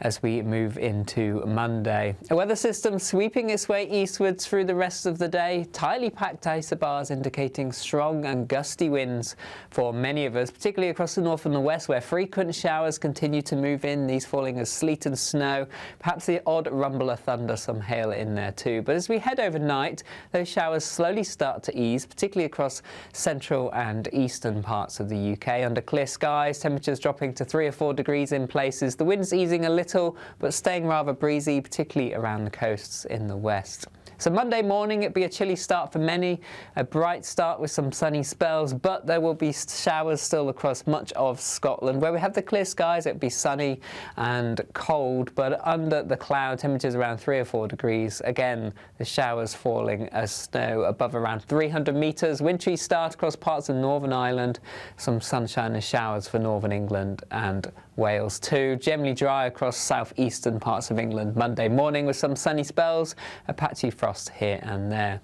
as we move into Monday. A weather system sweeping its way eastwards through the rest of the day. Tightly packed isobars indicating strong and gusty winds for many of us, particularly across the north and the west, where frequent showers continue to move in, these falling as sleet and snow, perhaps the odd rumble of thunder, some hail in there too. But as we head overnight, those showers slowly start to ease, particularly across central and eastern parts of the UK. Under clear skies, temperatures dropping to 3 or 4 degrees in places. The winds easing a little, but staying rather breezy, particularly around the coasts in the west. So Monday morning, it'll be a chilly start for many, a bright start with some sunny spells, but there will be showers still across much of Scotland. Where we have the clear skies, it'll be sunny and cold, but under the cloud, temperatures around 3 or 4 degrees. Again, the showers falling as snow above around 300 metres. Wintry start across parts of Northern Ireland, some sunshine and showers for Northern England and Wales too. Generally dry across southeastern parts of England Monday morning with some sunny spells, a patchy frost here and there.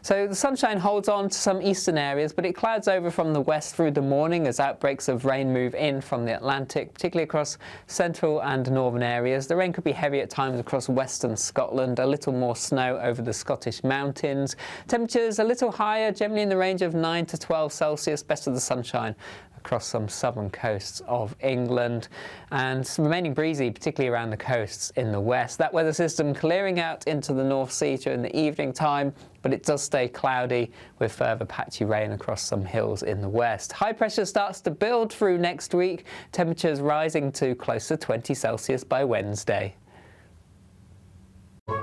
So the sunshine holds on to some eastern areas, but it clouds over from the west through the morning as outbreaks of rain move in from the Atlantic, particularly across central and northern areas. The rain could be heavy at times across western Scotland, a little more snow over the Scottish mountains. Temperatures a little higher, generally in the range of 9 to 12 Celsius, best of the sunshine across some southern coasts of England, and remaining breezy, particularly around the coasts in the west. That weather system clearing out into the North Sea during the evening time, but it does stay cloudy with further patchy rain across some hills in the west. High pressure starts to build through next week, temperatures rising to close to 20 Celsius by Wednesday.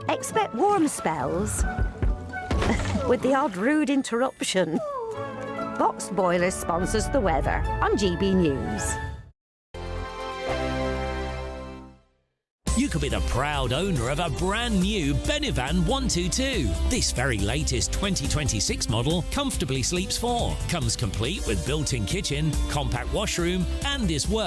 Expect warm spells with the odd rude interruption. Box Boiler sponsors the weather on GB News. You could be the proud owner of a brand new Benivan 122. This very latest 2026 model comfortably sleeps 4. Comes complete with built-in kitchen, compact washroom, and is worth